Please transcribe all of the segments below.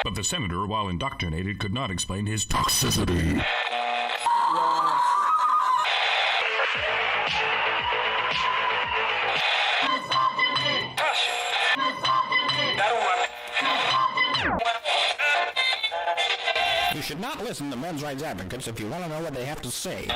But the senator, while indoctrinated, could not explain his toxicity. You should not listen to men's rights advocates if you want to know what they have to say.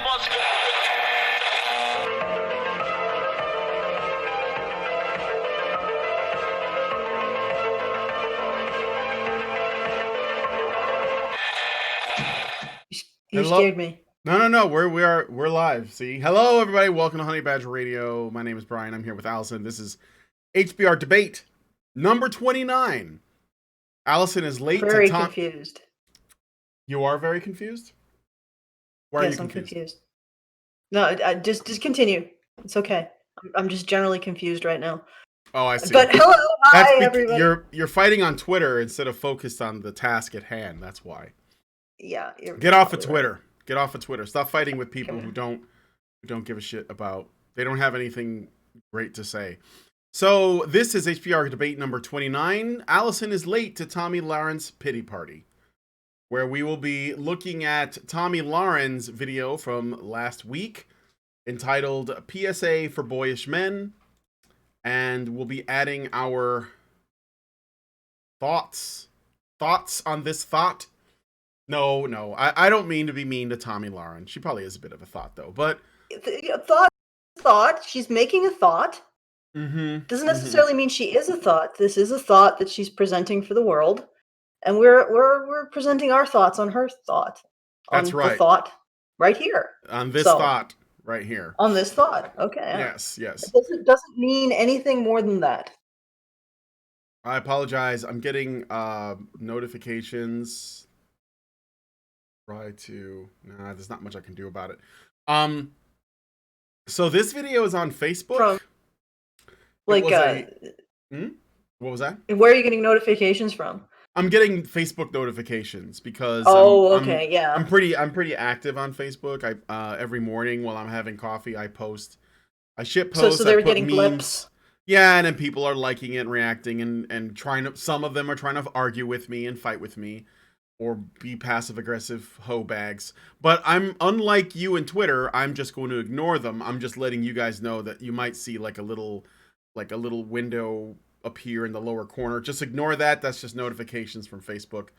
You scared me. No. We're live. See, hello everybody. Welcome to Honey Badger Radio. My name is Brian. I'm here with Alison. This is HBR Debate number 29. Alison is late. Very confused. You are very confused? Why are you confused? I'm confused. No, I just continue. It's okay. I'm just generally confused right now. Oh, I see. But hello, hi everybody. You're fighting on Twitter instead of focused on the task at hand. That's why. Yeah. Get off of Twitter. Right. Get off of Twitter. Stop fighting with people who don't give a shit about. They don't have anything great to say. So this is HBR Debate number 29. Alison is late to Tomi Lahren's pity party, where we will be looking at Tomi Lahren's video from last week entitled PSA For Boyish Men, and we'll be adding our thoughts on this thought. No, I don't mean to be mean to Tomi Lahren. She probably is a bit of a thought, though, but... Thought. She's making a thought. Mm-hmm. Doesn't necessarily mean she is a thought. This is a thought that she's presenting for the world. And we're presenting our thoughts on her thought. That's right. The thought right here. On this thought right here. On this thought. Okay. Yes. It doesn't mean anything more than that. I apologize. I'm getting notifications. There's not much I can do about it. So this video is on Facebook. What was that? Where are you getting notifications from? I'm getting Facebook notifications because I'm pretty active on Facebook. I every morning while I'm having coffee, I ship posts. So they're getting memes. blips. Yeah, and then people are liking it and reacting and some of them are trying to argue with me and fight with me or be passive aggressive hoe bags. But I'm unlike you and Twitter, I'm just going to ignore them. I'm just letting you guys know that you might see like a little window appear in the lower corner. Just ignore that. That's just notifications from Facebook.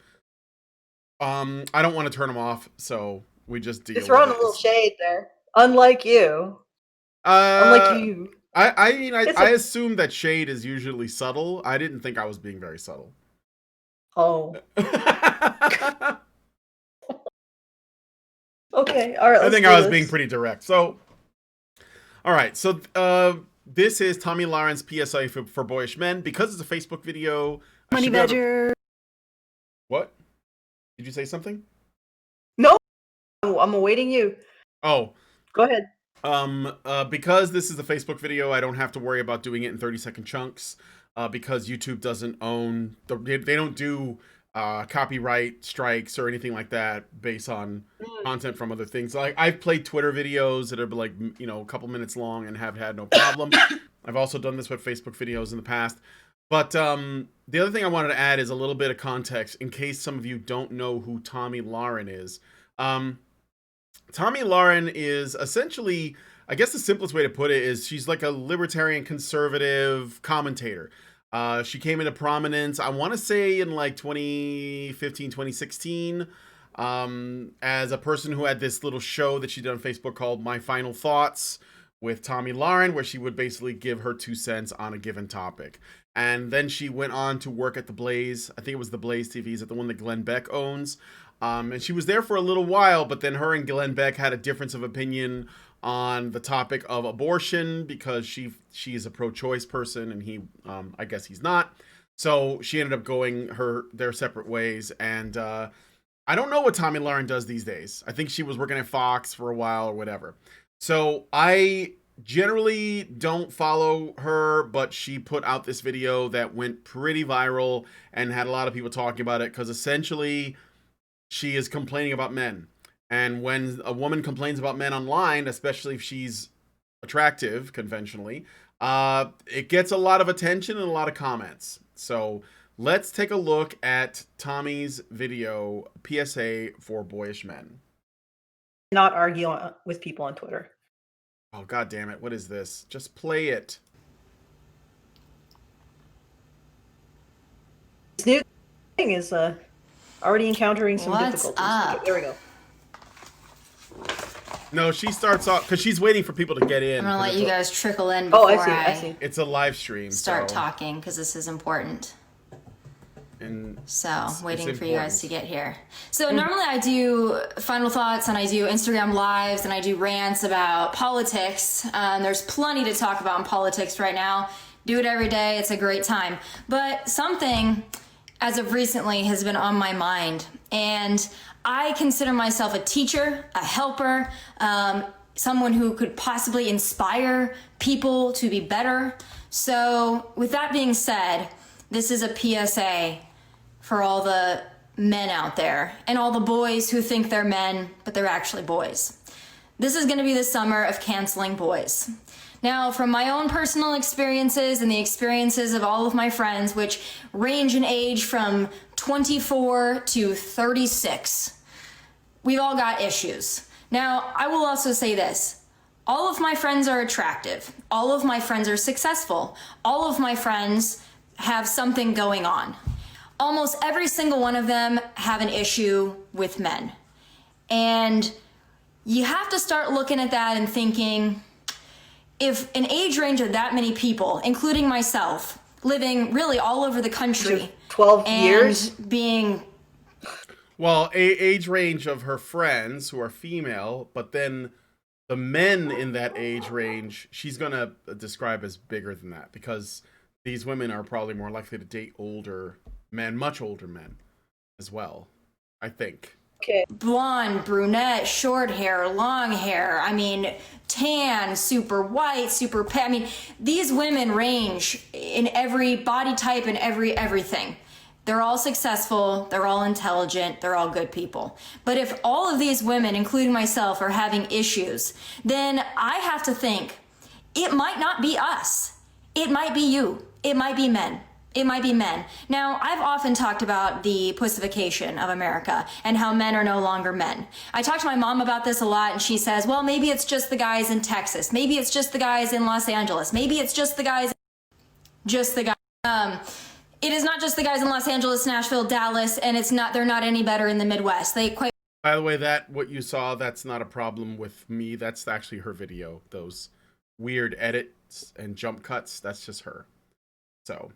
I don't want to turn them off, so we just deal. You're throwing a little shade there. Unlike you. Unlike you. I assume that shade is usually subtle. I didn't think I was being very subtle. Oh. Okay. All right. I think I was being pretty direct. So, all right. So, this is Tomi Lahren's PSA for Boyish Men. Because it's a Facebook video. Money Badger. What? Did you say something? No. I'm awaiting you. Oh. Go ahead. Because this is a Facebook video, I don't have to worry about doing it in 30-second chunks. Because YouTube doesn't own... They don't do copyright strikes or anything like that based on content from other things. Like, I've played Twitter videos that are like, a couple minutes long and have had no problem. I've also done this with Facebook videos in the past. But the other thing I wanted to add is a little bit of context in case some of you don't know who Tomi Lahren is. Tomi Lahren is essentially, I guess the simplest way to put it is she's like a libertarian conservative commentator. She came into prominence, I want to say in like 2015, 2016, as a person who had this little show that she did on Facebook called My Final Thoughts with Tomi Lahren, where she would basically give her 2 cents on a given topic. And then she went on to work at The Blaze. I think it was The Blaze TV. Is it the one that Glenn Beck owns? And she was there for a little while, but then her and Glenn Beck had a difference of opinion on the topic of abortion because she is a pro-choice person and he, I guess he's not. So she ended up going their separate ways. And I don't know what Tomi Lahren does these days. I think she was working at Fox for a while or whatever. So I generally don't follow her, but she put out this video that went pretty viral and had a lot of people talking about it because essentially she is complaining about men. And when a woman complains about men online, especially if she's attractive conventionally, it gets a lot of attention and a lot of comments. So let's take a look at Tomi's video, PSA for Boyish Men. Not argue with people on Twitter. Oh, God damn it. What is this? Just play it. This new thing is already encountering some What's difficulties. up? Okay, there we go. No, she starts off because she's waiting for people to get in. I'm gonna let you guys trickle in Oh, before I see. It's a live stream. start so, talking because this is important. And So, waiting it's for you guys important. to get here. So, normally I do final thoughts and I do Instagram lives and I do rants about politics. There's plenty to talk about in politics right now. Do it every day. It's a great time. But something, as of recently, has been on my mind. And I consider myself a teacher, a helper, someone who could possibly inspire people to be better. So, with that being said, this is a PSA for all the men out there and all the boys who think they're men, but they're actually boys. This is going to be the summer of canceling boys. Now, from my own personal experiences and the experiences of all of my friends, which range in age from 24 to 36, we've all got issues. Now, I will also say this. All of my friends are attractive. All of my friends are successful. All of my friends have something going on. Almost every single one of them have an issue with men. And you have to start looking at that and thinking, if an age range of that many people, including myself, living really all over the country, 12 and years? being well, age range of her friends who are female, but then the men in that age range, she's going to describe as bigger than that because these women are probably more likely to date older men, much older men as well, I think. Okay. blonde, brunette, short hair, long hair, I mean, tan, super white, super pale. I mean, these women range in every body type and everything. They're all successful, they're all intelligent, they're all good people. But if all of these women, including myself, are having issues, then I have to think, it might not be us. It might be you. It might be men. It might be men. Now, I've often talked about the pussification of America and how men are no longer men. I talk to my mom about this a lot, and she says, well, maybe it's just the guys in Texas. Maybe it's just the guys in Los Angeles. Maybe it's just the guys, it is not just the guys in Los Angeles, Nashville, Dallas, and they're not any better in the Midwest. By the way, what you saw, that's not a problem with me. That's actually her video. Those weird edits and jump cuts, that's just her. So,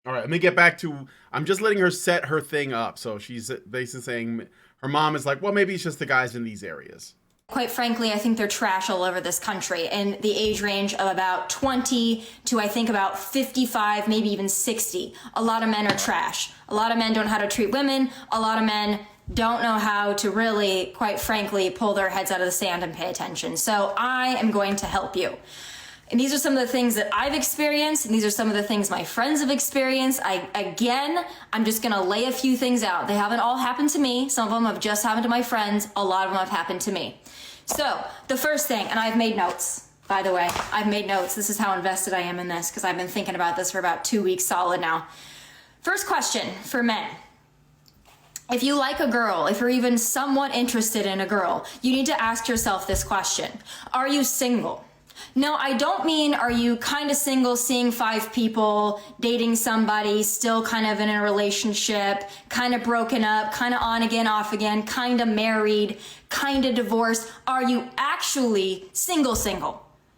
all right, let me get back to, I'm just letting her set her thing up. So she's basically saying, her mom is like, well, maybe it's just the guys in these areas. Quite frankly, I think they're trash all over this country in the age range of about 20 to I think about 55, maybe even 60. A lot of men are trash. A lot of men don't know how to treat women. A lot of men don't know how to really, quite frankly, pull their heads out of the sand and pay attention. So I am going to help you. And these are some of the things that I've experienced, and these are some of the things my friends have experienced. I'm just gonna lay a few things out. They haven't all happened to me. Some of them have just happened to my friends. A lot of them have happened to me. So, the first thing, and I've made notes, by the way. I've made notes. This is how invested I am in this, because I've been thinking about this for about 2 weeks solid now. First question for men. If you like a girl, if you're even somewhat interested in a girl, you need to ask yourself this question. Are you single? No, I don't mean are you kind of single, seeing 5 people, dating somebody, still kind of in a relationship, kind of broken up, kind of on again, off again, kind of married, kind of divorced. Are you actually single?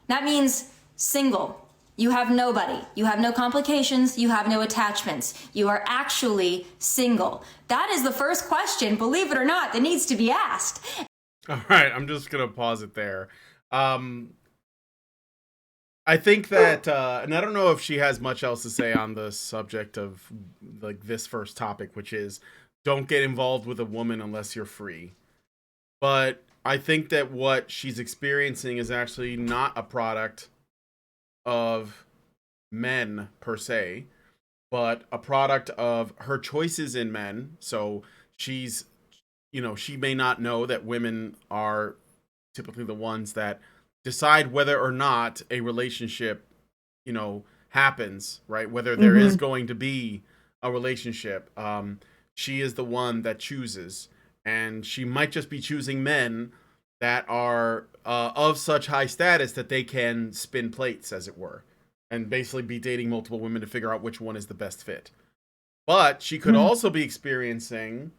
That means single. You have nobody. You have no complications. You have no attachments. You are actually single. That is the first question, believe it or not, that needs to be asked. All right, I'm just going to pause it there. I think that, and I don't know if she has much else to say on the subject of like this first topic, which is don't get involved with a woman unless you're free. But I think that what she's experiencing is actually not a product of men per se, but a product of her choices in men. So she's, she may not know that women are typically the ones that decide whether or not a relationship, happens, right? Whether there is going to be a relationship, she is the one that chooses, and she might just be choosing men that are of such high status that they can spin plates, as it were, and basically be dating multiple women to figure out which one is the best fit. But she could also be experiencing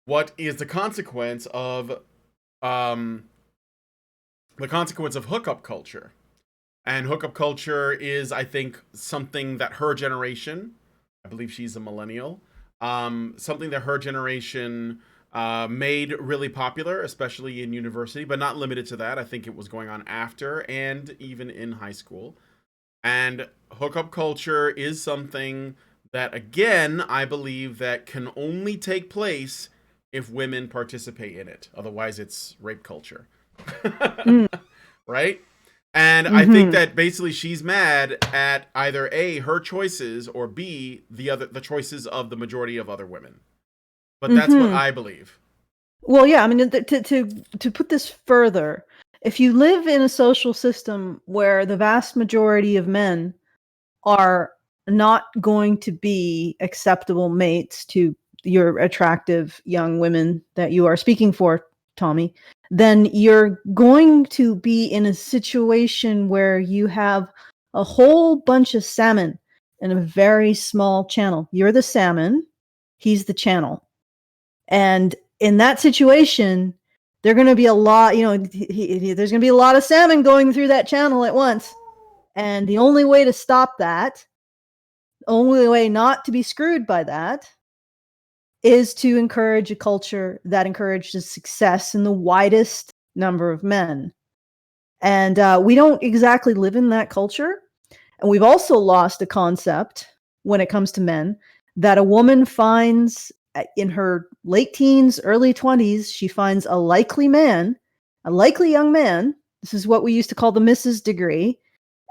what is the consequence of hookup culture. And hookup culture is, I think, something that her generation, I believe she's a millennial, something that her generation made really popular, especially in university, but not limited to that. I think it was going on after and even in high school. And hookup culture is something that, again, I believe that can only take place if women participate in it. Otherwise, it's rape culture. Right? And I think that basically she's mad at either A, her choices, or B, the choices of the majority of other women. But that's what I believe. Well, yeah, I mean, to put this further, if you live in a social system where the vast majority of men are not going to be acceptable mates to your attractive young women that you are speaking for, Tomi, then you're going to be in a situation where you have a whole bunch of salmon in a very small channel. You're the salmon, he's the channel. And in that situation, there's going to be a lot, there's going to be a lot of salmon going through that channel at once. And the only way to stop that, the only way not to be screwed by that, is to encourage a culture that encourages success in the widest number of men. And we don't exactly live in that culture. And we've also lost a concept when it comes to men that a woman finds in her late teens, early 20s, she finds a likely man, a likely young man. This is what we used to call the Mrs. degree.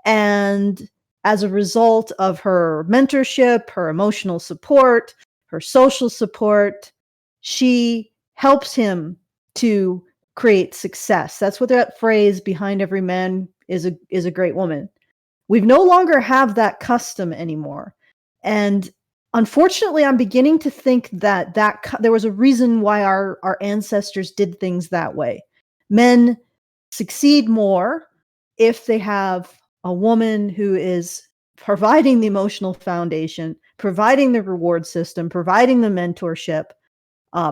And as a result of her mentorship, her emotional support, her social support, she helps him to create success. That's what that phrase, behind every man is a great woman. We no longer have that custom anymore. And unfortunately, I'm beginning to think that there was a reason why our ancestors did things that way. Men succeed more if they have a woman who is providing the emotional foundation, providing the reward system, providing the mentorship,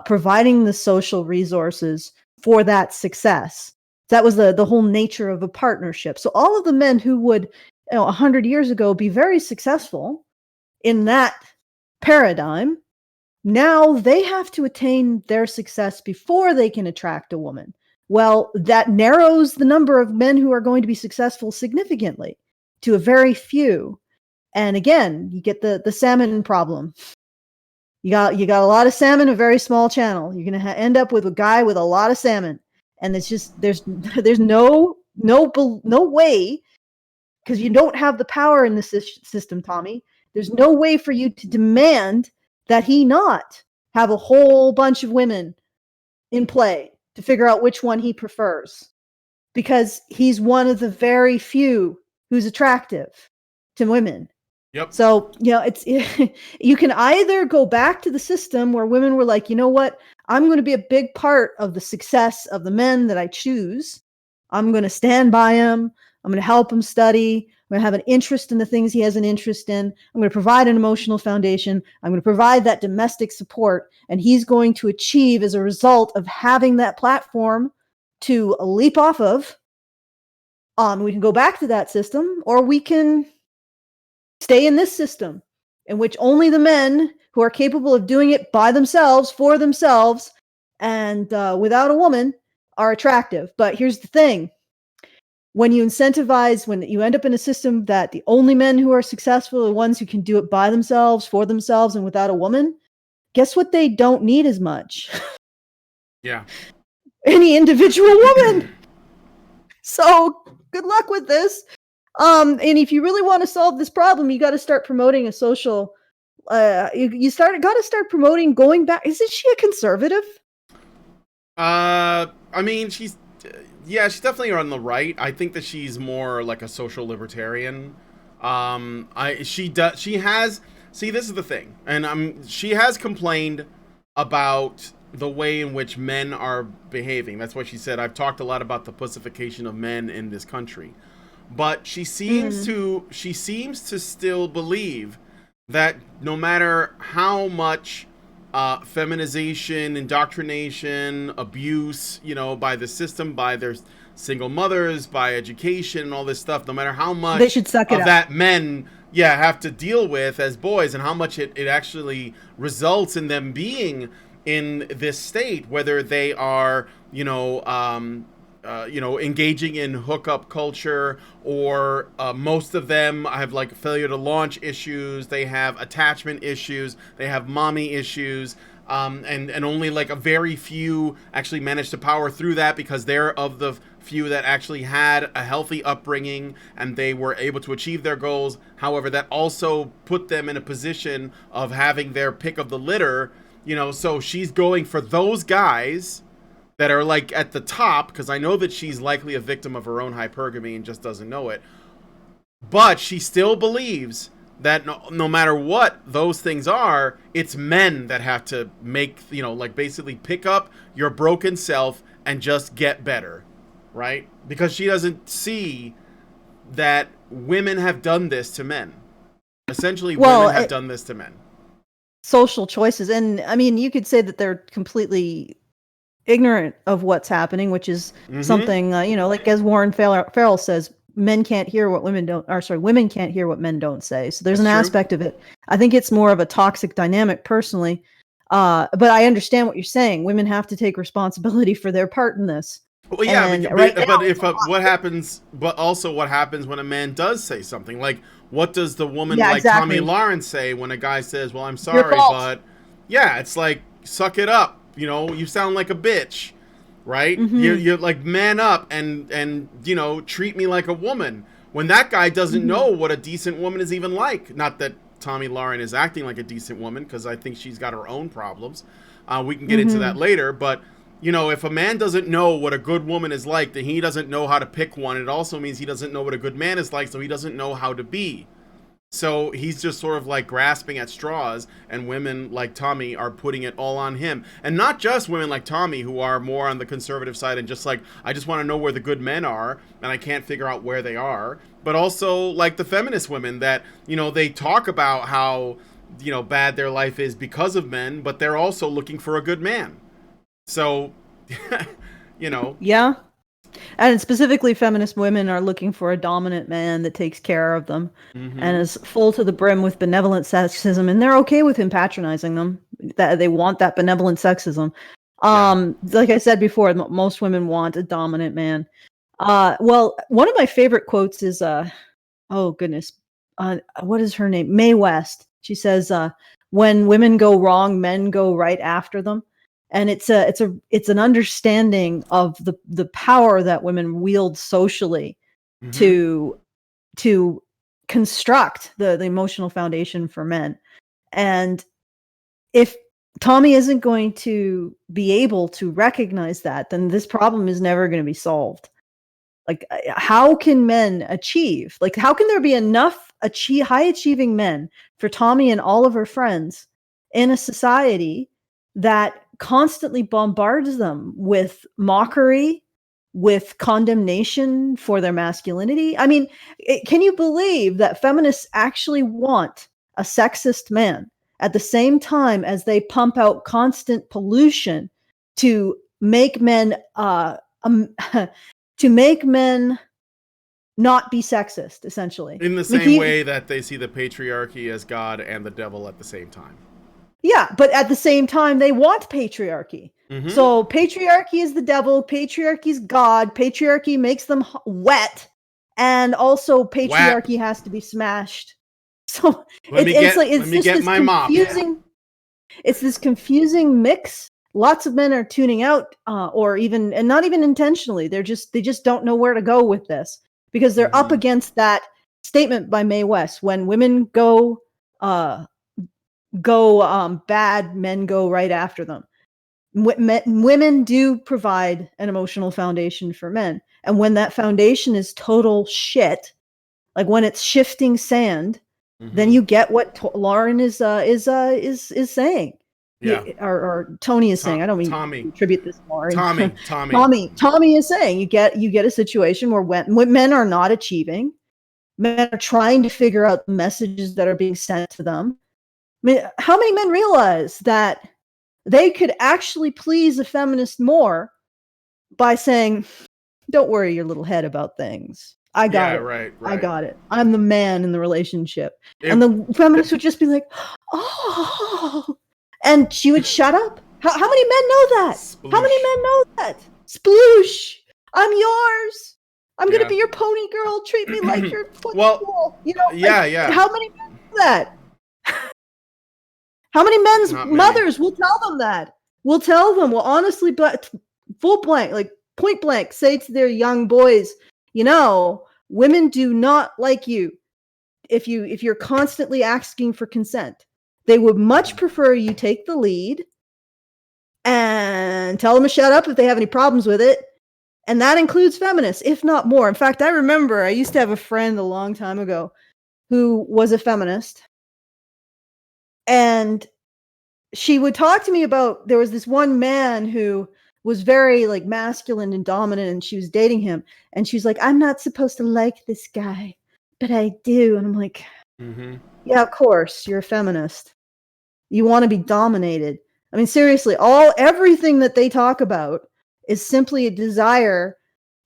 providing the social resources for that success. That was the whole nature of a partnership. So all of the men who would, 100 years ago, be very successful in that paradigm, now they have to attain their success before they can attract a woman. Well, that narrows the number of men who are going to be successful significantly to a very few. And again, you get the salmon problem. You got a lot of salmon in a very small channel. You're going to end up with a guy with a lot of salmon, and it's just there's no way, because you don't have the power in the system, Tomi. There's no way for you to demand that he not have a whole bunch of women in play to figure out which one he prefers, because he's one of the very few who's attractive to women. Yep. So, it's you can either go back to the system where women were like, you know what, I'm going to be a big part of the success of the men that I choose. I'm going to stand by him. I'm going to help him study. I'm going to have an interest in the things he has an interest in. I'm going to provide an emotional foundation. I'm going to provide that domestic support. And he's going to achieve as a result of having that platform to leap off of. We can go back to that system, or we can stay in this system in which only the men who are capable of doing it by themselves, for themselves, and without a woman are attractive. But here's the thing. When you end up in a system that the only men who are successful are the ones who can do it by themselves, for themselves, and without a woman, guess what they don't need as much? Yeah. Any individual woman. So good luck with this. And if you really want to solve this problem, you got to start promoting a social. Got to start promoting going back. Isn't she a conservative? I mean, she's definitely on the right. I think that she's more like a social libertarian. She has See, this is the thing, and she has complained about the way in which men are behaving. That's what she said. I've talked a lot about the pussification of men in this country, but she seems to still believe that no matter how much feminization, indoctrination, abuse, by the system, by their single mothers, by education, and all this stuff, no matter how much they should suck it of up. that men have to deal with as boys, and how much it actually results in them being in this state, whether they are engaging in hookup culture, or most of them have like failure to launch issues, they have attachment issues, they have mommy issues, and only like a very few actually manage to power through that, because they're of the few that actually had a healthy upbringing and they were able to achieve their goals. However, that also put them in a position of having their pick of the litter, so she's going for those guys that are like at the top, because I know that she's likely a victim of her own hypergamy and just doesn't know it. But she still believes that no matter what those things are, it's men that have to make, basically pick up your broken self and just get better, right? Because she doesn't see that women have done this to men. Essentially, women have done this to men. Social choices. And I mean, you could say that they're completely ignorant of what's happening, which is something, like as Warren Farrell says, women can't hear what men don't say. So there's an aspect of it. I think it's more of a toxic dynamic personally. But I understand what you're saying. Women have to take responsibility for their part in this. Well, yeah, what happens when a man does say something? Like, what does the woman Tomi Lahren say when a guy says, well, I'm sorry, but it's like, suck it up. You sound like a bitch, right? You're like, man up and treat me like a woman. When that guy doesn't know what a decent woman is even like. Not that Tomi Lahren is acting like a decent woman, because I think she's got her own problems. We can get into that later, but if a man doesn't know what a good woman is like, then he doesn't know how to pick one. It also means he doesn't know what a good man is like, so he doesn't know how to be. So he's just sort of like grasping at straws, and women like Tomi are putting it all on him. And not just women like Tomi, who are more on the conservative side and just like, I just want to know where the good men are, and I can't figure out where they are. But also like the feminist women that, they talk about how, bad their life is because of men, but they're also looking for a good man. So, Yeah. And specifically, feminist women are looking for a dominant man that takes care of them and is full to the brim with benevolent sexism. And they're okay with him patronizing them. That they want that benevolent sexism. Like I said before, most women want a dominant man. Well, one of my favorite quotes is, what is her name? Mae West. She says, when women go wrong, men go right after them. And it's an understanding of the power that women wield socially to construct the emotional foundation for men. And if Tomi isn't going to be able to recognize that, then this problem is never going to be solved. Like, how can men achieve? Like, how can there be enough high achieving men for Tomi and all of her friends in a society that constantly bombards them with mockery, with condemnation for their masculinity? I mean, can you believe that feminists actually want a sexist man at the same time as they pump out constant pollution to make men not be sexist, essentially? In the same way that they see the patriarchy as God and the devil at the same time. Yeah, but at the same time, they want patriarchy. So patriarchy is the devil, patriarchy is God, patriarchy makes them wet, and also patriarchy has to be smashed. So it's this confusing mix. Lots of men are tuning out, and not even intentionally. They just don't know where to go with this, because they're up against that statement by Mae West: when women go bad, men go right after them. Women do provide an emotional foundation for men, and when that foundation is total shit, like when it's shifting sand, then you get what Lauren is saying. Yeah. Or Tony is saying. I don't mean Tommy. to attribute this more. Tommy is saying you get a situation where when men are not achieving, men are trying to figure out the messages that are being sent to them. I mean, how many men realize that they could actually please a feminist more by saying, "Don't worry your little head about things. I got it. Right. I got it. I'm the man in the relationship." And the feminist would just be like, "Oh," and she would shut up. How many men know that? Sploosh. How many men know that? Sploosh. I'm yours. I'm gonna be your pony girl. Treat me like your football. You know? Yeah. How many men know that? How many men's mothers will tell them that? Will tell them, will honestly, but full blank, like point blank, say to their young boys, you know, women do not like you if you're constantly asking for consent. They would much prefer you take the lead and tell them to shut up if they have any problems with it. And that includes feminists, if not more. In fact, I remember I used to have a friend a long time ago who was a feminist. And she would talk to me about, there was this one man who was very like masculine and dominant, and she was dating him. And she's like, "I'm not supposed to like this guy, but I do." And I'm like, yeah, of course, you're a feminist. You want to be dominated. I mean, seriously, everything that they talk about is simply a desire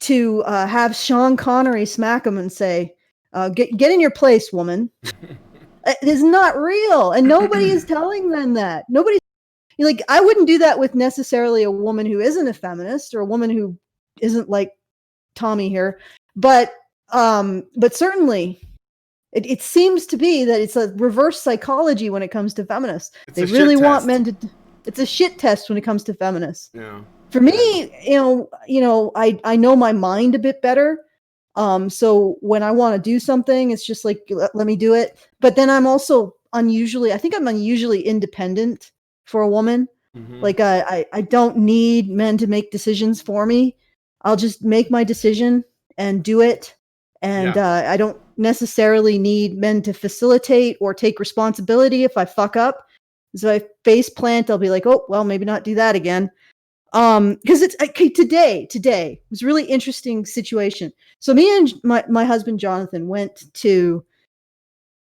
to have Sean Connery smack him and say, get in your place, woman. It is not real. And nobody is telling them that. Like, I wouldn't do that with necessarily a woman who isn't a feminist or a woman who isn't like Tommy here. But certainly it seems to be that it's a reverse psychology when it comes to feminists. They really want men to, it's a shit test when it comes to feminists. Yeah. For me, I know my mind a bit better. So when I want to do something, it's just like, let me do it. But then I'm also I'm unusually independent for a woman. Like I don't need men to make decisions for me. I'll just make my decision and do it. And I don't necessarily need men to facilitate or take responsibility if I fuck up. So I face plant, I'll be like, oh, well, maybe not do that again. Because it's okay, today was a really interesting situation. So me and my husband Jonathan went to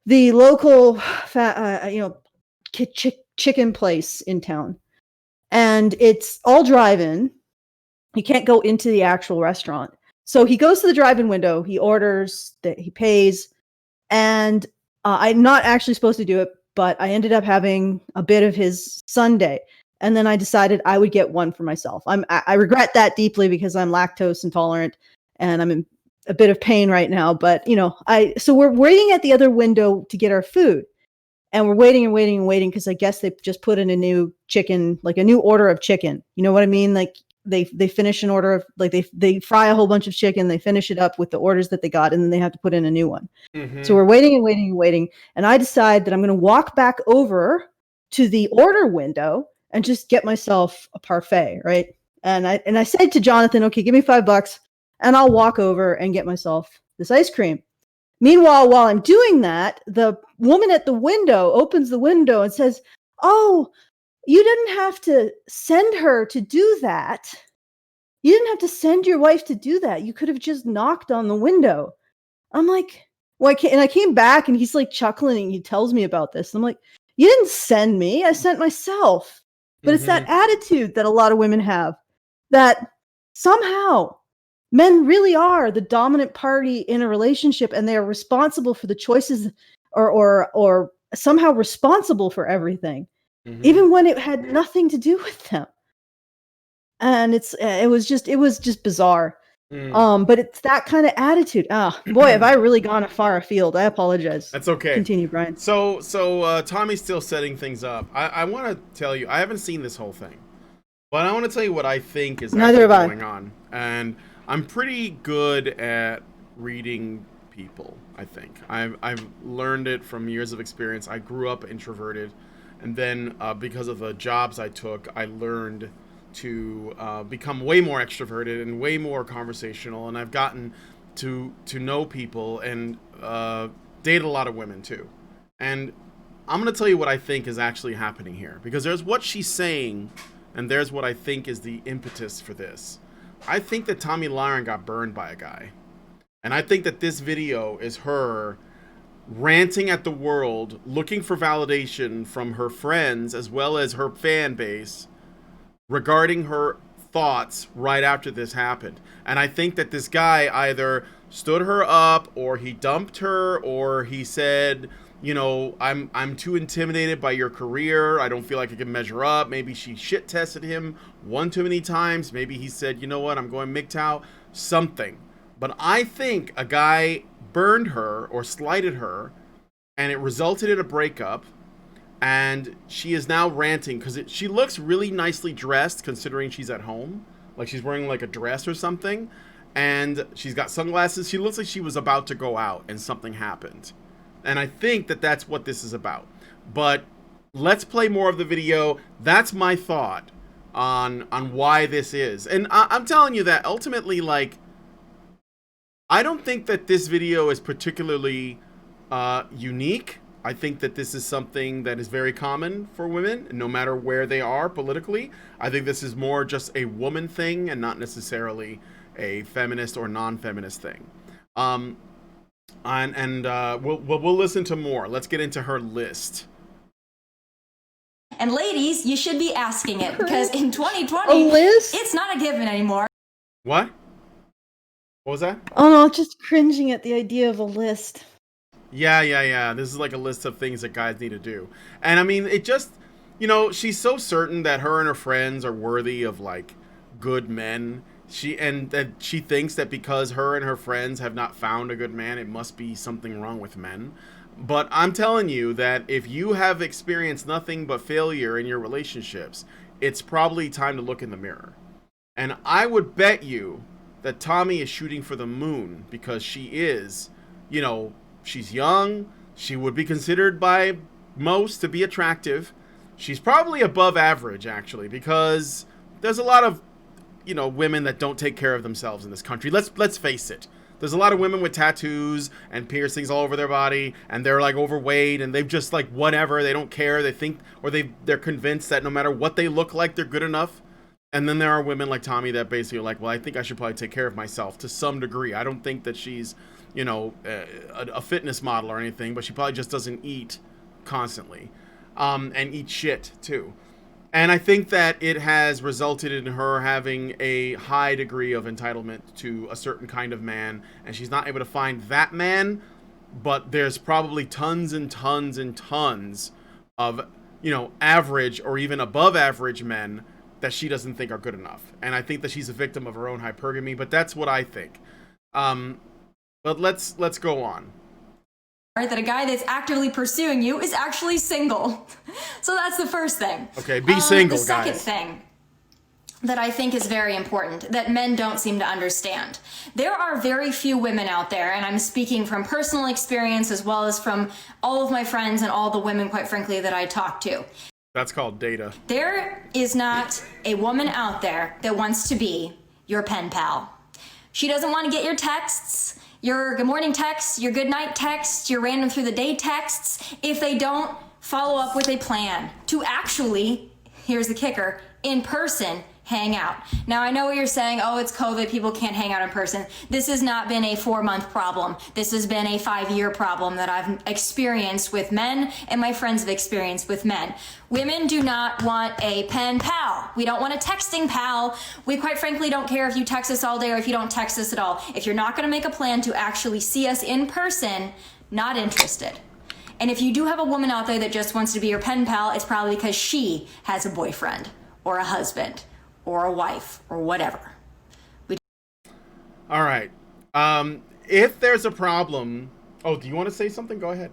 the local chicken place in town, and it's all drive-in. You can't go into the actual restaurant. So he goes to the drive-in window, he orders, he pays, and I'm not actually supposed to do it, but I ended up having a bit of his sundae. And then I decided I would get one for myself. I regret that deeply because I'm lactose intolerant and I'm in a bit of pain right now. But so we're waiting at the other window to get our food, and we're waiting because I guess they just put in a new chicken, like a new order of chicken. You know what I mean? Like they finish an order of, like they fry a whole bunch of chicken, they finish it up with the orders that they got, and then they have to put in a new one. So we're waiting, and I decide that I'm going to walk back over to the order window and just get myself a parfait, right? And I said to Jonathan, okay, give me $5 and I'll walk over and get myself this ice cream. Meanwhile, while I'm doing that, the woman at the window opens the window and says, "Oh, you didn't have to send her to do that. You didn't have to send your wife to do that. You could have just knocked on the window." I'm like, well, and I came back and he's like chuckling and he tells me about this. I'm like, you didn't send me. I sent myself. But it's that attitude that a lot of women have, that somehow men really are the dominant party in a relationship, and they are responsible for the choices, or somehow responsible for everything, even when it had nothing to do with them. And it was just bizarre. But it's that kind of attitude. Boy, have I really gone far afield. I apologize. That's okay. Continue, Brian. So Tommy's still setting things up. I want to tell you, I haven't seen this whole thing, but I want to tell you what I think is actually going on. And I'm pretty good at reading people, I think. I've learned it from years of experience. I grew up introverted, and then because of the jobs I took, I learned to become way more extroverted and way more conversational, and I've gotten to know people and date a lot of women too. And I'm going to tell you what I think is actually happening here, because there's what she's saying and there's what I think is the impetus for this. I think that Tomi Lahren got burned by a guy. And I think that this video is her ranting at the world, looking for validation from her friends as well as her fan base regarding her thoughts right after this happened. And I think that this guy either stood her up, or he dumped her, or he said, you know, I'm too intimidated by your career. I don't feel like I can measure up. Maybe she shit tested him one too many times. Maybe he said, you know what, I'm going MGTOW, something. But I think a guy burned her or slighted her, and it resulted in a breakup. And she is now ranting because she looks really nicely dressed considering she's at home. Like she's wearing like a dress or something. And she's got sunglasses. She looks like she was about to go out and something happened. And I think that that's what this is about. But let's play more of the video. That's my thought on why this is. And I'm telling you that ultimately, like, I don't think that this video is particularly unique. I think that this is something that is very common for women, no matter where they are politically. I think this is more just a woman thing and not necessarily a feminist or non-feminist thing. We'll listen to more. Let's get into her list. And ladies, you should be asking it, because in 2020, A list? it's not a given anymore. What? What was that? Oh no, just cringing at the idea of a list. Yeah. This is like a list of things that guys need to do. And I mean, it just, you know, she's so certain that her and her friends are worthy of like good men. That she thinks that because her and her friends have not found a good man, it must be something wrong with men. But I'm telling you that if you have experienced nothing but failure in your relationships, it's probably time to look in the mirror. And I would bet you that Tomi is shooting for the moon, because she is, you know, she's young. She would be considered by most to be attractive. She's probably above average, actually, because there's a lot of, you know, women that don't take care of themselves in this country. Let's face it. There's a lot of women with tattoos and piercings all over their body, and they're like overweight, and they've just like whatever. They don't care. They think, or they're convinced that no matter what they look like, they're good enough. And then there are women like Tomi that basically are like, well, I think I should probably take care of myself to some degree. I don't think that she's, you know, a fitness model or anything, but she probably just doesn't eat constantly, and eat shit too. And I think that it has resulted in her having a high degree of entitlement to a certain kind of man, and she's not able to find that man. But there's probably tons and tons and tons of, you know, average or even above average men that she doesn't think are good enough. And I think that she's a victim of her own hypergamy, but that's what I think. But let's go on. That a guy that's actively pursuing you is actually single. So that's the first thing. Okay, be single, guys. The second guys. thing that I think is very important that men don't seem to understand. There are very few women out there, and I'm speaking from personal experience as well as from all of my friends and all the women, quite frankly, that I talk to. That's called data. There is not a woman out there that wants to be your pen pal. She doesn't want to get your texts, your good morning texts, your good night texts, your random through the day texts, if they don't follow up with a plan to actually, here's the kicker, in person, hang out. Now, I know what you're saying, oh, it's COVID, people can't hang out in person. This has not been a 4-month problem. This has been a 5-year problem that I've experienced with men, and my friends have experienced with men. Women do not want a pen pal. We don't want a texting pal. We quite frankly don't care if you text us all day or if you don't text us at all. If you're not gonna make a plan to actually see us in person, not interested. And if you do have a woman out there that just wants to be your pen pal, it's probably because she has a boyfriend or a husband or a wife or whatever. All right. If there's a problem, oh, do you want to say something? Go ahead.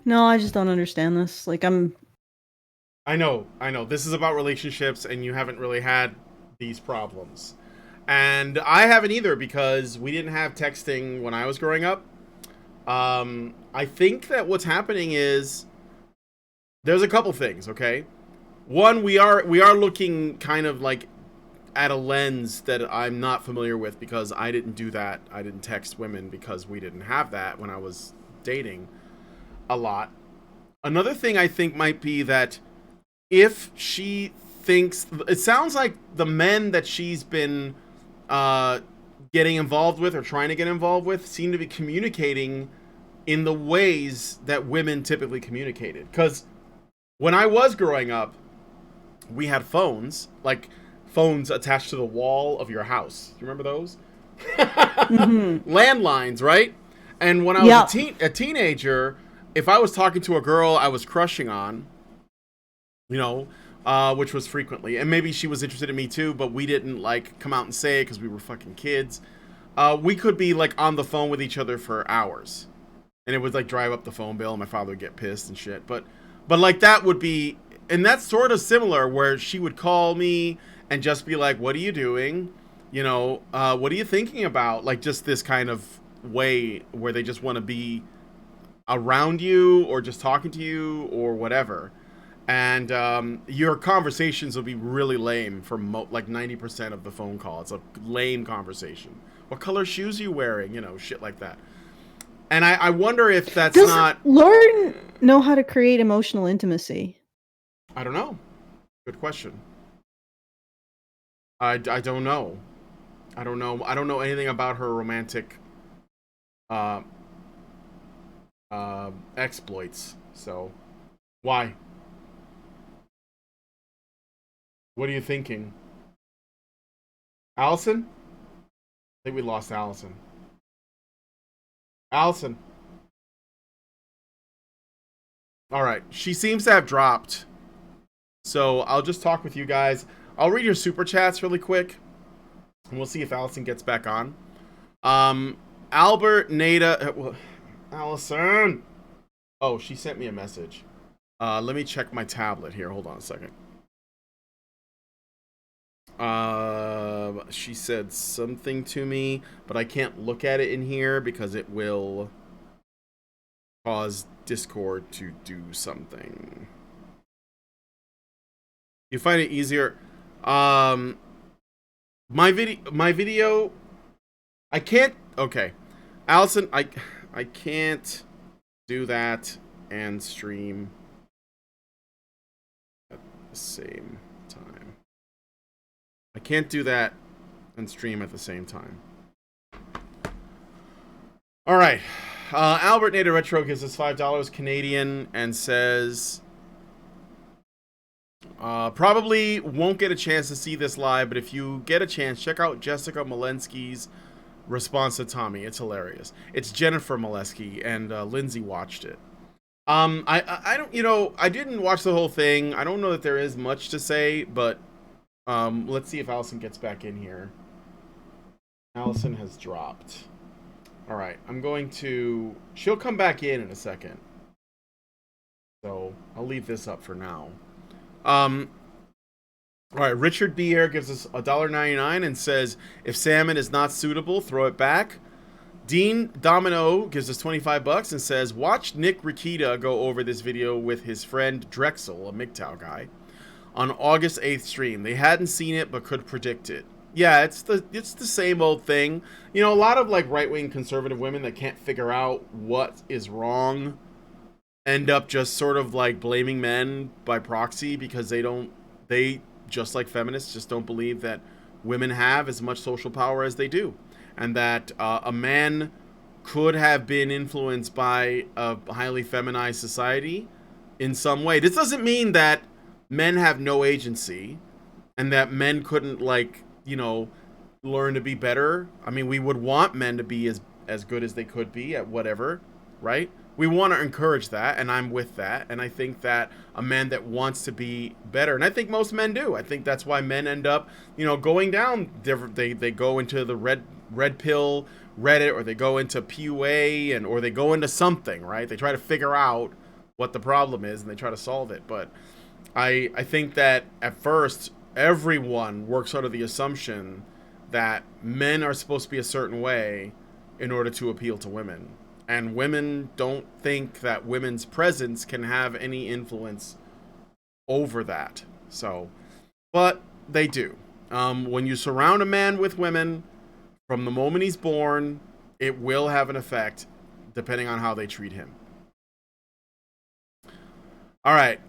No, I just don't understand this. Like, I know. This is about relationships, and you haven't really had these problems. And I haven't either, because we didn't have texting when I was growing up. I think that what's happening is there's a couple things, okay? One, we are looking kind of like at a lens that I'm not familiar with, because I didn't do that. I didn't text women because we didn't have that when I was dating. a lot. Another thing I think might be that if she thinks, it sounds like the men that she's been getting involved with or trying to get involved with seem to be communicating in the ways that women typically communicated. Because when I was growing up, we had phones, like phones attached to the wall of your house. Do you remember those? Landlines, right? And when I was a teenager, if I was talking to a girl I was crushing on, you know, which was frequently, and maybe she was interested in me too, but we didn't like come out and say it because we were fucking kids. We could be like on the phone with each other for hours, and it would like drive up the phone bill, and my father would get pissed and shit. But like that would be, and that's sort of similar, where she would call me and just be like, "What are you doing? You know, what are you thinking about?" Like just this kind of way where they just want to be around you or just talking to you or whatever. And your conversations will be really lame for like 90% of the phone call. It's a lame conversation. What color shoes are you wearing? You know, shit like that. And I wonder if that's not... Lauren know how to create emotional intimacy? I don't know. Good question. I don't know. I don't know. I don't know anything about her romantic exploits. So, why? What are you thinking? Alison? I think we lost Alison. Alison. All right. She seems to have dropped. So I'll just talk with you guys. I'll read your super chats really quick. And we'll see if Alison gets back on. Albert, Nada... Alison! Oh, she sent me a message. Let me check my tablet here. Hold on a second. She said something to me, but I can't look at it in here because it will cause Discord to do something. You find it easier? My video, I can't. Okay, Alison, I can't do that and stream at the same time. I can't do that and stream at the same time. All right. Albert Nader Retro gives us $5 Canadian and says, probably won't get a chance to see this live, but if you get a chance, check out Jessica Malensky's response to Tomi. It's hilarious. It's Jennifer Molesky, and Lindsay watched it. I don't, you know, I didn't watch the whole thing. I don't know that there is much to say, but let's see if Alison gets back in here. Alison has dropped. All right, I'm going to... She'll come back in a second. So I'll leave this up for now. All right, Richard B. Air gives us $1.99 and says, if salmon is not suitable, throw it back. Dean Domino gives us $25 and says, watch Nick Rikita go over this video with his friend Drexel, a MGTOW guy, on August 8th stream. They hadn't seen it but could predict it. Yeah, it's the same old thing. You know, a lot of like right-wing conservative women that can't figure out what is wrong end up just sort of like blaming men by proxy because they just like feminists just don't believe that women have as much social power as they do, and that a man could have been influenced by a highly feminized society in some way. This doesn't mean that men have no agency and that men couldn't, like, you know, learn to be better. I mean, we would want men to be as good as they could be at whatever, right? We want to encourage that, and I'm with that. And I think that a man that wants to be better, and I think most men do. I think that's why men end up, you know, going down different. They go into the red pill Reddit, or they go into PUA, or they go into something, right? They try to figure out what the problem is and they try to solve it. But I think that at first everyone works under the assumption that men are supposed to be a certain way in order to appeal to women. And women don't think that women's presence can have any influence over that. So, but they do. When you surround a man with women, from the moment he's born, it will have an effect depending on how they treat him. All right.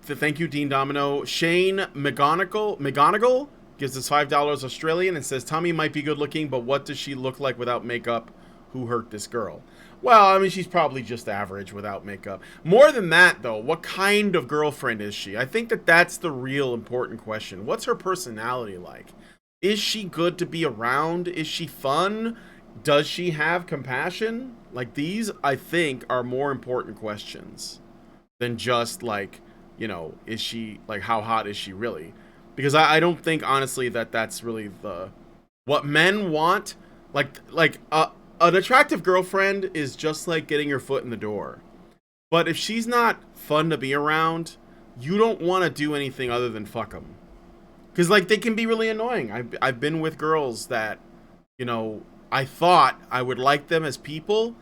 Thank you, Dean Domino. Shane McGonigal gives us $5 Australian and says, Tommy might be good looking, but what does she look like without makeup? Who hurt this girl? Well, I mean, she's probably just average without makeup. More than that, though, what kind of girlfriend is she? I think that that's the real important question. What's her personality like? Is she good to be around? Is she fun? Does she have compassion? Like, these, I think, are more important questions than just, like, you know, is she, like, how hot is she really? Because I don't think, honestly, that that's really what men want. An attractive girlfriend is just like getting your foot in the door. But if she's not fun to be around, you don't want to do anything other than fuck them. Because, like, they can be really annoying. I've been with girls that, you know, I thought I would like them as people,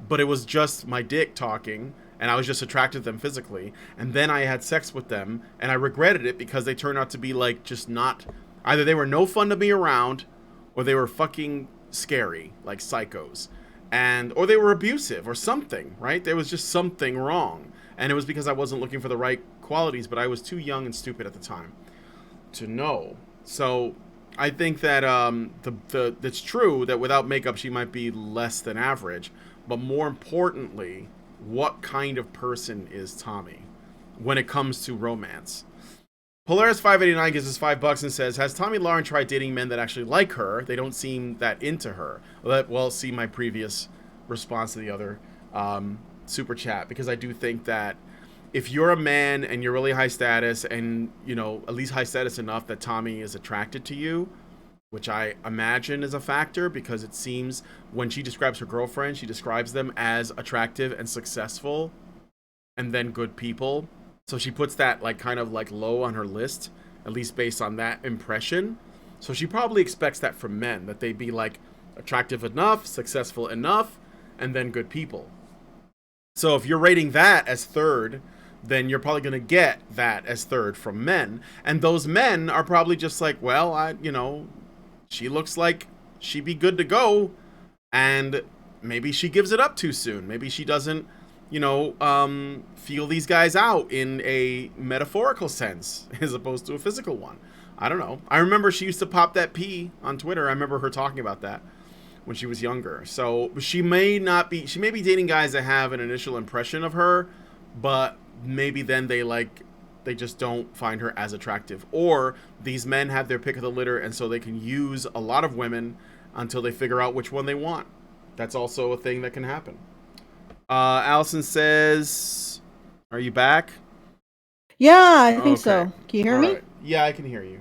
but it was just my dick talking, and I was just attracted to them physically. And then I had sex with them, and I regretted it because they turned out to be, like, just not... Either they were no fun to be around, or they were fucking scary, like psychos. Or they were abusive, or something, right? There was just something wrong. And it was because I wasn't looking for the right qualities, but I was too young and stupid at the time to know. So I think that it's true that without makeup she might be less than average, but more importantly, what kind of person is Tommy when it comes to romance? Polaris589 gives us $5 and says, has Tomi Lahren tried dating men that actually like her? They don't seem that into her. Well, see my previous response to the other super chat, because I do think that if you're a man and you're really high status and, you know, at least high status enough that Tommy is attracted to you, which I imagine is a factor, because it seems when she describes her girlfriend, she describes them as attractive and successful and then good people. So she puts that, like, kind of like low on her list, at least based on that impression. So she probably expects that from men, that they'd be, like, attractive enough, successful enough, and then good people. So if you're rating that as third, then you're probably going to get that as third from men. And those men are probably just like, well, you know, she looks like she'd be good to go, and maybe she gives it up too soon. Maybe she doesn't, you know, feel these guys out in a metaphorical sense as opposed to a physical one. I don't know. I remember she used to pop that P on Twitter. I remember her talking about that when she was younger. So she may be dating guys that have an initial impression of her, but maybe then they just don't find her as attractive. Or these men have their pick of the litter, and so they can use a lot of women until they figure out which one they want. That's also a thing that can happen. Alison says, are you back? Yeah, I think so. Can you hear me? Right. Yeah, I can hear you.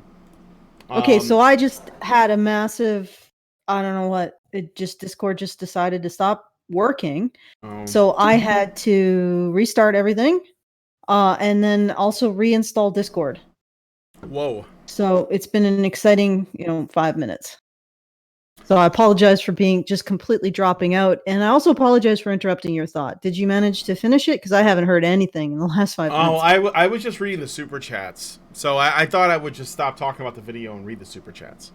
Okay, so I just had a massive, I don't know what, Discord just decided to stop working. So I had to restart everything, and then also reinstall Discord. Whoa. So it's been an exciting, 5 minutes. So I apologize for being just completely dropping out. And I also apologize for interrupting your thought. Did you manage to finish it? Because I haven't heard anything in the last 5 minutes. Oh, I was just reading the super chats. So I thought I would just stop talking about the video and read the super chats.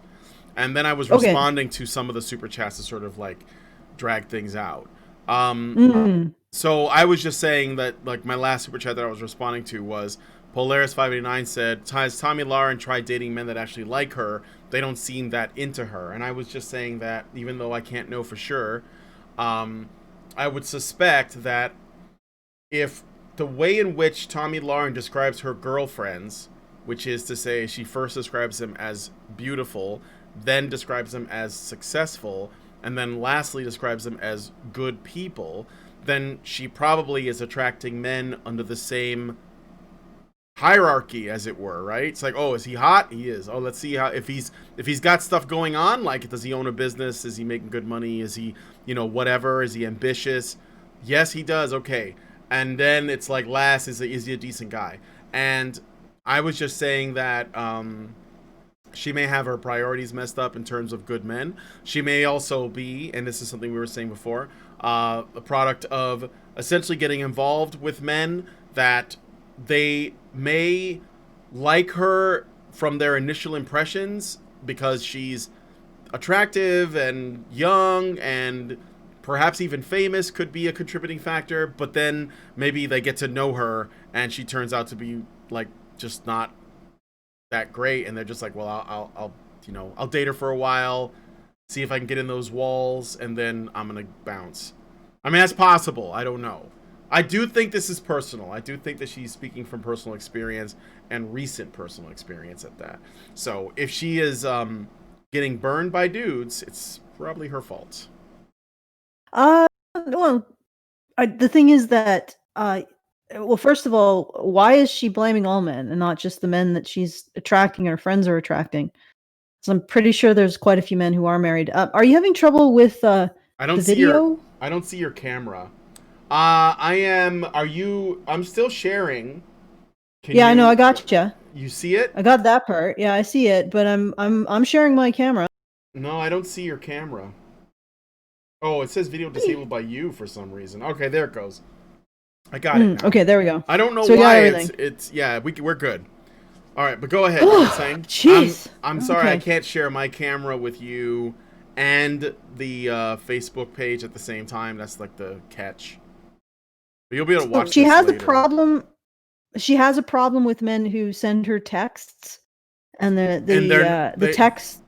And then I was responding to some of the super chats to sort of like drag things out. So I was just saying that, like, my last super chat that I was responding to was Polaris589 said, has Tomi Lahren tried dating men that actually like her? They don't seem that into her. And I was just saying that, even though I can't know for sure, I would suspect that if the way in which Tomi Lahren describes her girlfriends, which is to say she first describes them as beautiful, then describes them as successful, and then lastly describes them as good people, then she probably is attracting men under the same hierarchy, as it were, right? It's like, oh, is he hot? He is. Oh, let's see how, if he's got stuff going on, like, does he own a business? Is he making good money? Is he, whatever? Is he ambitious? Yes, he does. Okay. And then it's like, last, is he a decent guy? And I was just saying that she may have her priorities messed up in terms of good men. She may also be, and this is something we were saying before, a product of essentially getting involved with men that they may like her from their initial impressions because she's attractive and young and perhaps even famous could be a contributing factor, but then maybe they get to know her and she turns out to be like just not that great, and they're just like, well, I'll date her for a while, see if I can get in those walls, and then I'm gonna bounce. I mean, that's possible. I don't know. I do think this is personal. I do think that she's speaking from personal experience and recent personal experience at that. So if she is getting burned by dudes, it's probably her fault. Well, the thing is that, well, first of all, why is she blaming all men and not just the men that she's attracting, her friends are attracting? So I'm pretty sure there's quite a few men who are married. Are you having trouble with I don't the see video? I don't see your camera. I am. Are you? I'm still sharing. Yeah, I know. I got you. You see it? I got that part. Yeah, I see it. But I'm sharing my camera. No, I don't see your camera. Oh, it says video disabled by you for some reason. Okay, there it goes. I got it now. Okay, there we go. I don't know So we got why everything. it's yeah, we're good. All right, but go ahead. You know what I'm saying? Jeez. I'm sorry I Okay. can't share my camera with you and the Facebook page at the same time. That's like the catch. But you'll be able to watch She this has later. a problem. She has a problem with men who send her texts, and the text.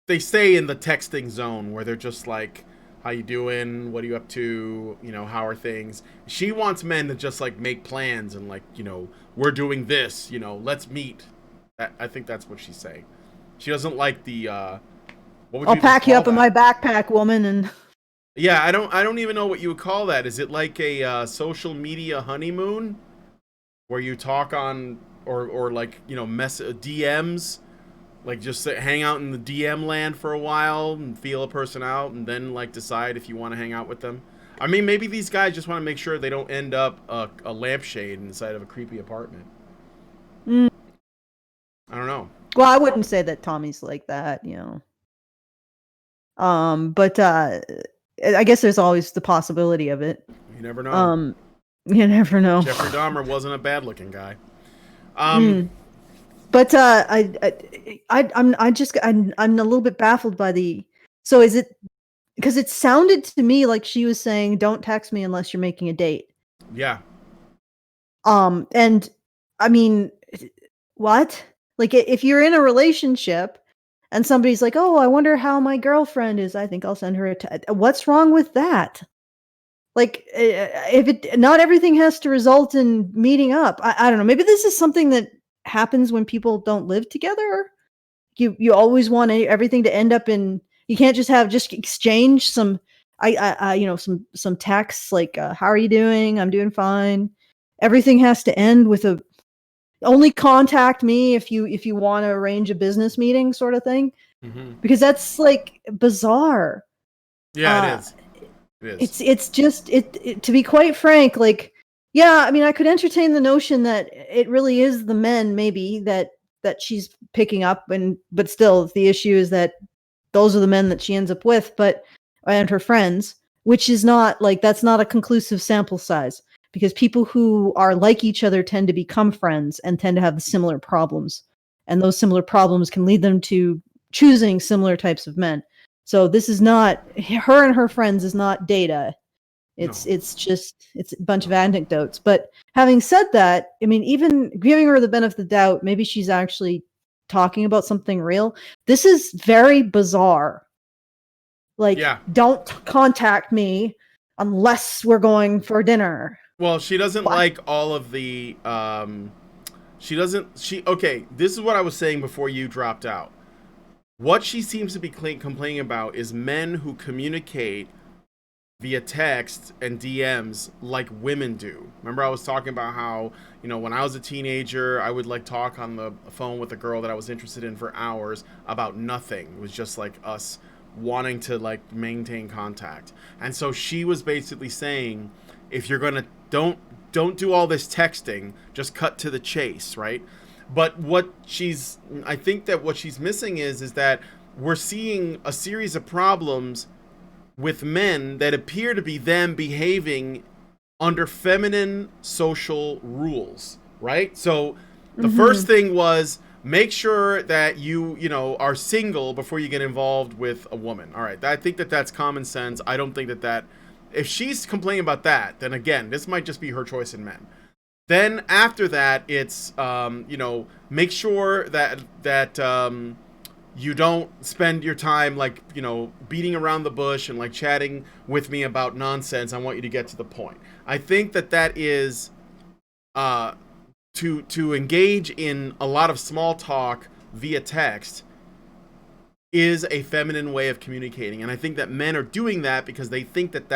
They stay in the texting zone where they're just like, how you doing? What are you up to? You know, how are things? She wants men to just like make plans and like, you know, we're doing this, you know, let's meet. I think that's what she's saying. She doesn't like the what would I'll you pack you call up in that? my backpack, woman, and Yeah, I don't even know what you would call that. Is it like a social media honeymoon where you talk on or like, you know, DMs? Like, just hang out in the DM land for a while and feel a person out and then, like, decide if you want to hang out with them. I mean, maybe these guys just want to make sure they don't end up a lampshade inside of a creepy apartment. Mm. I don't know. well, I wouldn't say that Tommy's like that, you know. But I guess there's always the possibility of it. You never know. You never know. Jeffrey Dahmer wasn't a bad-looking guy. But I'm a little bit baffled by the. So is it because it sounded to me like she was saying, "Don't text me unless you're making a date." Yeah. And I mean, what? Like, if you're in a relationship and somebody's like, "Oh, I wonder how my girlfriend is. I think I'll send her a text." What's wrong with that? Like, if it, not everything has to result in meeting up. I don't know. Maybe this is something that happens when people don't live together. You always want everything to end up in. You can't just exchange some. Some texts like, "How are you doing? I'm doing fine." Everything has to end with a. Only contact me if you want to arrange a business meeting, sort of thing, because that's like bizarre. Yeah, it is. It is. It's just to be quite frank, like, yeah, I mean, I could entertain the notion that it really is the men maybe that she's picking up, but still the issue is that those are the men that she ends up with, and her friends, which is not like, that's not a conclusive sample size, because people who are like each other tend to become friends and tend to have similar problems, and those similar problems can lead them to choosing similar types of men. So this is not, her and her friends is not data. It's a bunch of anecdotes. But having said that, I mean, even giving her the benefit of the doubt, maybe she's actually talking about something real. This is very bizarre. Like, don't contact me unless we're going for dinner. Well, she doesn't like all of the okay, this is what I was saying before you dropped out. What she seems to be complaining about is men who communicate via text and DMs like women do. Remember, I was talking about how, you know, when I was a teenager, I would like talk on the phone with a girl that I was interested in for hours about nothing. It was just like us wanting to like maintain contact. And so she was basically saying, if you're gonna don't do all this texting, just cut to the chase, right? But I think that what she's missing is that we're seeing a series of problems with men that appear to be them behaving under feminine social rules, right? So the first thing was, make sure that you know, are single before you get involved with a woman. All right, I think that that's common sense. I don't think that if she's complaining about that, then again, this might just be her choice in men. Then after that, it's you know, make sure that you don't spend your time, like, you know, beating around the bush and like chatting with me about nonsense. I want you to get to the point. I think that is to engage in a lot of small talk via text is a feminine way of communicating. And I think that men are doing that because they think that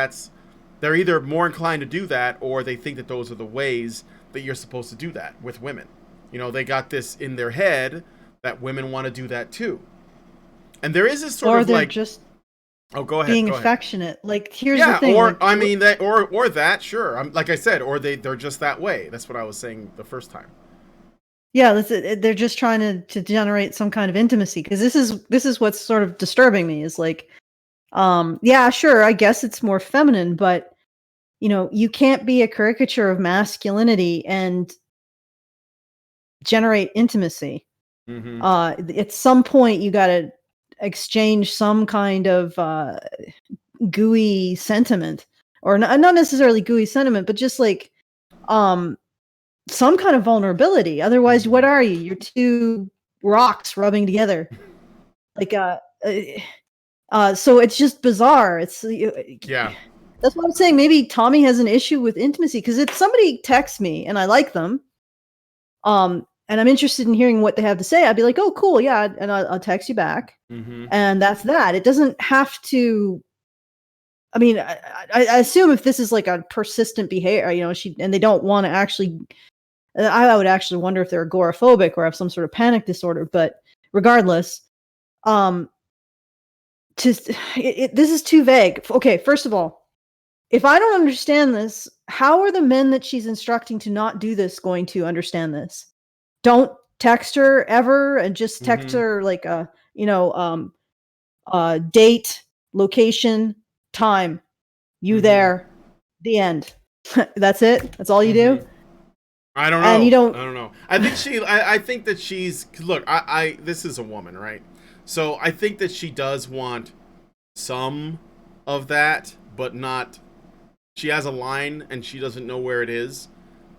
they're either more inclined to do that, or they think that those are the ways that you're supposed to do that with women. You know, they got this in their head that women want to do that too. And there is this sort of like, just go ahead, being go ahead. affectionate. Like, here's the thing. Or like, I mean that, or that, sure. Like I said, or they're just that way. That's what I was saying the first time. Yeah, they're just trying to generate some kind of intimacy, because this is what's sort of disturbing me, is like, yeah, sure, I guess it's more feminine, but you know, you can't be a caricature of masculinity and generate intimacy. Mm-hmm. At some point, you got to exchange some kind of gooey sentiment, or not necessarily gooey sentiment, but just like some kind of vulnerability. Otherwise, what are you? You're two rocks rubbing together. Like so it's just bizarre. It's Yeah. That's what I'm saying. Maybe Tomi has an issue with intimacy, because if somebody texts me and I like them, and I'm interested in hearing what they have to say, I'd be like, oh, cool, yeah, and I'll text you back. Mm-hmm. And that's that. It doesn't have to. I mean, I assume if this is like a persistent behavior, you know, and they don't want to actually, I would actually wonder if they're agoraphobic or have some sort of panic disorder. But regardless, this is too vague. Okay, first of all, if I don't understand this, how are the men that she's instructing to not do this going to understand this? Don't text her ever, and just text her like date, location, time, you there, the end. That's it. That's all you do. I don't know. And you don't. I don't know. I think I think that she's. Look, this is a woman, right? So I think that she does want some of that, but not. She has a line and she doesn't know where it is,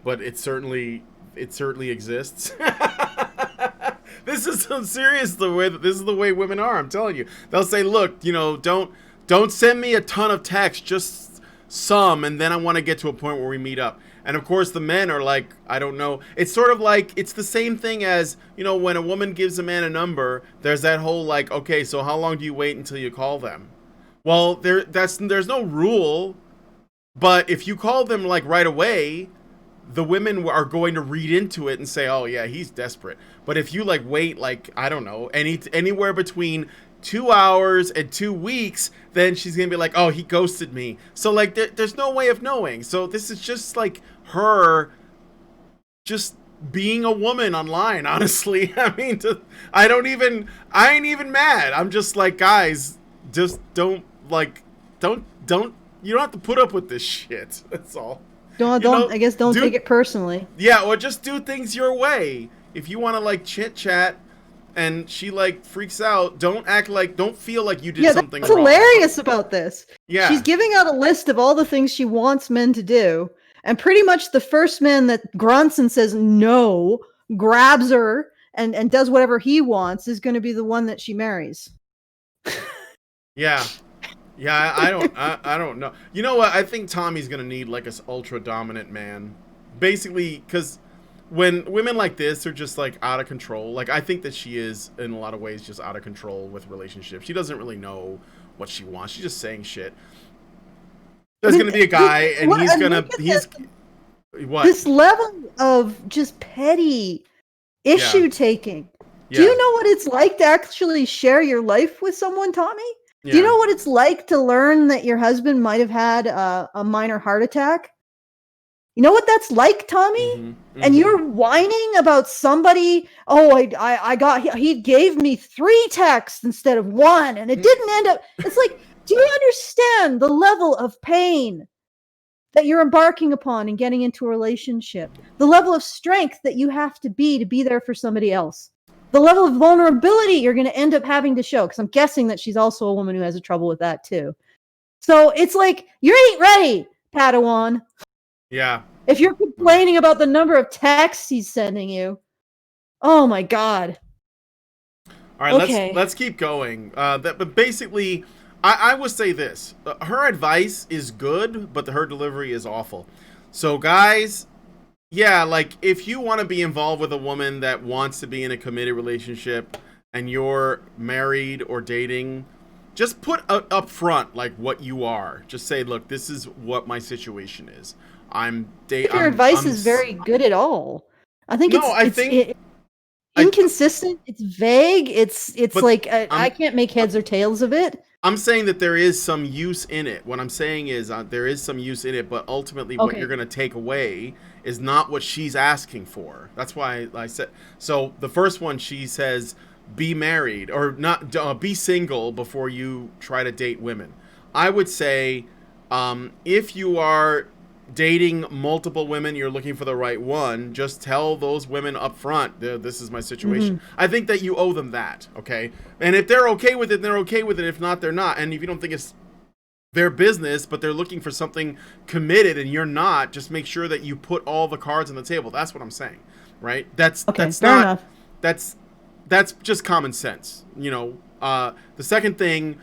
but it certainly exists. This is so serious. This is the way women are. I'm telling you. They'll say, "Look, you know, don't send me a ton of text, just some, and then I want to get to a point where we meet up." And of course, the men are like, "I don't know." It's sort of like, it's the same thing as, you know, when a woman gives a man a number. There's that whole like, okay, so how long do you wait until you call them? Well, there's no rule. But if you call them like right away, the women are going to read into it and say, "Oh yeah, he's desperate." But if you like wait, like, I don't know, anywhere between 2 hours and 2 weeks, then she's gonna be like, "Oh, he ghosted me." So like, there's no way of knowing. So this is just like her, just being a woman online. Honestly, I mean, I ain't even mad. I'm just like, guys, just don't. You don't have to put up with this shit. That's all. I guess don't take it personally. Yeah, or just do things your way. If you want to like chit chat, and she like freaks out, don't feel like you did something wrong. That's hilarious about this. Yeah, she's giving out a list of all the things she wants men to do, and pretty much the first man that grunts and says no, grabs her and does whatever he wants, is going to be the one that she marries. Yeah. Yeah, I don't know. You know what? I think Tommy's gonna need like an ultra dominant man, basically, because when women like this are just like out of control, like I think that she is in a lot of ways just out of control with relationships. She doesn't really know what she wants. She's just saying shit. There's gonna be a guy, and he's what? This level of just petty issue taking. Yeah. Do you know what it's like to actually share your life with someone, Tomi? Yeah. Do you know what it's like to learn that your husband might have had a minor heart attack? You know what that's like, Tomi? Mm-hmm. And you're whining about somebody. Oh, he gave me 3 texts instead of 1, and it didn't end up. It's like, do you understand the level of pain that you're embarking upon in getting into a relationship? The level of strength that you have to be there for somebody else. the level of vulnerability you're going to end up having to show, because I'm guessing that she's also a woman who has a trouble with that too. So it's like, you ain't ready, Padawan. Yeah. If you're complaining about the number of texts he's sending you, oh my God. All right, Okay. let's keep going. But basically, I would say this: her advice is good, but her delivery is awful. So, guys, yeah, like if you want to be involved with a woman that wants to be in a committed relationship and you're married or dating, just put up front like what you are. Just say, look, this is what my situation is. Your advice is very good at all. I think it's inconsistent. It's vague. It's like I can't make heads or tails of it. I'm saying that there is some use in it. What I'm saying is there is some use in it, but ultimately what you're going to take away is not what she's asking for. That's why I said, so the first one, she says, be married or not, be single before you try to date women. I would say, if you are dating multiple women, you're looking for the right one, just tell those women up front, this is my situation. I think that you owe them that, okay? And if they're okay with it, they're okay with it. If not, they're not. And if you don't think it's their business, but they're looking for something committed and you're not, just make sure that you put all the cards on the table. That's what I'm saying, right? That's just common sense, you know. The second thing,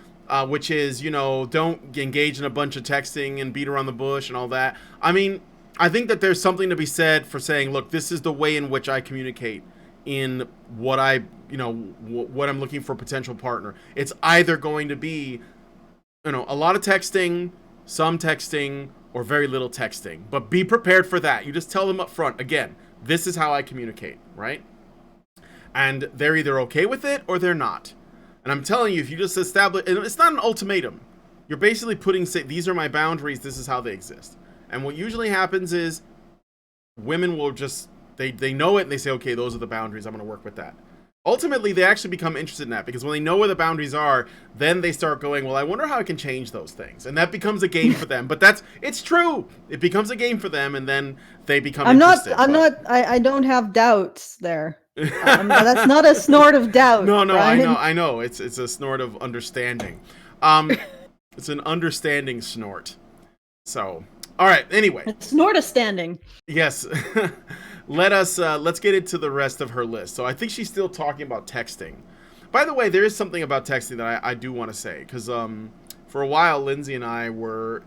which is, you know, don't engage in a bunch of texting and beat around the bush and all that. I mean, I think that there's something to be said for saying, look, this is the way in which I communicate in what what I'm looking for a potential partner. It's either going to be, you know, a lot of texting, some texting, or very little texting. But be prepared for that. You just tell them up front, again, this is how I communicate, right? And they're either okay with it or they're not. And I'm telling you, if you just establish, and it's not an ultimatum. You're basically putting, say, these are my boundaries, this is how they exist. And what usually happens is women will just, they know it and they say, okay, those are the boundaries, I'm going to work with that. Ultimately, they actually become interested in that because when they know where the boundaries are, then they start going, well, I wonder how I can change those things. And that becomes a game for them. But it's true. It becomes a game for them and then they become interested. I don't have doubts there. That's not a snort of doubt. No, Brian. I know. It's a snort of understanding. It's an understanding snort. So, all right. Anyway, snort of standing. Yes. Let's get into the rest of her list. So I think she's still talking about texting. By the way, there is something about texting that I do want to say because for a while, Lindsay and I were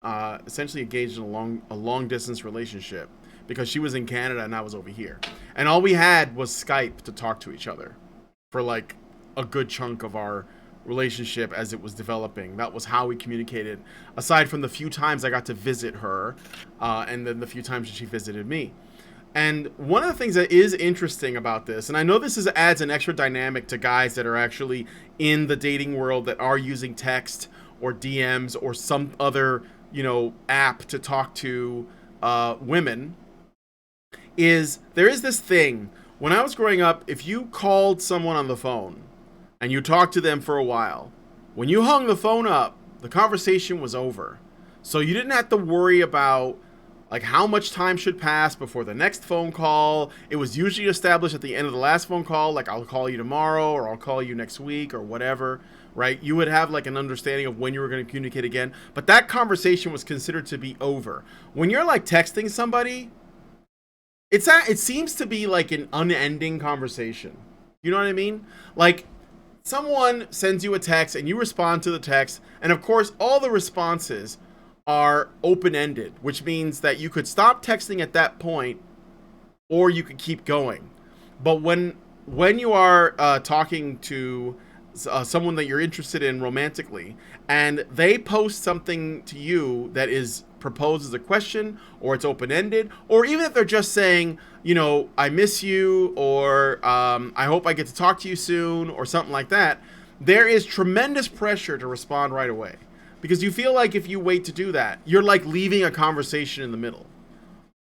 essentially engaged in a long distance relationship. Because she was in Canada and I was over here. And all we had was Skype to talk to each other for like a good chunk of our relationship as it was developing. That was how we communicated, aside from the few times I got to visit her and then the few times that she visited me. And one of the things that is interesting about this, and I know this adds an extra dynamic to guys that are actually in the dating world that are using text or DMs or some other, you know, app to talk to women, is there is this thing. When I was growing up, if you called someone on the phone and you talked to them for a while, when you hung the phone up, the conversation was over. So you didn't have to worry about like how much time should pass before the next phone call. It was usually established at the end of the last phone call, like I'll call you tomorrow or I'll call you next week or whatever, right? You would have like an understanding of when you were going to communicate again, but that conversation was considered to be over. When you're like texting somebody, it seems to be like an unending conversation. You know what I mean? Like someone sends you a text and you respond to the text, and of course all the responses are open-ended, which means that you could stop texting at that point or you could keep going. But when you are talking to someone that you're interested in romantically and they post something to you that is proposed as a question or it's open-ended, or even if they're just saying, you know, I miss you, or I hope I get to talk to you soon, or something like that, there is tremendous pressure to respond right away. Because you feel like if you wait to do that, you're like leaving a conversation in the middle.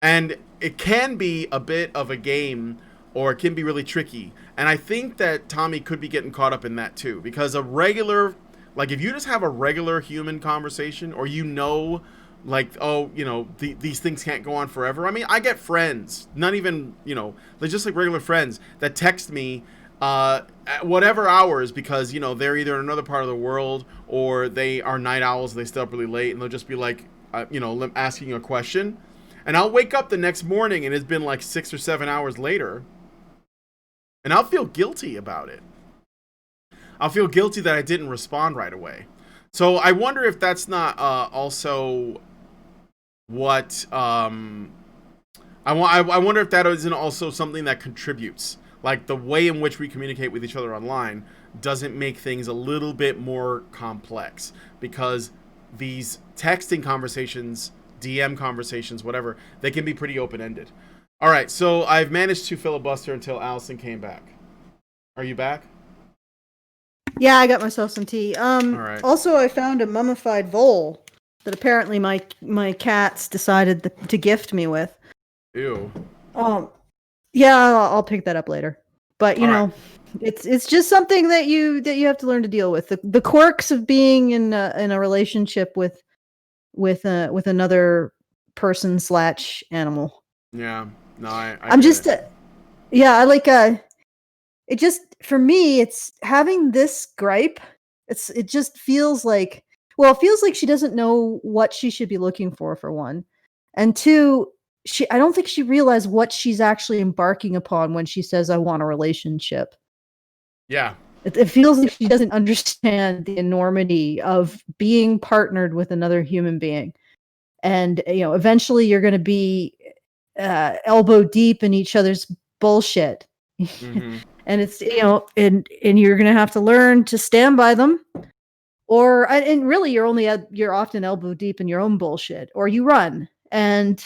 And it can be a bit of a game, or it can be really tricky. And I think that Tomi could be getting caught up in that too. Because if you just have a regular human conversation, or you know, like, oh, you know, these things can't go on forever. I mean, I get friends, not even, you know, they're just like regular friends that text me at whatever hours, because, you know, they're either in another part of the world or they are night owls and they stay up really late, and they'll just be like, you know, asking a question. And I'll wake up the next morning and it's been like 6 or 7 hours later. And I'll feel guilty about it. I'll feel guilty that I didn't respond right away. So I wonder if that's not also what... I wonder if that isn't also something that contributes. Like, the way in which we communicate with each other online doesn't make things a little bit more complex. Because these texting conversations, DM conversations, whatever, they can be pretty open-ended. All right, so I've managed to filibuster until Alison came back. Are you back? Yeah, I got myself some tea. All right. Also, I found a mummified vole that apparently my cats decided to gift me with. Ew. Yeah, I'll pick that up later. But you know, right. it's just something that you have to learn to deal with. The quirks of being in a relationship with another person / animal. Yeah. No, I'm just yeah, I like it just, for me, it's having this gripe. It just feels like, well, it feels like she doesn't know what she should be looking for one. And two, I don't think she realized what she's actually embarking upon when she says, I want a relationship. Yeah. It feels like she doesn't understand the enormity of being partnered with another human being. And, you know, eventually you're going to be elbow deep in each other's bullshit. Mm-hmm. And it's, you know, and you're going to have to learn to stand by them, and really you're often elbow deep in your own bullshit, or you run. And,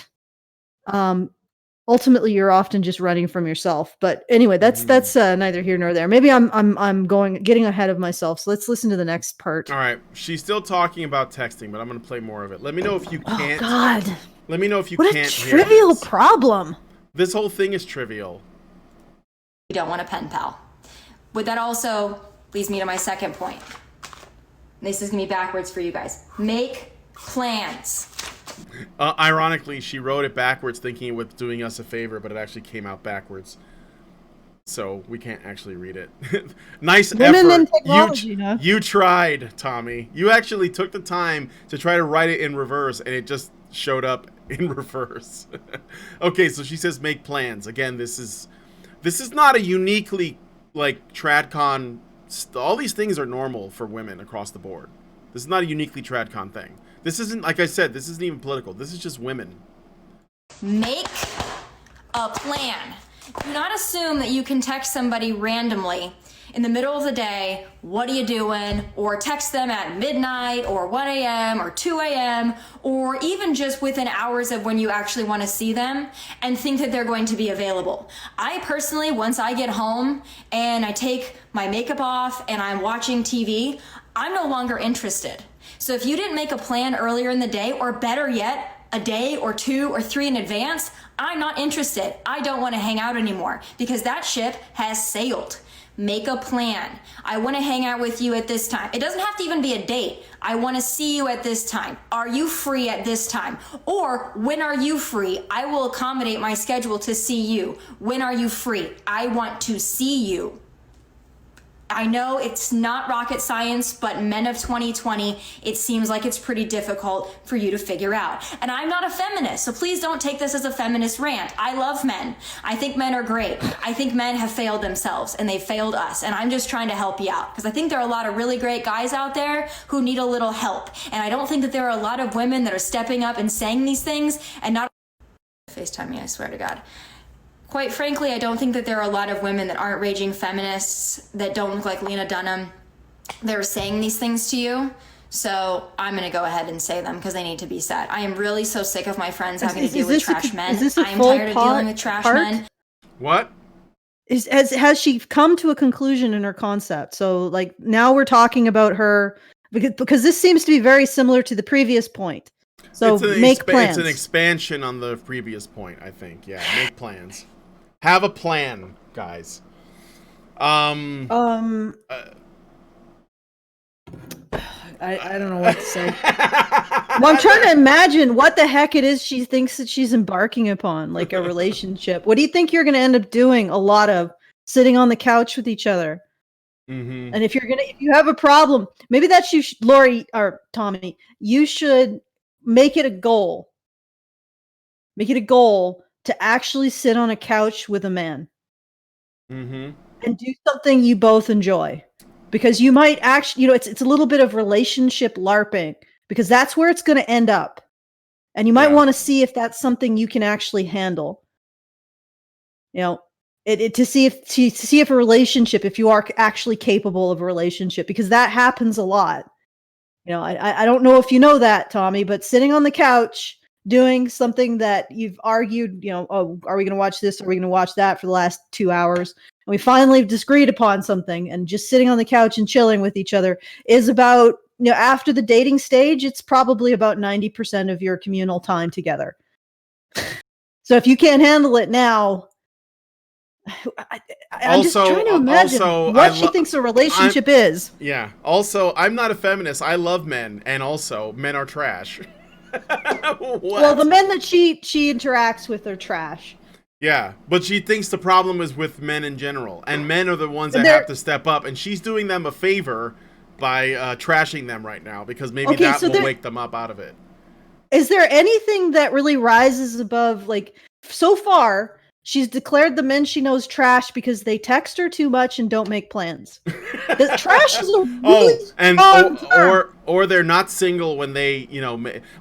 ultimately you're often just running from yourself. But anyway, that's neither here nor there. Maybe I'm getting ahead of myself. So let's listen to the next part. All right. She's still talking about texting, but I'm going to play more of it. Let me know if you can't. Oh God. Let me know if you What can't a hear trivial this. problem. This whole thing is trivial. You don't want a pen pal. But that also leads me to my second point. This is going to be backwards for you guys. Make plans. Ironically, she wrote it backwards thinking it was doing us a favor, but it actually came out backwards. So we can't actually read it. Nice Women effort. in technology, huh? You tried, Tommy. You actually took the time to try to write it in reverse, and it just showed up in reverse. Okay, so she says make plans. Again, this is not a uniquely, like, TradCon. All these things are normal for women across the board. This is not a uniquely TradCon thing. This isn't, like I said, this isn't even political. This is just women. Make a plan. Do not assume that you can text somebody randomly in the middle of the day, what are you doing? Or text them at midnight or 1 a.m. or 2 a.m. or even just within hours of when you actually want to see them and think that they're going to be available. I personally, once I get home and I take my makeup off and I'm watching TV, I'm no longer interested. So if you didn't make a plan earlier in the day, or better yet, a day or 2 or 3 in advance, I'm not interested. I don't want to hang out anymore because that ship has sailed. Make a plan. I want to hang out with you at this time. It doesn't have to even be a date. I want to see you at this time. Are you free at this time? Or when are you free? I will accommodate my schedule to see you. When are you free? I want to see you. I know it's not rocket science, but men of 2020, it seems like it's pretty difficult for you to figure out. And I'm not a feminist, so please don't take this as a feminist rant. I love men. I think men are great. I think men have failed themselves and they've failed us. And I'm just trying to help you out because I think there are a lot of really great guys out there who need a little help. And I don't think that there are a lot of women that are stepping up and saying these things and not FaceTime me, I swear to God. Quite frankly, I don't think that there are a lot of women that aren't raging feminists that don't look like Lena Dunham. They're saying these things to you. So I'm going to go ahead and say them because they need to be said. I am really so sick of my friends having to deal with trash men. I am tired of dealing with trash men. What? Has she come to a conclusion in her concept? So, like, now we're talking about her because this seems to be very similar to the previous point. So make plans. It's an expansion on the previous point, I think. Yeah, make plans. Have a plan, guys. I don't know what to say. Well, I'm trying to imagine what the heck it is she thinks that she's embarking upon, like a relationship. What do you think you're going to end up doing? A lot of sitting on the couch with each other. Mm-hmm. And if you have a problem, maybe that's you, Lori or Tommy, you should make it a goal. Make it a goal to actually sit on a couch with a man. Mm-hmm. And do something you both enjoy. Because you might actually, it's a little bit of relationship LARPing, because that's where it's going to end up. And you might want to see if that's something you can actually handle. To see if a relationship, if you are actually capable of a relationship, because that happens a lot. I don't know if you know that, Tommy, but sitting on the couch doing something that you've argued, oh, are we going to watch this? Are we going to watch that for the last 2 hours? And we finally disagreed upon something, and just sitting on the couch and chilling with each other is about, after the dating stage, it's probably about 90% of your communal time together. So if you can't handle it now, I'm just trying to imagine what she thinks a relationship is. Yeah. Also, I'm not a feminist. I love men, and also men are trash. Well, the men that she interacts with are trash. Yeah, but she thinks the problem is with men in general, and men are the ones that have to step up, and she's doing them a favor by trashing them right now, because maybe that will wake them up out of it. Is there anything that really rises above, like, so far, she's declared the men she knows trash because they text her too much and don't make plans. The trash is a really or they're not single when they,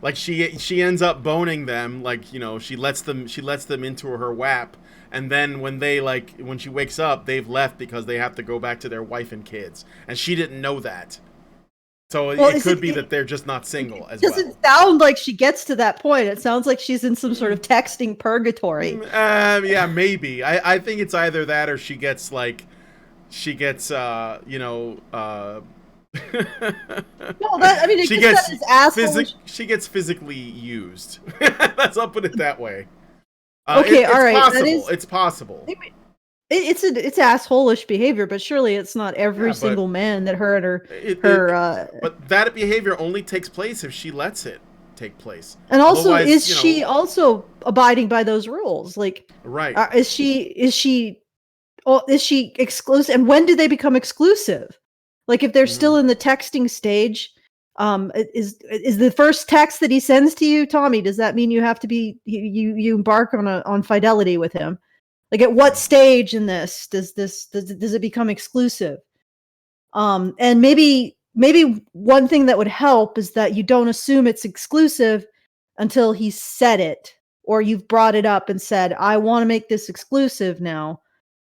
like she ends up boning them, like, she lets them into her WAP, and then when she wakes up, they've left because they have to go back to their wife and kids, and she didn't know that. So it could be that they're just not single as well. It doesn't sound like she gets to that point. It sounds like she's in some sort of texting purgatory. Yeah, maybe. I think it's either that or she gets no, she gets physically used. I'll put it that way. Okay, all right. It's possible. It's asshole-ish behavior, but surely it's not every single man that her and her. But that behavior only takes place if she lets it take place. And also, is she also abiding by those rules? Like, right? Is she exclusive? And when do they become exclusive? Like, if they're still in the texting stage, is the first text that he sends to you, Tommy? Does that mean you have to be you embark on fidelity with him? Like, at what stage in this does it become exclusive? And maybe one thing that would help is that you don't assume it's exclusive until he said it, or you've brought it up and said, I want to make this exclusive now.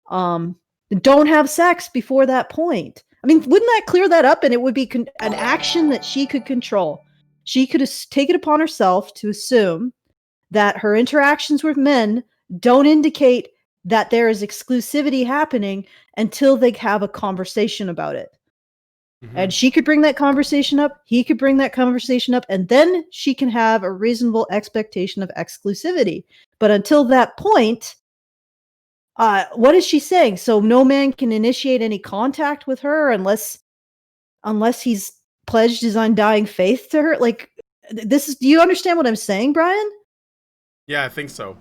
Don't have sex before that point. I mean, wouldn't that clear that up? And it would be an action that she could control. She could take it upon herself to assume that her interactions with men don't indicate that there is exclusivity happening until they have a conversation about it. Mm-hmm. And she could bring that conversation up, he could bring that conversation up, and then she can have a reasonable expectation of exclusivity. But until that point, what is she saying? So no man can initiate any contact with her unless he's pledged his undying faith to her? Like, do you understand what I'm saying, Brian? Yeah, I think so.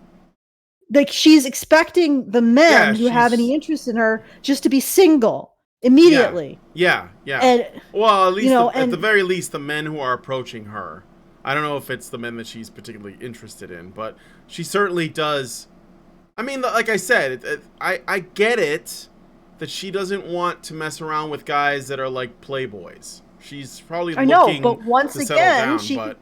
Like, she's expecting the men who have any interest in her just to be single immediately. Yeah. And, well, at least at the very least, the men who are approaching her. I don't know if it's the men that she's particularly interested in, but she certainly does. I mean, like I said, I get it that she doesn't want to mess around with guys that are like playboys. She's probably looking but once to settle again, down,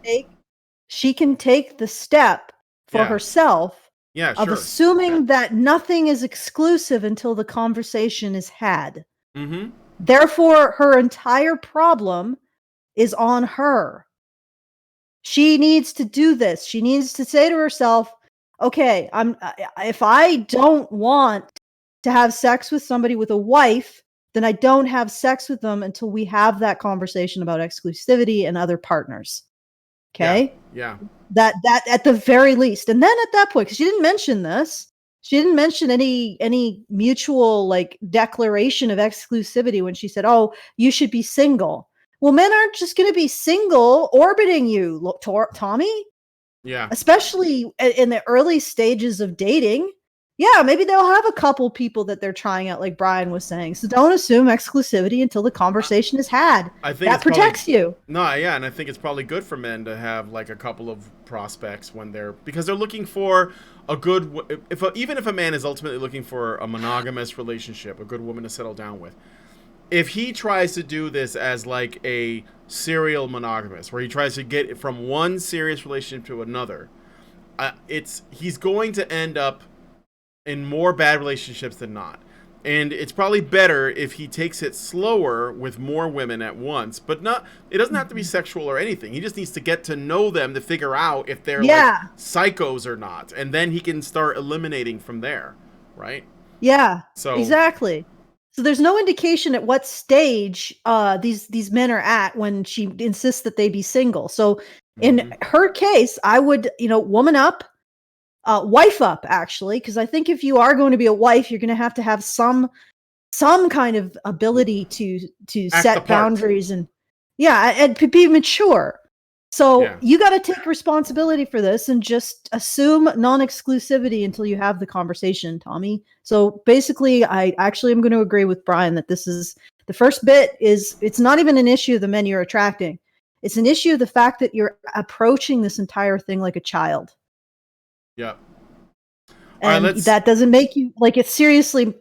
she can take the step for herself. Yeah, of assuming that nothing is exclusive until the conversation is had. Mm-hmm. Therefore, her entire problem is on her. She needs to do this. She needs to say to herself, okay, if I don't want to have sex with somebody with a wife, then I don't have sex with them until we have that conversation about exclusivity and other partners. Okay? Yeah. That at the very least. And then at that point, because she didn't mention this, she didn't mention any mutual like declaration of exclusivity when she said, oh, you should be single. Well, men aren't just going to be single orbiting you, Tommy. Yeah. Especially in the early stages of dating. Yeah, maybe they'll have a couple people that they're trying out, like Brian was saying. So don't assume exclusivity until the conversation is had. I think that protects you. No, yeah, and I think it's probably good for men to have like a couple of prospects when because they're looking for a good. Even if a man is ultimately looking for a monogamous relationship, a good woman to settle down with. If he tries to do this as like a serial monogamous, where he tries to get from one serious relationship to another, he's going to end up in more bad relationships than not. And it's probably better if he takes it slower with more women at once, but it doesn't have to be sexual or anything. He just needs to get to know them to figure out if they're like psychos or not. And then he can start eliminating from there. Right? Yeah, so exactly. So there's no indication at what stage these men are at when she insists that they be single. So in her case, I would, woman up, wife up, actually, because I think if you are going to be a wife, you're going to have some kind of ability to set boundaries and be mature. So you got to take responsibility for this and just assume non-exclusivity until you have the conversation, Tommy. So basically, I actually am going to agree with Brian that this is the first bit it's not even an issue of the men you're attracting. It's an issue of the fact that you're approaching this entire thing like a child. Yeah. And that doesn't make you, like, it seriously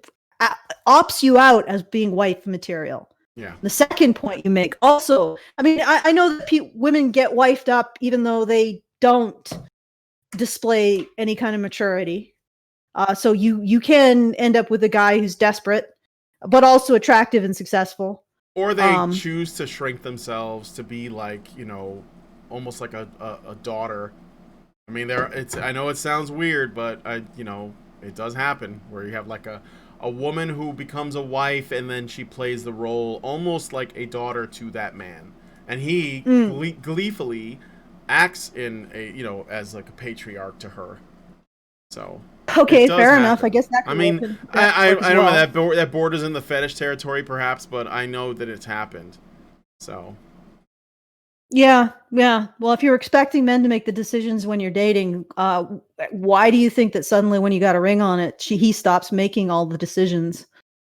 opts you out as being wife material. Yeah. The second point you make also, I mean, I know that women get wifed up even though they don't display any kind of maturity. So you can end up with a guy who's desperate, but also attractive and successful. Or they choose to shrink themselves to be like, almost like a daughter. I mean, I know it sounds weird, but it does happen where you have like a woman who becomes a wife and then she plays the role almost like a daughter to that man, and he gleefully acts in as like a patriarch to her. So okay, fair enough. I guess that. I mean, I don't know that borders in the fetish territory, perhaps, but I know that it's happened. So. Yeah. Well, if you're expecting men to make the decisions when you're dating, why do you think that suddenly when you got a ring on it, he stops making all the decisions?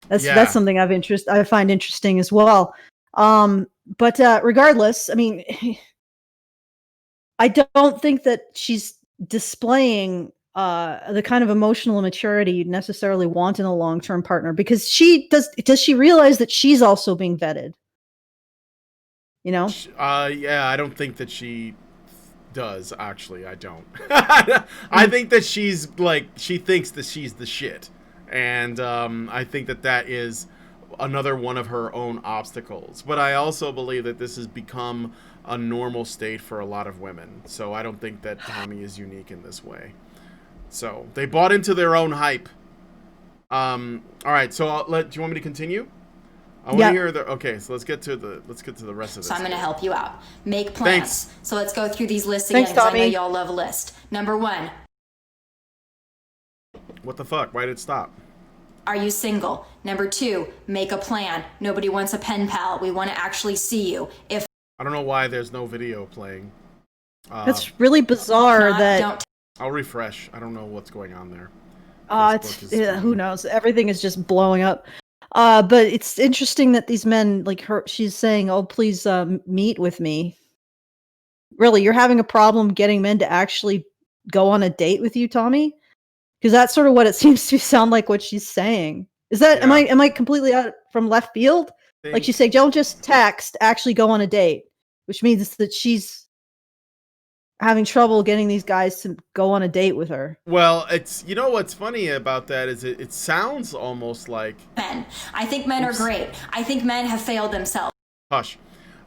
That's something I find interesting as well. But regardless, I mean, I don't think that she's displaying the kind of emotional maturity you'd necessarily want in a long-term partner, because does she realize that she's also being vetted? I don't think that she does, actually. I don't. I think that she's like, she thinks that she's the shit. And I think that is another one of her own obstacles. But I also believe that this has become a normal state for a lot of women. So I don't think that Tomi is unique in this way. So they bought into their own hype. All right, so do you want me to continue? I want to hear okay, so let's get to the rest of this. So I'm going to help you out. Make plans. Thanks. So let's go through these lists again, because I know y'all love a list. Number 1. What the fuck? Why did it stop? Are you single? Number 2, make a plan. Nobody wants a pen pal. We want to actually see you. I don't know why there's no video playing. That's really bizarre. I'll refresh. I don't know what's going on there. Who knows? Everything is just blowing up. But it's interesting that these men, like her, she's saying, "Oh, please meet with me." Really, you're having a problem getting men to actually go on a date with you, Tommy? Because that's sort of what it seems to sound like what she's saying. Is that am I completely out from left field? Like she's saying, don't just text, actually go on a date, which means that she's having trouble getting these guys to go on a date with her. Well, it's, what's funny about that is it sounds almost like men. I think men are great. I think men have failed themselves. Hush.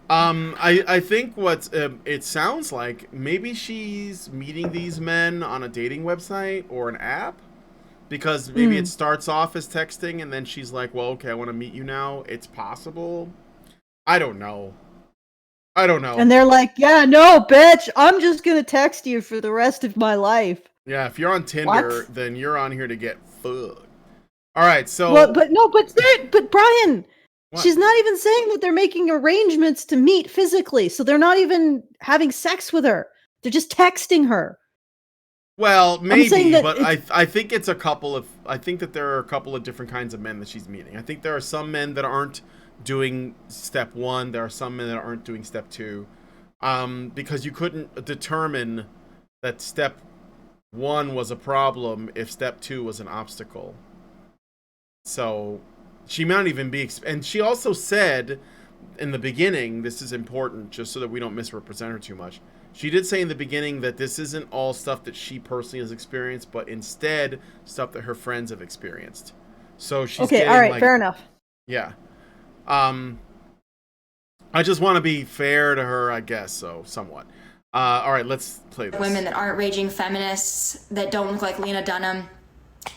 I think what it sounds like, maybe she's meeting these men on a dating website or an app, because maybe it starts off as texting and then she's like, well, okay, I want to meet you now. It's possible. I don't know. And they're like, yeah, no, bitch, I'm just going to text you for the rest of my life. Yeah, if you're on Tinder, then you're on here to get fucked. All right, so... Well, but Brian, what? She's not even saying that they're making arrangements to meet physically, so they're not even having sex with her. They're just texting her. Well, saying maybe, that but I think it's a couple of, I think that there are a couple of different kinds of men that she's meeting. I think there are some men that aren't doing step 1. There are some men that aren't doing step 2. Because you couldn't determine that step 1 was a problem if step 2 was an obstacle. So she might not even be, and she also said in the beginning, this is important just so that we don't misrepresent her too much. She did say in the beginning that this isn't all stuff that she personally has experienced, but instead stuff that her friends have experienced. So she's okay, all right, fair enough. Yeah. I just want to be fair to her, I guess, so somewhat. All right, let's play this. Women that aren't raging feminists, that don't look like Lena Dunham,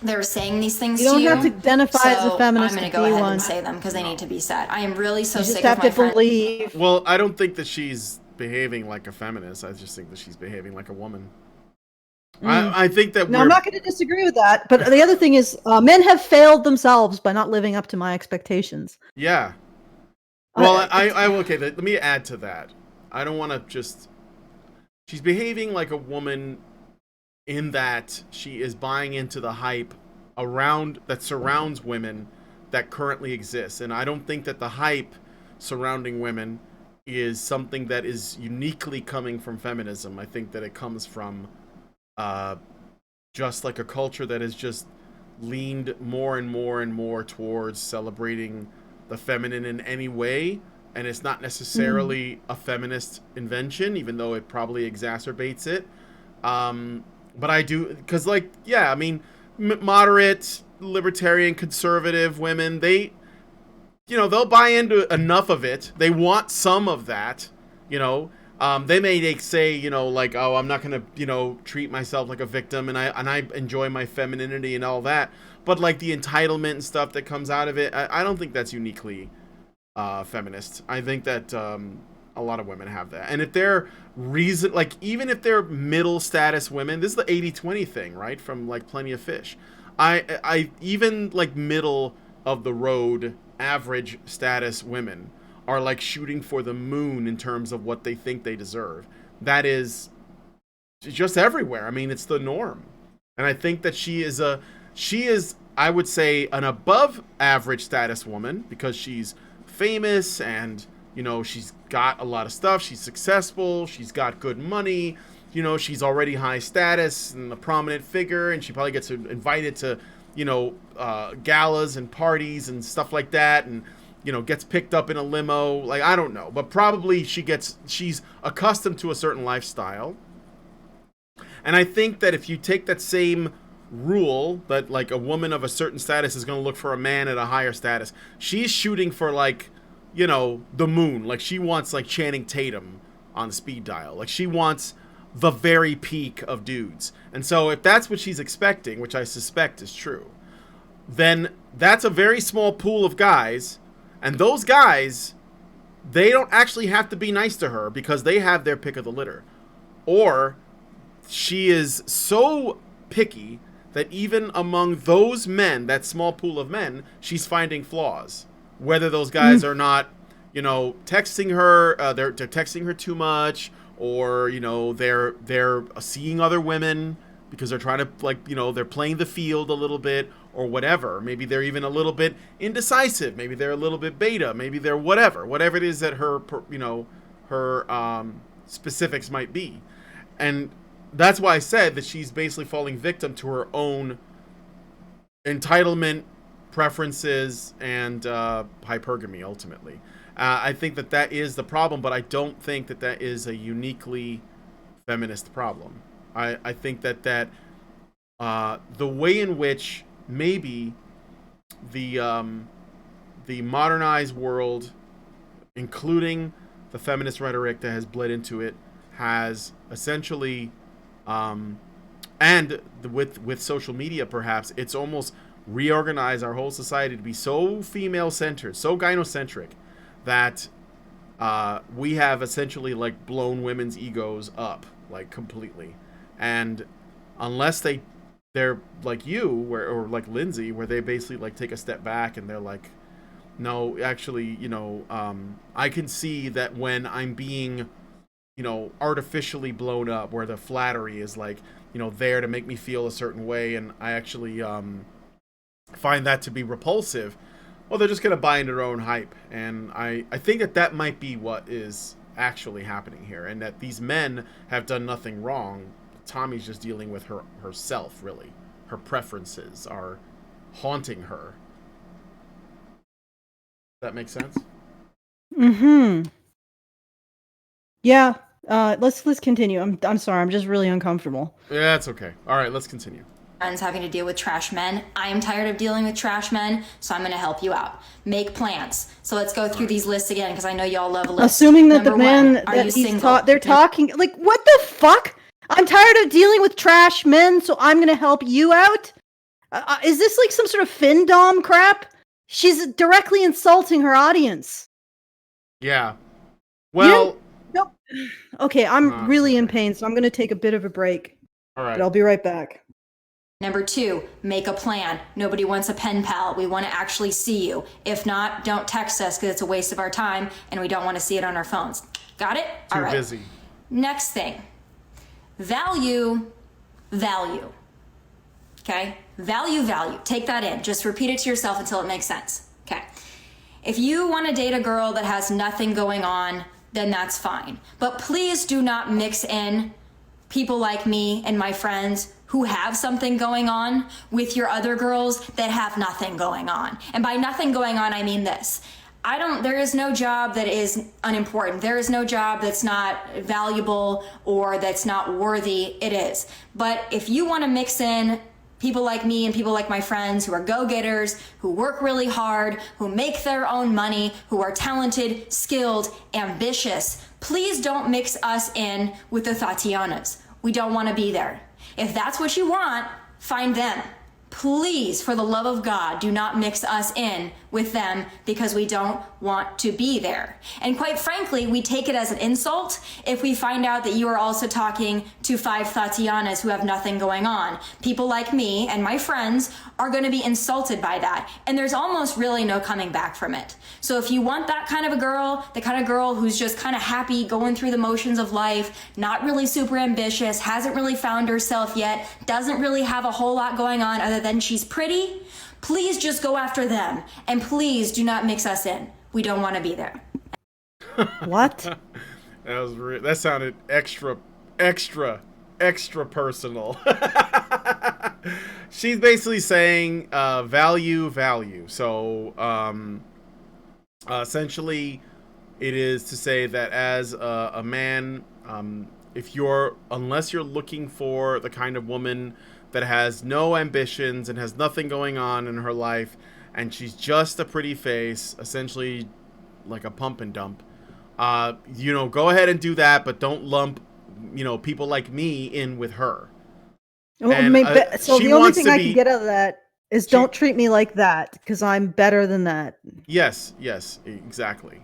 they're saying these things You to you. don't have to identify as a feminist. I'm going to go ahead and say them because they need to be said. I am really so sick of my friends. Believe. Well, I don't think that she's behaving like a feminist. I just think that she's behaving like a woman. I think that I'm not going to disagree with that. But the other thing is, men have failed themselves by not living up to my expectations. Yeah. Well, okay, let me add to that. I don't want to just... She's behaving like a woman in that she is buying into the hype that surrounds women that currently exists. And I don't think that the hype surrounding women is something that is uniquely coming from feminism. I think that it comes from just like a culture that has just leaned more and more and more towards celebrating the feminine in any way. And it's not necessarily a feminist invention, even though it probably exacerbates it. But I do, because, like, yeah, I mean, moderate, libertarian, conservative women, they, they'll buy into enough of it. They want some of that, They may say, like, oh, I'm not going to, treat myself like a victim, and I enjoy my femininity and all that. But, like, the entitlement and stuff that comes out of it, I don't think that's uniquely feminist. I think that a lot of women have that. And if they're even if they're middle status women, this is the 80-20 thing, right? From like Plenty of Fish. I even like middle of the road average status women are like shooting for the moon in terms of what they think they deserve. That is just everywhere. I mean, it's the norm. And I think that she is, I would say, an above average status woman because she's famous and she's got a lot of stuff. She's successful. She's got good money. She's already high status and a prominent figure, and she probably gets invited to galas and parties and stuff like that, and gets picked up in a limo. Like, I don't know, but probably she's accustomed to a certain lifestyle. And I think that if you take that same rule that like a woman of a certain status is going to look for a man at a higher status, she's shooting for like the moon. Like, she wants like Channing Tatum on speed dial. Like, she wants the very peak of dudes. And so if that's what she's expecting, which I suspect is true, then that's a very small pool of guys, and those guys, they don't actually have to be nice to her because they have their pick of the litter. Or she is so picky that even among those men, that small pool of men, she's finding flaws. Whether those guys are not, texting her, they're texting her too much, or they're seeing other women because they're trying to they're playing the field a little bit or whatever. Maybe they're even a little bit indecisive. Maybe they're a little bit beta. Maybe they're whatever it is that her specifics might be, and that's why I said that she's basically falling victim to her own entitlement, preferences, and hypergamy, ultimately. I think that is the problem, but I don't think that is a uniquely feminist problem. I think that the way in which maybe the modernized world, including the feminist rhetoric that has bled into it, has essentially, and with social media perhaps, it's almost reorganized our whole society to be so female-centered, so gynocentric, that we have essentially like blown women's egos up like completely. And unless they're like you, or like Lindsay, where they basically like take a step back and they're like, no, actually, I can see that when I'm being, artificially blown up, where the flattery is like, there to make me feel a certain way, and I actually find that to be repulsive, well, they're just going to buy into their own hype. And I think that might be what is actually happening here, and that these men have done nothing wrong. Tommy's just dealing with herself, really. Her preferences are haunting her. Does that make sense? Mm-hmm. Yeah. Let's continue. I'm sorry. I'm just really uncomfortable. Yeah, it's okay. All right, let's continue. Friends having to deal with trash men. I am tired of dealing with trash men, so I'm going to help you out. Make plans. So let's go through these lists again, because I know y'all love a list. Assuming that Number the man one, are that you he's single? they're talking like, what the fuck? I'm tired of dealing with trash men, so I'm going to help you out. Is this like some sort of findom crap? She's directly insulting her audience. Yeah. Well. Nope. Okay, I'm really in pain, so I'm going to take a bit of a break. All right. But I'll be right back. Number two, make a plan. Nobody wants a pen pal. We want to actually see you. If not, don't text us, because it's a waste of our time and we don't want to see it on our phones. Got it? Too All right. busy. Next thing. Value. Okay? Value. Take that in. Just repeat it to yourself until it makes sense. Okay. If you want to date a girl that has nothing going on, then that's fine. But please do not mix in people like me and my friends who have something going on with your other girls that have nothing going on. And by nothing going on, I mean this. There is no job that is unimportant. There is no job that's not valuable or that's not worthy. It is. But if you want to mix in people like me and people like my friends who are go-getters, who work really hard, who make their own money, who are talented, skilled, ambitious, please don't mix us in with the Tatianas. We don't want to be there. If that's what you want, find them. Please, for the love of God, do not mix us in with them, because we don't want to be there. And quite frankly, we take it as an insult if we find out that you are also talking to 5 Tatianas who have nothing going on. People like me and my friends are going to be insulted by that, and there's almost really no coming back from it. So if you want that kind of a girl, the kind of girl who's just kind of happy going through the motions of life, not really super ambitious, hasn't really found herself yet, doesn't really have a whole lot going on other than she's pretty, please just go after them. And please do not mix us in. We don't want to be there. What? That sounded extra personal. She's basically saying value. So essentially, it is to say that as a man, unless you're looking for the kind of woman that has no ambitions and has nothing going on in her life, and she's just a pretty face, essentially like a pump and dump, go ahead and do that, but don't lump, people like me in with her. So the only thing I can get out of that is don't treat me like that, because I'm better than that. Yes, exactly,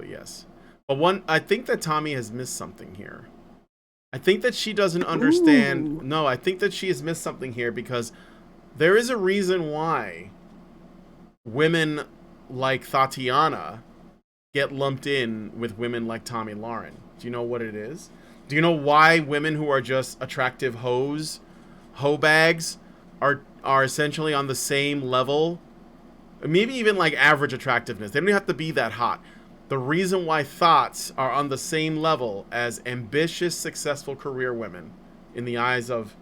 yes. But I think that Tomi has missed something here. I think that she doesn't understand. No, I think that she has missed something here, because there is a reason why women like Tatiana get lumped in with women like Tomi Lahren. Do you know what it is? Do you know why women who are just attractive hoe bags are essentially on the same level? Maybe even like average attractiveness. They don't have to be that hot. The reason why thots are on the same level as ambitious, successful career women in the eyes of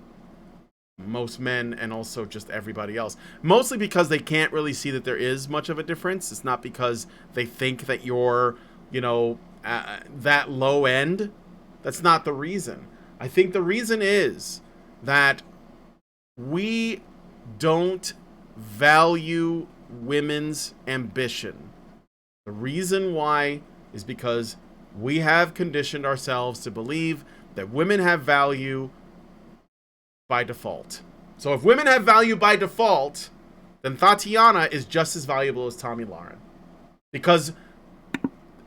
most men and also just everybody else. Mostly because they can't really see that there is much of a difference. It's not because they think that you're, that low end. That's not the reason. I think the reason is that we don't value women's ambition. The reason why is because we have conditioned ourselves to believe that women have value by default. So if women have value by default, then Tatiana is just as valuable as Tomi Lahren. Because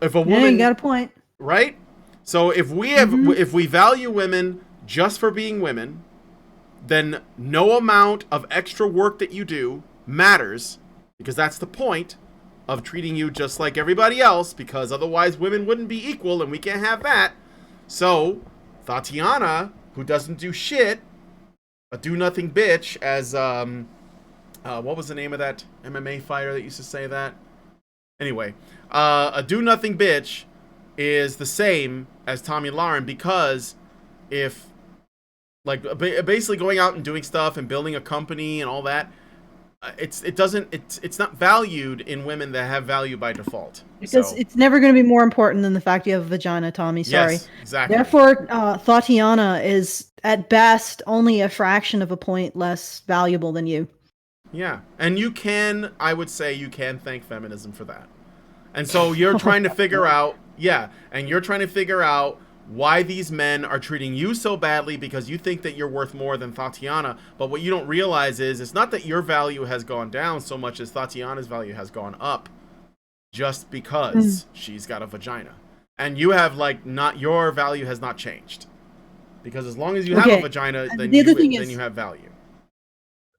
if a woman... Yeah, you got a point. Right? So if we value women just for being women, then no amount of extra work that you do matters, because that's the point of treating you just like everybody else, because otherwise women wouldn't be equal and we can't have that. So Tatiana, who doesn't do shit, a do-nothing bitch, as, what was the name of that MMA fighter that used to say that? Anyway, a do-nothing bitch is the same as Tomi Lahren, because if, like, basically going out and doing stuff and building a company and all that, it's not valued in women that have value by default. Because it's never going to be more important than the fact you have a vagina, Tommy. Sorry. Yes, exactly. Therefore, Tatiana is at best only a fraction of a point less valuable than you. Yeah, and I would say you can thank feminism for that. And so you're trying to figure out, why these men are treating you so badly because you think that you're worth more than Tatiana. But what you don't realize is it's not that your value has gone down so much as Tatiana's value has gone up, just because she's got a vagina. And you have, like, your value has not changed. Because as long as you have a vagina, then you have value.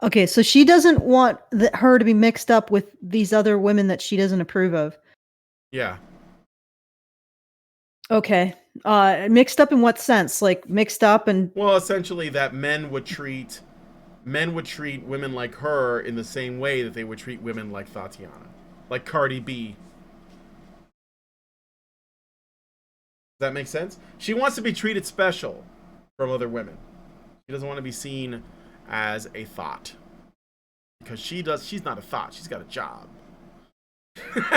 Okay, so she doesn't want her to be mixed up with these other women that she doesn't approve of. Yeah. Okay. Mixed up in what sense? Like, mixed up and... Well, essentially that men would treat women like her in the same way that they would treat women like Tatiana. Like Cardi B. Does that make sense? She wants to be treated special from other women. She doesn't want to be seen as a thought. Because she's not a thought. She's got a job.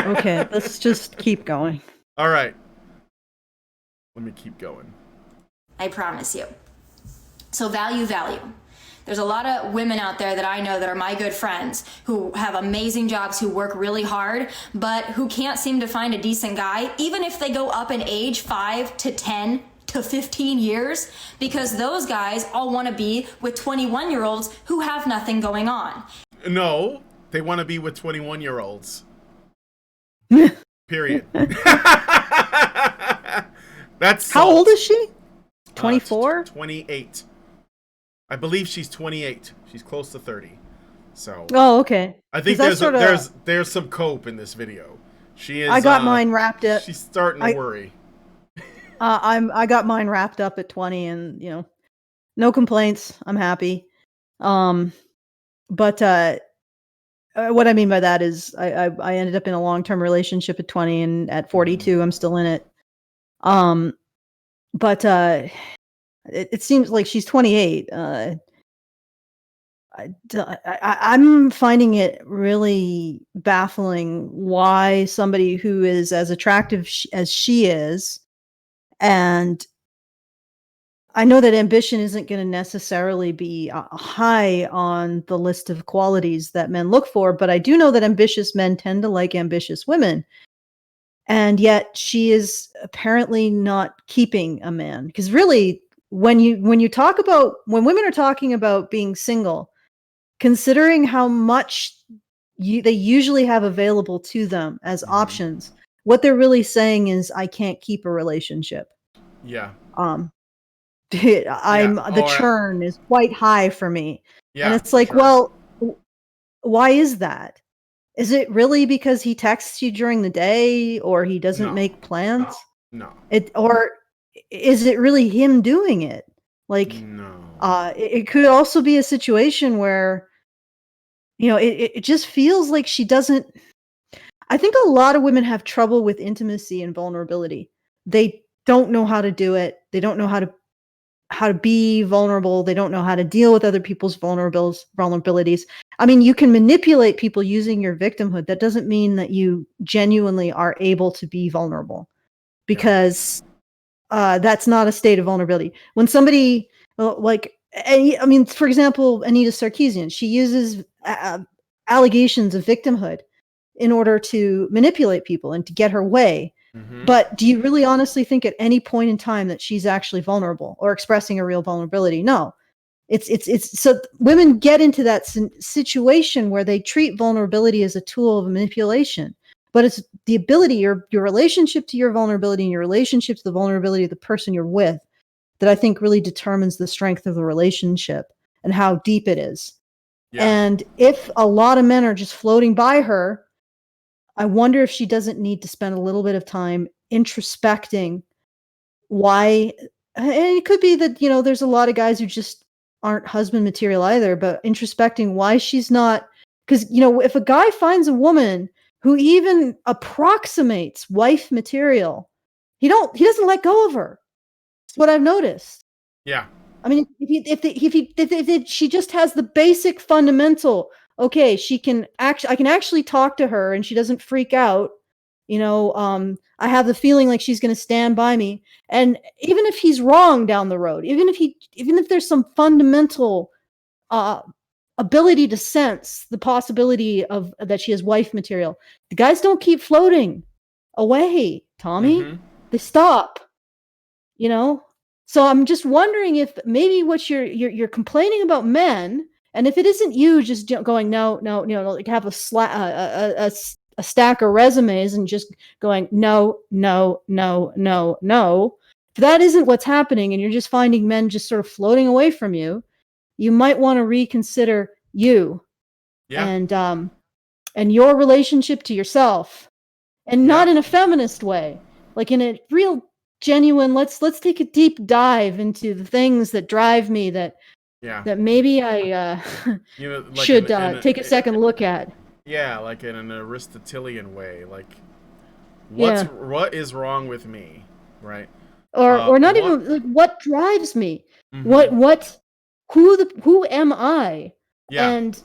Okay, let's just keep going. All right. Let me keep going. I promise you. So value. There's a lot of women out there that I know that are my good friends who have amazing jobs, who work really hard, but who can't seem to find a decent guy, even if they go up in age 5 to 10 to 15 years, because those guys all want to be with 21-year-olds who have nothing going on. No, they want to be with 21-year-olds. Period. That's how old is she? 24? 28. I believe she's 28. She's close to 30. So. Oh, okay. I think there's some cope in this video. She is. I got mine wrapped up. She's starting to worry. I got mine wrapped up at 20, and no complaints. I'm happy. But what I mean by that is I ended up in a long-term relationship at 20, and at 42 I'm still in it. But it seems like she's 28. I'm finding it really baffling why somebody who is as attractive as she is, and I know that ambition isn't going to necessarily be high on the list of qualities that men look for, but I do know that ambitious men tend to like ambitious women. And yet she is apparently not keeping a man. Because really, when women are talking about being single, considering how much they usually have available to them as options, what they're really saying is, I can't keep a relationship. Yeah. The churn is quite high for me. Yeah, and it's like, sure. Well, why is that? Is it really because he texts you during the day, or he doesn't make plans? No. Or is it really him doing it? Like, no. It could also be a situation where, it just feels like she doesn't. I think a lot of women have trouble with intimacy and vulnerability. They don't know how to do it. They don't know how to be vulnerable. They don't know how to deal with other people's vulnerabilities. I mean, you can manipulate people using your victimhood. That doesn't mean that you genuinely are able to be vulnerable, because that's not a state of vulnerability. When somebody for example, Anita Sarkeesian, she uses allegations of victimhood in order to manipulate people and to get her way. Mm-hmm. But do you really honestly think at any point in time that she's actually vulnerable or expressing a real vulnerability? No. It's so women get into that situation where they treat vulnerability as a tool of manipulation, but it's the ability, your relationship to your vulnerability and your relationship to the vulnerability of the person you're with, that I think really determines the strength of the relationship and how deep it is. Yeah. And if a lot of men are just floating by her, I wonder if she doesn't need to spend a little bit of time introspecting why and it could be that, there's a lot of guys who just aren't husband material either, but introspecting why she's not, because, if a guy finds a woman who even approximates wife material, he doesn't let go of her. That's what I've noticed. Yeah. I mean, if she just has the basic fundamental, okay, I can actually talk to her and she doesn't freak out. I have the feeling like she's going to stand by me. And even if he's wrong down the road, even if there's some fundamental ability to sense the possibility of that she has wife material, the guys don't keep floating away, Tommy. Mm-hmm. They stop. So I'm just wondering if maybe what you're complaining about men, and if it isn't you just going no, like have a stack of resumes and just going no, if that isn't what's happening, and you're just finding men just sort of floating away from you, you might want to reconsider you, and your relationship to yourself, and not in a feminist way, like in a real genuine, let's take a deep dive into the things that drive me that maybe I should take a second look at. Yeah, like in an Aristotelian way, like what is wrong with me, right? Or not even like, what drives me? Mm-hmm. Who am I? Yeah. And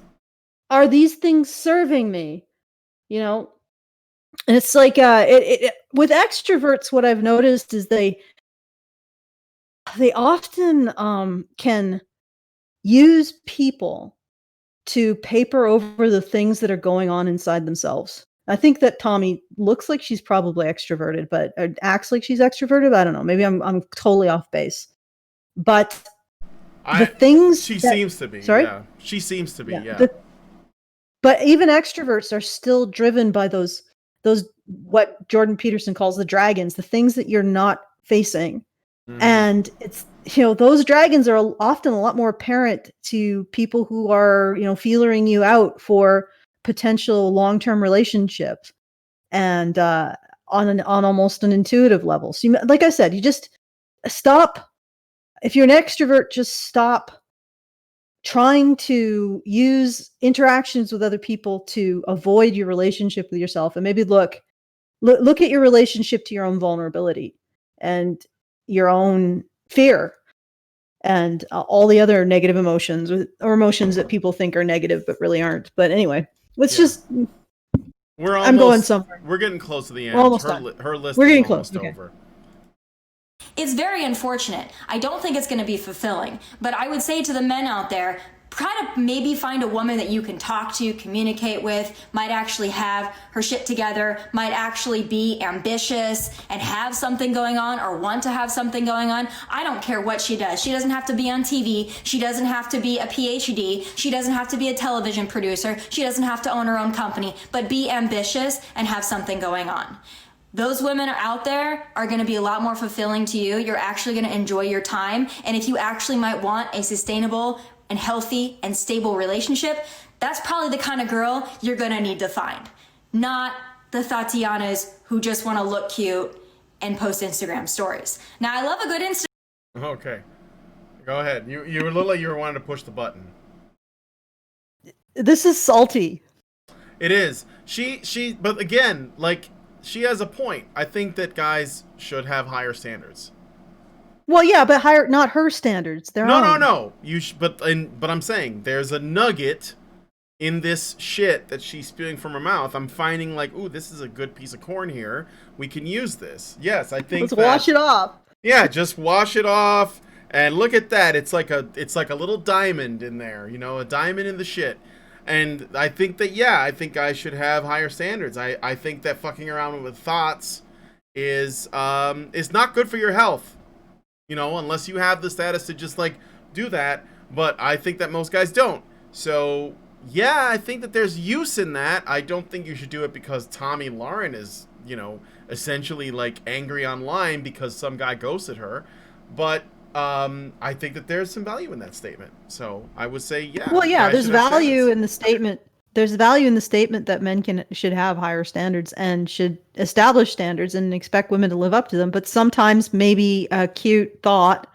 are these things serving me? And it's like with extroverts, what I've noticed is they often can use people to paper over the things that are going on inside themselves. I think that Tomi looks like she's probably extroverted, but acts like she's extroverted. I don't know. Maybe I'm totally off base. But the things she seems to be. Sorry? Yeah. She seems to be. Yeah. But even extroverts are still driven by those what Jordan Peterson calls the dragons, the things that you're not facing. Mm-hmm. And it's, those dragons are often a lot more apparent to people who are, feelering you out for potential long-term relationships, and on almost an intuitive level. So like I said, you just stop. If you're an extrovert, just stop trying to use interactions with other people to avoid your relationship with yourself, and maybe look at your relationship to your own vulnerability and your own fear and all the other negative emotions or emotions that people think are negative but really aren't. But anyway, I'm going somewhere. We're getting close to the end. We're almost done. Her list We're is getting almost close. over. It's very unfortunate. I don't think it's going to be fulfilling. But I would say to the men out there, try to maybe find a woman that you can talk to, communicate with, might actually have her shit together, might actually be ambitious and have something going on or want to have something going on. I don't care what she does. She doesn't have to be on TV. She doesn't have to be a PhD. She doesn't have to be a television producer. She doesn't have to own her own company, but be ambitious and have something going on. Those women are out there are going to be a lot more fulfilling to you. You're actually going to enjoy your time. And if you actually might want a sustainable and healthy and stable relationship, that's probably the kind of girl you're going to need to find. Not the Tatianas who just want to look cute and post Instagram stories. Now, I love a good Instagram. Okay. Go ahead. You were little like you were wanting to push the button. This is salty. It is. But again, like, she has a point. I think that guys should have higher standards. Well, yeah, but higher, not her standards. No. But I'm saying there's a nugget in this shit that she's spewing from her mouth. I'm finding like, ooh, this is a good piece of corn here. We can use this. Yes, I think. Let's wash it off. Yeah, just wash it off and look at that. It's like a little diamond in there. A diamond in the shit. And I think that I think guys should have higher standards. I think that fucking around with thoughts is not good for your health. Unless you have the status to just like do that. But I think that most guys don't. So yeah, I think that there's use in that. I don't think you should do it because Tomi Lahren is, essentially like angry online because some guy ghosted her. But I think that there's some value in that statement. So I would say, yeah. Well, yeah, there's value in the statement. there's value in the statement that men should have higher standards and should establish standards and expect women to live up to them. But sometimes maybe a cute thought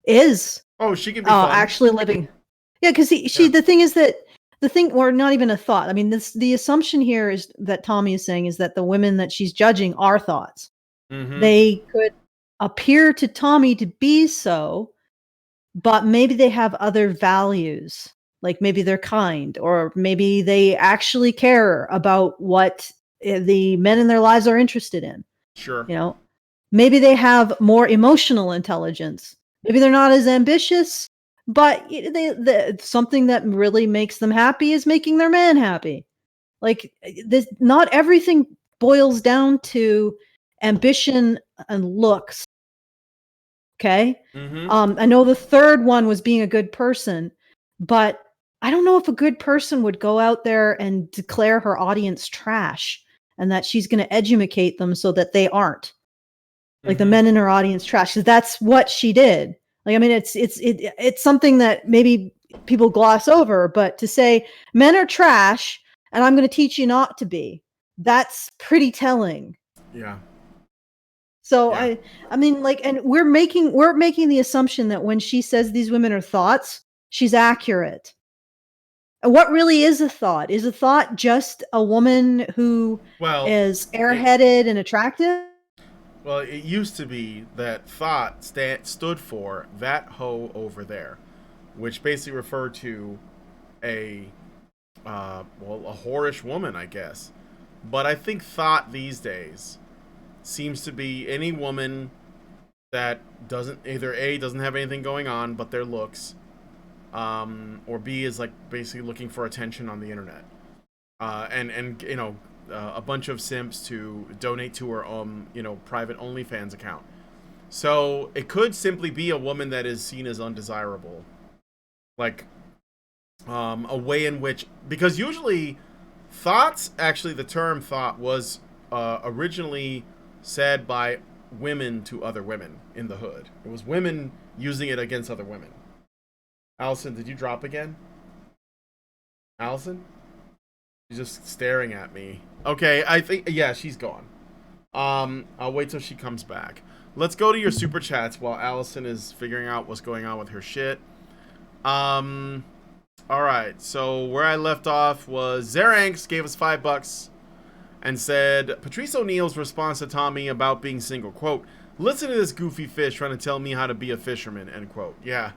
is she can be fun. actually living. Yeah, because the thing is that or not even a thought. I mean, the assumption here is that Tomi is saying is that the women that she's judging are thoughts. Mm-hmm. They could appear to Tomi to be so, but maybe they have other values. Like maybe they're kind, or maybe they actually care about what the men in their lives are interested in. Sure. You know, maybe they have more emotional intelligence. Maybe they're not as ambitious, but something that really makes them happy is making their man happy. Like this, not everything boils down to ambition and looks. Okay. Mm-hmm. I know the third one was being a good person, but I don't know if a good person would go out there and declare her audience trash and that she's going to educate them so that they aren't. Like the men in her audience trash. 'Cause that's what she did. Like, I mean, it's something that maybe people gloss over, but to say men are trash and I'm going to teach you not to be, that's pretty telling. Yeah. So I mean, like, and we're making the assumption that when she says these women are thoughts, she's accurate. And what really is a thought? Is a thought just a woman who is airheaded and attractive? Well, it used to be that thought stood for that hoe over there, which basically referred to a whorish woman, I guess. But I think thought these days seems to be any woman that doesn't have anything going on but their looks, or B is like basically looking for attention on the internet, and you know, a bunch of simps to donate to her private OnlyFans account. So it could simply be a woman that is seen as undesirable, like a way in which, because usually thoughts, actually the term thought was originally said by women to other women in the hood. It was women using it against other women. Alison, did you drop again? Alison? She's just staring at me. Okay, I think, yeah, she's gone. I'll wait till she comes back. Let's go to your super chats while Alison is figuring out what's going on with her shit. Alright, so where I left off was Zeranx gave us $5 and said, Patrice O'Neal's response to Tomi about being single, quote, listen to this goofy fish trying to tell me how to be a fisherman, end quote. Yeah.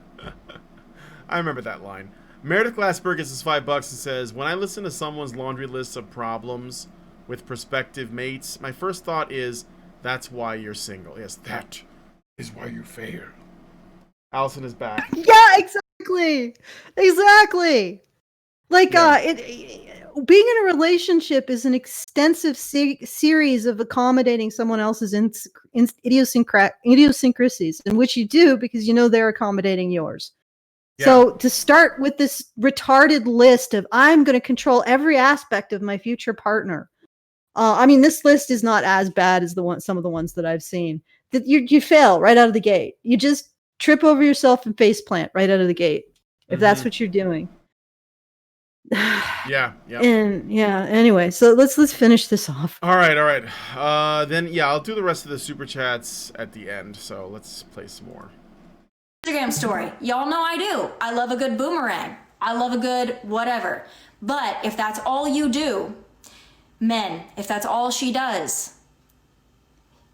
I remember that line. Meredith Glassberg gives us $5 and says, when I listen to someone's laundry list of problems with prospective mates, my first thought is, that's why you're single. Yes, that is why you fail. Alison is back. Yeah, exactly. Like, being in a relationship is an extensive series of accommodating someone else's idiosyncrasies, in which you do because you know they're accommodating yours. Yeah. So to start with this retarded list of I'm going to control every aspect of my future partner. I mean, this list is not as bad as some of the ones that I've seen. That you fail right out of the gate. You just trip over yourself and face plant right out of the gate if that's what you're doing. Yeah. And anyway, so let's finish this off. All right. Then I'll do the rest of the super chats at the end. So let's play some more. Instagram story. Y'all know I do. I love a good boomerang. I love a good whatever. But if that's all you do, men, if that's all she does,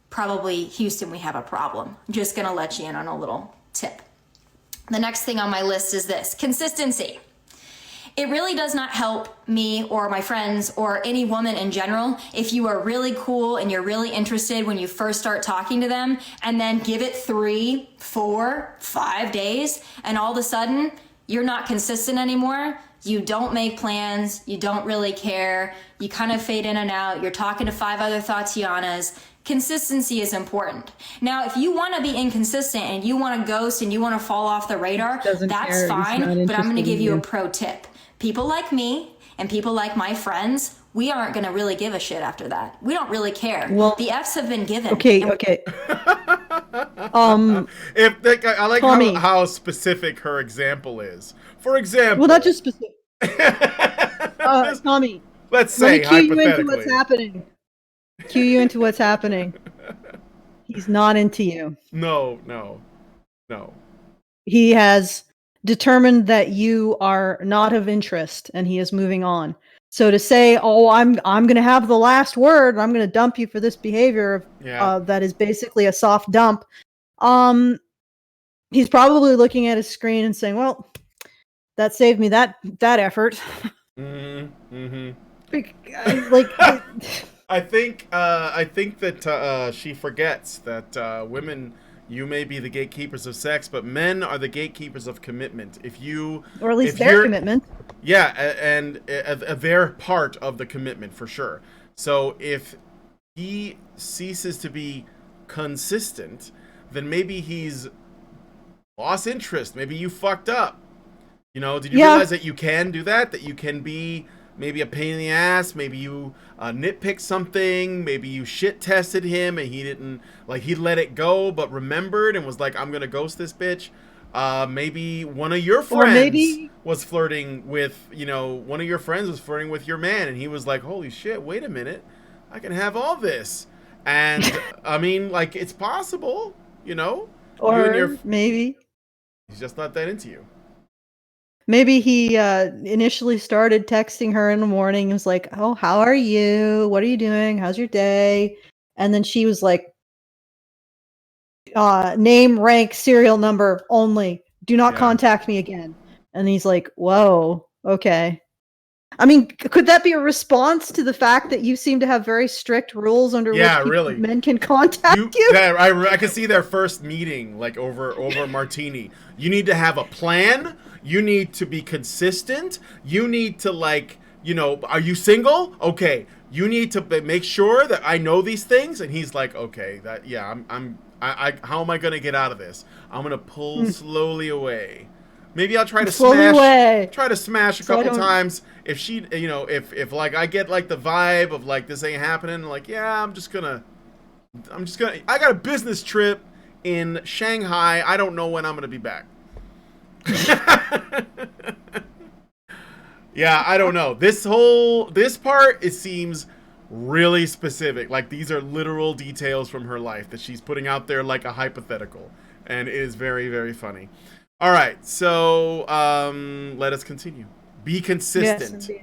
probably Houston, we have a problem. I'm just gonna let you in on a little tip. The next thing on my list is this: consistency. It really does not help me or my friends or any woman in general if you are really cool and you're really interested when you first start talking to them, and then give it 3, 4, 5 days, and all of a sudden you're not consistent anymore. You don't make plans. You don't really care. You kind of fade in and out. You're talking to 5 other Tatianas. Consistency is important. Now, if you want to be inconsistent and you want to ghost and you want to fall off the radar, that's fine, but I'm going to give you a pro tip. People like me and people like my friends, we aren't going to really give a shit after that. We don't really care. Well, the F's have been given. Okay. I like how specific her example is. For example, well, not just specific. Tommy, Let's let me say cue you into what's hypothetically. happening. Cue you into what's happening. He's not into you. No. He has determined that you are not of interest, and he is moving on. So to say, "Oh, I'm going to have the last word. I'm going to dump you for this behavior," that is basically a soft dump. He's probably looking at his screen and saying, "Well, that saved me that effort." I think that she forgets that women, you may be the gatekeepers of sex, but men are the gatekeepers of commitment. Or at least their commitment. Yeah, and they're part of the commitment for sure. So if he ceases to be consistent, then maybe he's lost interest. Maybe you fucked up. Did you realize that you can do that? That you can be maybe a pain in the ass. Maybe you nitpicked something. Maybe you shit tested him and he didn't, he let it go, but remembered and was like, I'm gonna ghost this bitch. Maybe one of your friends was flirting with, one of your friends was flirting with your man, and he was like, holy shit, wait a minute, I can have all this. And I mean, it's possible, Or maybe he's just not that into you. Maybe he initially started texting her in the morning and was like, "Oh, how are you? What are you doing? How's your day?" And then she was like, "Name, rank, serial number only. Do not contact me again." And he's like, "Whoa, okay." I mean, could that be a response to the fact that you seem to have very strict rules under which men can contact you? I can see their first meeting, over martini. You need to have a plan. You need to be consistent. You need to are you single? Okay. You need to make sure that I know these things. And he's like, okay, how am I going to get out of this? I'm going to pull slowly away. Maybe I'll try to smash a couple times. If she, if I get the vibe of this ain't happening, I'm just gonna, I got a business trip in Shanghai. I don't know when I'm gonna be back. Yeah, I don't know. This part, it seems really specific. These are literal details from her life that she's putting out there like a hypothetical, and it is very, very funny. All right, so let us continue. Be consistent. Yes,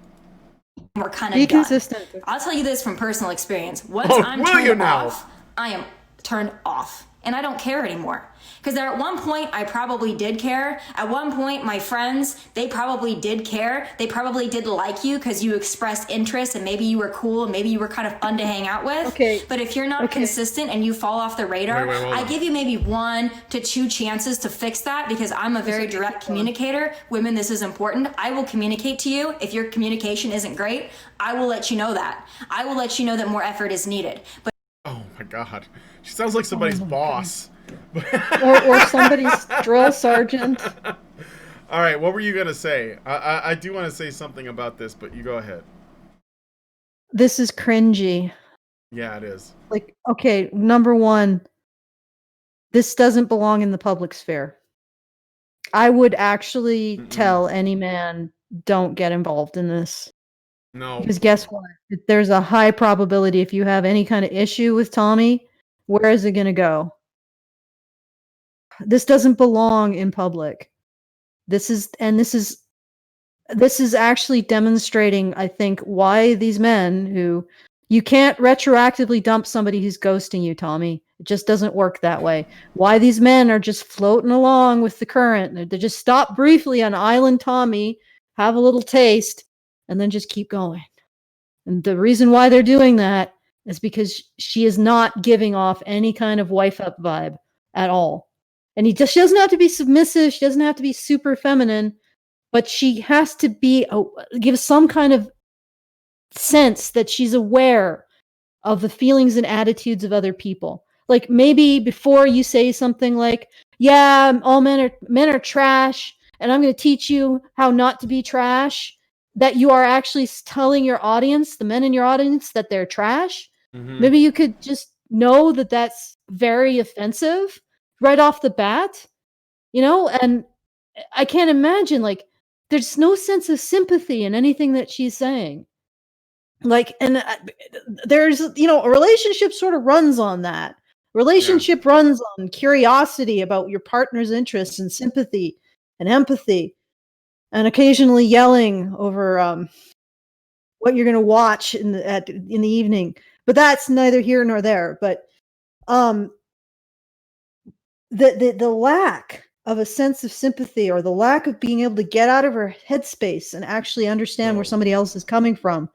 we're kind be of consistent. I'll tell you this from personal experience. Once I'm turned off, I am turned off. And I don't care anymore. Because at one point, I probably did care. At one point, my friends, they probably did care. They probably did like you because you expressed interest and maybe you were cool and maybe you were kind of fun to hang out with. Okay. But if you're not consistent and you fall off the radar, I give you maybe 1 to 2 chances to fix that because I'm a very direct communicator. Women, this is important. I will communicate to you. If your communication isn't great, I will let you know that. I will let you know that more effort is needed. But oh my God. She sounds like somebody's boss. or somebody's drill sergeant. All right, what were you going to say? I do want to say something about this, but you go ahead. This is cringy. Yeah, it is. Okay, number 1, this doesn't belong in the public sphere. I would actually tell any man, don't get involved in this. No. Because guess what? There's a high probability if you have any kind of issue with Tommy, where is it going to go? This doesn't belong in public. This is actually demonstrating, I think, why these men who you can't retroactively dump somebody who's ghosting you, Tommy. It just doesn't work that way. Why these men are just floating along with the current. They just stop briefly on Island Tommy, have a little taste, and then just keep going. And the reason why they're doing that is because she is not giving off any kind of wife-up vibe at all. And she doesn't have to be submissive. She doesn't have to be super feminine, but she has to be give some kind of sense that she's aware of the feelings and attitudes of other people. Maybe before you say something like, "Yeah, all men are trash, and I'm going to teach you how not to be trash," that you are actually telling your audience, the men in your audience, that they're trash. Maybe you could just know that that's very offensive right off the bat, and I can't imagine there's no sense of sympathy in anything that she's saying. Like, and there's, you know, a relationship sort of runs on that. Relationship runs on curiosity about your partner's interests and sympathy and empathy, and occasionally yelling over what you're going to watch in the evening. But that's neither here nor there. But the lack of a sense of sympathy, or the lack of being able to get out of her headspace and actually understand where somebody else is coming from,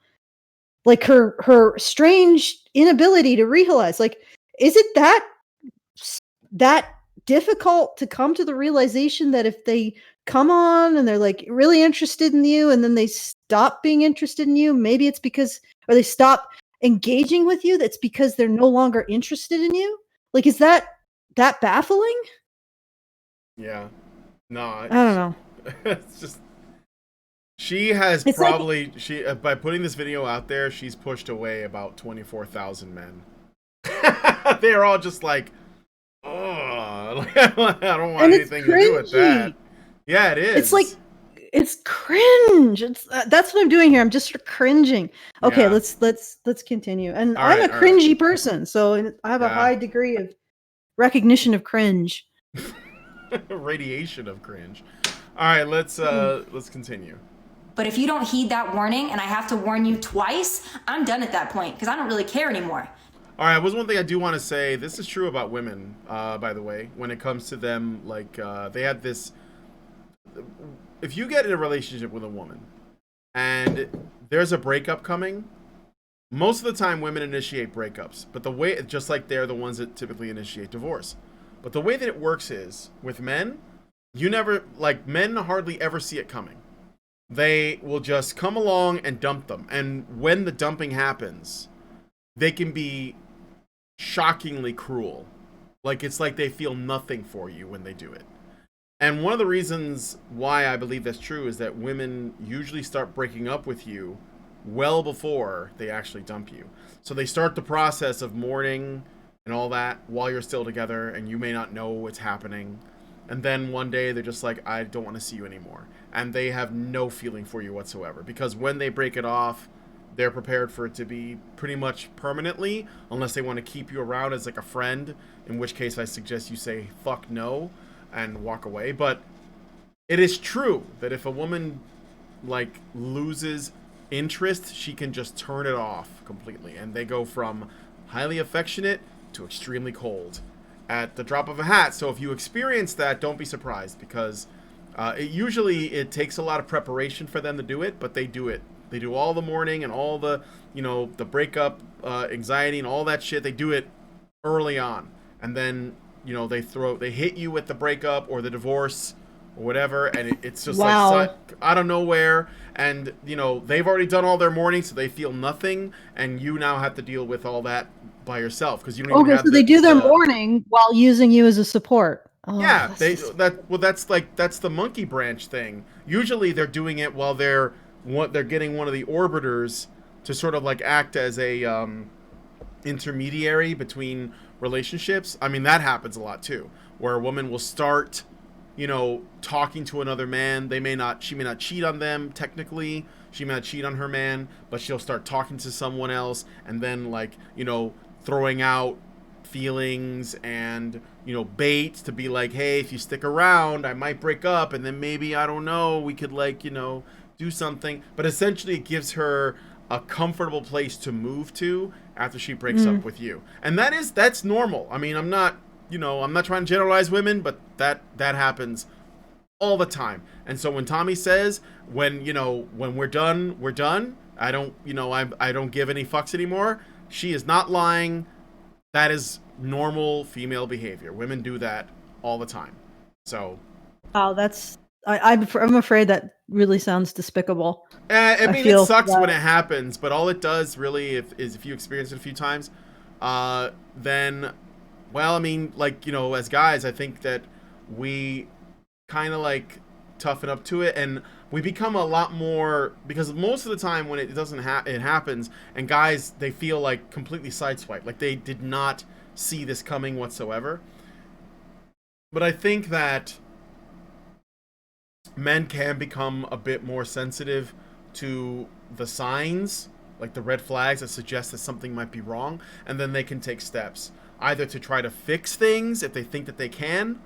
like her strange inability to realize, like, is it that difficult to come to the realization that if they come on and they're like really interested in you and then they stop being interested in you, maybe it's because, or they stop engaging with you, that's because they're no longer interested in you? Like, is that baffling? Yeah. No, I don't know. It's just, she has It's probably, by putting this video out there, she's pushed away about 24,000 men. They're all just like, oh, I don't want anything to do with that. Yeah, it is. It's like, it's cringe. It's that's what I'm doing here. I'm just sort of cringing. Okay, Yeah. let's continue. And All I'm right, a cringy person, so I have a high degree of recognition of cringe. Radiation of cringe. All right, let's continue. But if you don't heed that warning and I have to warn you twice, I'm done at that point because I don't really care anymore. All right, was one thing I do want to say. This is true about women, by the way, when it comes to them. Like, they had this. If you get in a relationship with a woman and there's a breakup coming, most of the time women initiate breakups. But the way, just like they're the ones that typically initiate divorce. But the way that it works is, with men, you never, like, men hardly ever see it coming. They will just come along and dump them. And when the dumping happens, they can be shockingly cruel. Like, it's like they feel nothing for you when they do it. And one of the reasons why I believe that's true is that women usually start breaking up with you well before they actually dump you. So they start the process of mourning and all that while you're still together, and you may not know what's happening. And then one day they're just like, I don't want to see you anymore. And they have no feeling for you whatsoever. Because when they break it off, they're prepared for it to be pretty much permanently, unless they want to keep you around as like a friend, in which case I suggest you say fuck no and walk away. But it is true that if a woman like loses interest, she can just turn it off completely, and they go from highly affectionate to extremely cold at the drop of a hat. So if you experience that, don't be surprised, because it takes a lot of preparation for them to do it, but they do it. They do all the mourning and all the, you know, the breakup anxiety and all that shit. They do it early on, and then, you know, they hit you with the breakup or the divorce or whatever, and it's just like out of nowhere. And, you know, they've already done all their mourning, so they feel nothing, and you now have to deal with all that by yourself, because you don't even have so they do their mourning while using you as a support. Oh, yeah, that's the monkey branch thing. Usually they're doing it while they're getting one of the orbiters to sort of like act as a intermediary between relationships. I mean, that happens a lot too, where a woman will start, you know, talking to another man. She may not cheat on them technically. She may not cheat on her man, but she'll start talking to someone else, and then, like, you know, throwing out feelings and, you know, bait to be like, hey, if you stick around, I might break up, and then maybe, I don't know, we could, like, you know, do something. But essentially it gives her a comfortable place to move to after she breaks up with you. And that's normal. I mean, I'm not trying to generalize women, but that happens all the time. And so when Tomi says, when we're done, I don't give any fucks anymore, she is not lying. That is normal female behavior. Women do that all the time. So, I'm afraid that really sounds despicable. I mean, it sucks when it happens, but all it does really is if you experience it a few times, then, well, I mean, like, you know, as guys, I think that we kind of like toughen up to it, and we become a lot more, because most of the time when it doesn't it happens, and guys, they feel like completely sideswiped, like they did not see this coming whatsoever. But I think that men can become a bit more sensitive to the signs, like the red flags that suggest that something might be wrong, and then they can take steps either to try to fix things if they think that they can,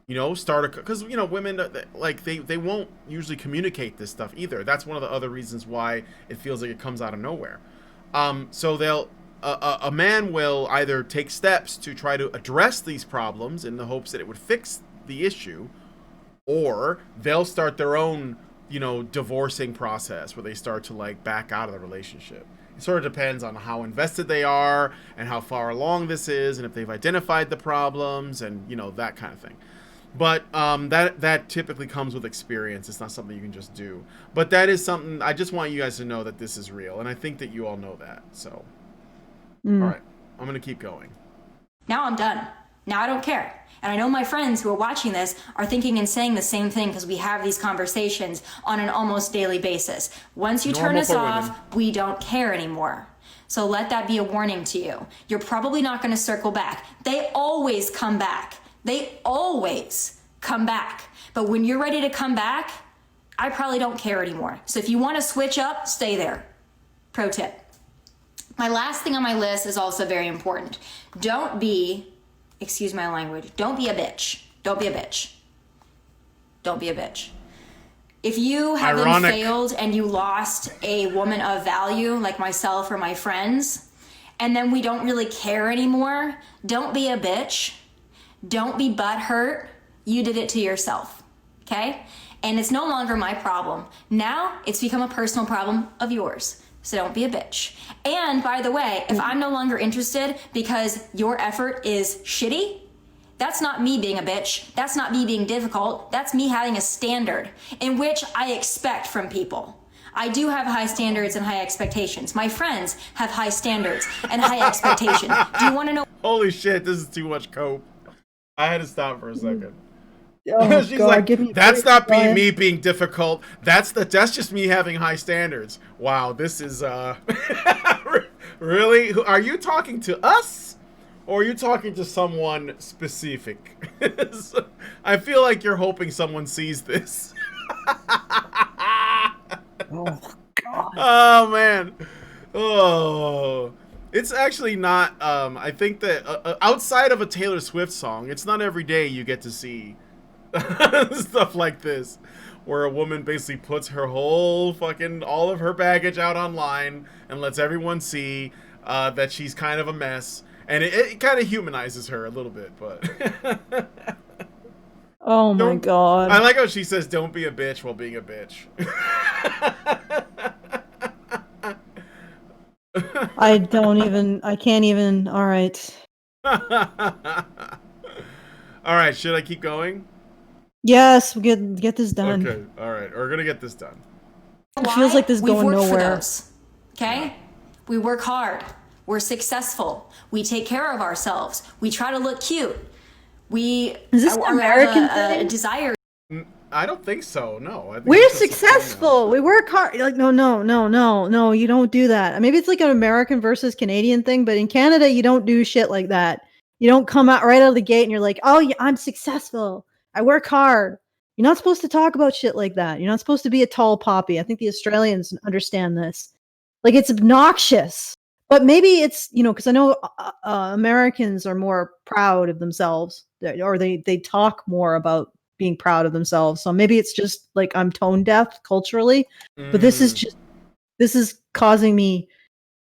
you know, because you know, women, like they won't usually communicate this stuff either. That's one of the other reasons why it feels like it comes out of nowhere. So they'll a man will either take steps to try to address these problems in the hopes that it would fix the issue, or they'll start their own, you know, divorcing process where they start to like back out of the relationship. It sort of depends on how invested they are and how far along this is, and if they've identified the problems and, you know, that kind of thing. But that typically comes with experience. It's not something you can just do. But that is something, I just want you guys to know that this is real. And I think that you all know that. So, all right, I'm going to keep going. Now I'm done. Now I don't care. And I know my friends who are watching this are thinking and saying the same thing because we have these conversations on an almost daily basis. Once you turn us off, we don't care anymore. So let that be a warning to you. You're probably not going to circle back. They always come back. They always come back. But when you're ready to come back, I probably don't care anymore. So if you want to switch up, stay there. Pro tip. My last thing on my list is also very important. Don't be, excuse my language, don't be a bitch. Don't be a bitch. Don't be a bitch. If you have been failed and you lost a woman of value like myself or my friends, and then we don't really care anymore, don't be a bitch. Don't be butthurt. You did it to yourself, okay? And it's no longer my problem. Now it's become a personal problem of yours. So don't be a bitch. And by the way, if I'm no longer interested because your effort is shitty, that's not me being a bitch. That's not me being difficult. That's me having a standard in which I expect from people. I do have high standards and high expectations. My friends have high standards and high expectations. Do you want to know? Holy shit, this is too much cope. I had to stop for a second. Oh, She's God, like, that's not me being difficult. That's just me having high standards. Wow, this is really? Are you talking to us, or are you talking to someone specific? I feel like you're hoping someone sees this. Oh God. Oh man. Oh. It's actually not, I think that outside of a Taylor Swift song, it's not every day you get to see stuff like this, where a woman basically puts her whole all of her baggage out online and lets everyone see that she's kind of a mess. And it kind of humanizes her a little bit, but... Oh my God. I like how she says, don't be a bitch while being a bitch. I can't even, all right. All right, should I keep going? Yes, we get this done. Okay, all right, we're gonna get this done. It feels like this is going nowhere. Okay? Yeah. We work hard. We're successful. We take care of ourselves. We try to look cute. Is this an American thing? Desire. I don't think so. No, I think we're successful. We work hard. Like no. You don't do that. Maybe it's like an American versus Canadian thing, but in Canada, you don't do shit like that. You don't come out right out of the gate and you're like, "Oh, yeah, I'm successful. I work hard." You're not supposed to talk about shit like that. You're not supposed to be a tall poppy. I think the Australians understand this. Like, it's obnoxious. But maybe it's, because I know Americans are more proud of themselves, or they talk more about being proud of themselves. So maybe it's just like I'm tone deaf culturally, but this is causing me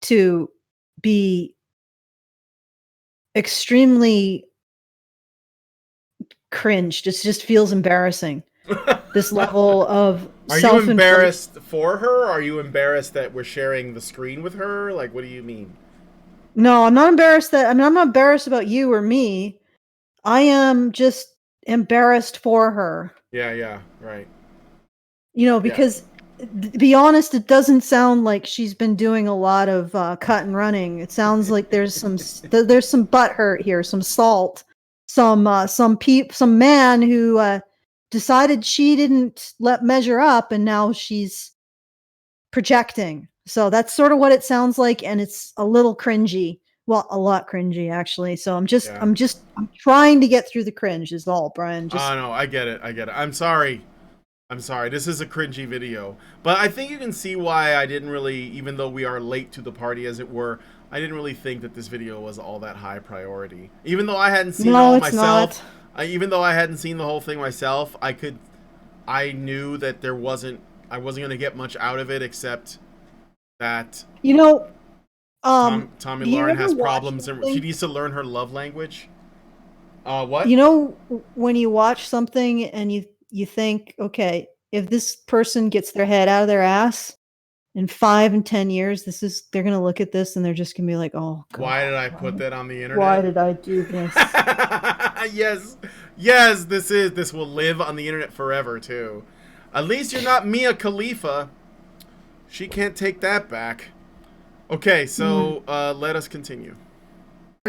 to be extremely cringed. It just feels embarrassing. This level of Are you embarrassed for her? Or are you embarrassed that we're sharing the screen with her? Like, what do you mean? No, I'm not embarrassed I'm not embarrassed about you or me. I am just embarrassed for her. Yeah, right. Because to be honest, it doesn't sound like she's been doing a lot of cut and running. It sounds like there's some butt hurt here, some salt, some man who decided she didn't measure up, and now she's projecting. So that's sort of what it sounds like, and it's a little cringy. Well, a lot cringy actually. So I'm trying to get through the cringe is all, Brian. No, I get it. I'm sorry. I'm sorry, this is a cringy video. But I think you can see why I didn't really, even though we are late to the party as it were, I didn't really think that this video was all that high priority. Even though I hadn't seen it all myself, even though I hadn't seen the whole thing myself, I knew that I wasn't going to get much out of it except that Tomi Lahren has problems and she needs to learn her love language. What? You know, when you watch something and you think, okay, if this person gets their head out of their ass in 5 and 10 years, they're going to look at this and they're just going to be like, oh, God, why did I put that on the internet? Why did I do this? Yes, this will live on the internet forever too. At least you're not Mia Khalifa. She can't take that back. Okay, so let us continue.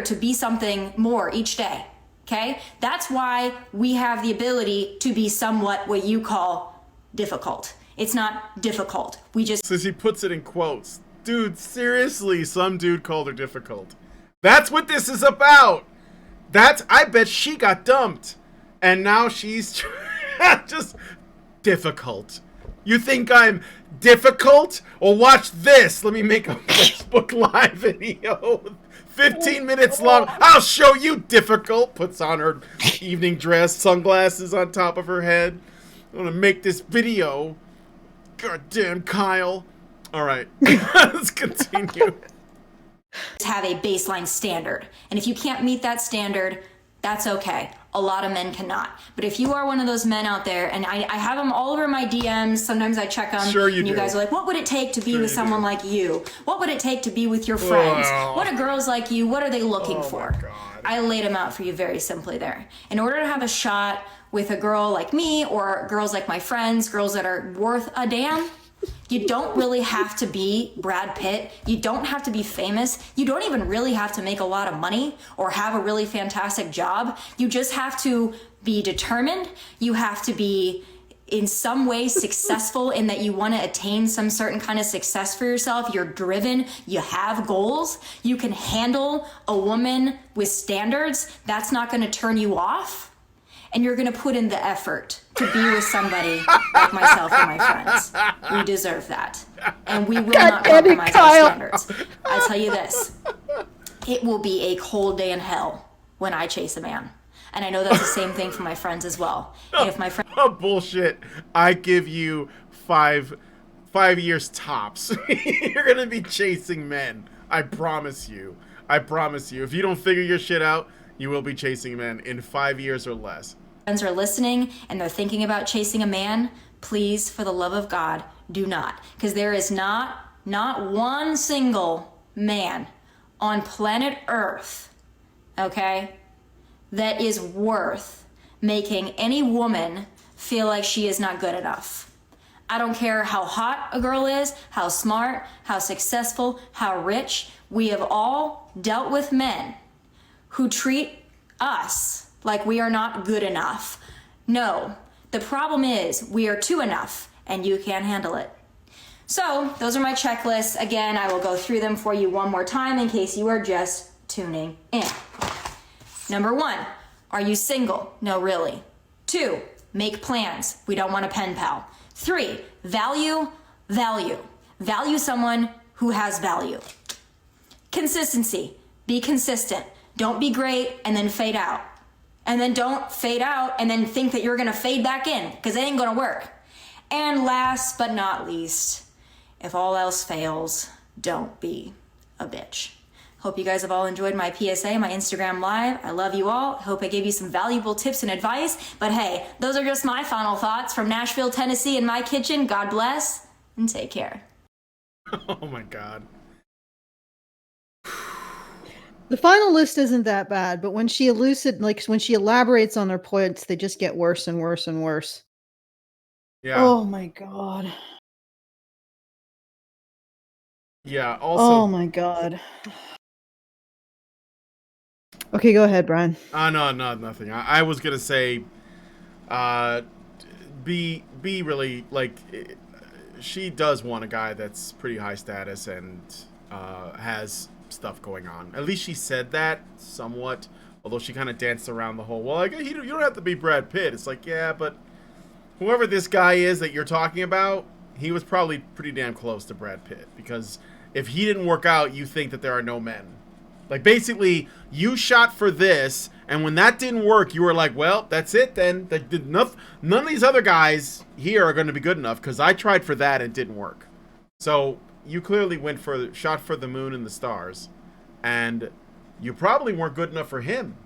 To be something more each day. Okay? That's why we have the ability to be somewhat what you call difficult. It's not difficult. We just... So she puts it in quotes. Dude, seriously, some dude called her difficult. That's what this is about. I bet she got dumped. And now she's just difficult. You think I'm difficult? Well, watch this. Let me make a Facebook Live video. 15 minutes long. I'll show you difficult. Puts on her evening dress, sunglasses on top of her head. I'm gonna make this video. Goddamn Kyle. All right, let's continue. Have a baseline standard. And if you can't meet that standard, that's okay. A lot of men cannot. But if you are one of those men out there, and I have them all over my DMs, sometimes I check them, sure you and you do. Guys are like, what would it take to be with someone like you? What would it take to be with your friends? What are girls like you? What are they looking for? I laid them out for you very simply there. In order to have a shot with a girl like me, or girls like my friends, girls that are worth a damn, you don't really have to be Brad Pitt. You don't have to be famous. You don't even really have to make a lot of money or have a really fantastic job. You just have to be determined. You have to be in some way successful in that you want to attain some certain kind of success for yourself. You're driven. You have goals. You can handle a woman with standards. That's not going to turn you off. And you're going to put in the effort to be with somebody like myself and my friends. We deserve that. And we will not compromise our standards. I tell you this, it will be a cold day in hell when I chase a man. And I know that's the same thing for my friends as well. And if my friend... Oh, bullshit. I give you five years tops. You're going to be chasing men. I promise you. I promise you. If you don't figure your shit out, you will be chasing men in 5 years or less. Friends are listening and they're thinking about chasing a man, please, for the love of God, do not. Because there is not one single man on planet Earth, okay, that is worth making any woman feel like she is not good enough. I don't care how hot a girl is, how smart, how successful, how rich. We have all dealt with men who treat us like we are not good enough. No, the problem is we are too enough and you can't handle it. So those are my checklists. Again, I will go through them for you one more time in case you are just tuning in. Number 1, are you single? No, really. 2, make plans. We don't want a pen pal. 3, value. Value someone who has value. Consistency. Be consistent. Don't be great and then fade out. And then don't fade out and then think that you're gonna fade back in, because it ain't gonna work. And last but not least, if all else fails, don't be a bitch. Hope you guys have all enjoyed my PSA, my Instagram Live. I love you all. Hope I gave you some valuable tips and advice. But hey, those are just my final thoughts from Nashville, Tennessee in my kitchen. God bless and take care. Oh my God. The final list isn't that bad, but when she when she elaborates on her points, they just get worse and worse and worse. Yeah. Oh my God. Yeah, also... Oh my God. Okay, go ahead, Brian. No, nothing. I was gonna say, be really, like, she does want a guy that's pretty high status and has stuff going on. At least she said that somewhat, although she kind of danced around the whole, well, like, you don't have to be Brad Pitt. It's like, yeah, but whoever this guy is that you're talking about, he was probably pretty damn close to Brad Pitt, because if he didn't work out, you think that there are no men. Like, basically, you shot for this, and when that didn't work, you were like, well, that's it then. None of these other guys here are going to be good enough, because I tried for that and it didn't work. So you clearly shot for the moon and the stars, and you probably weren't good enough for him.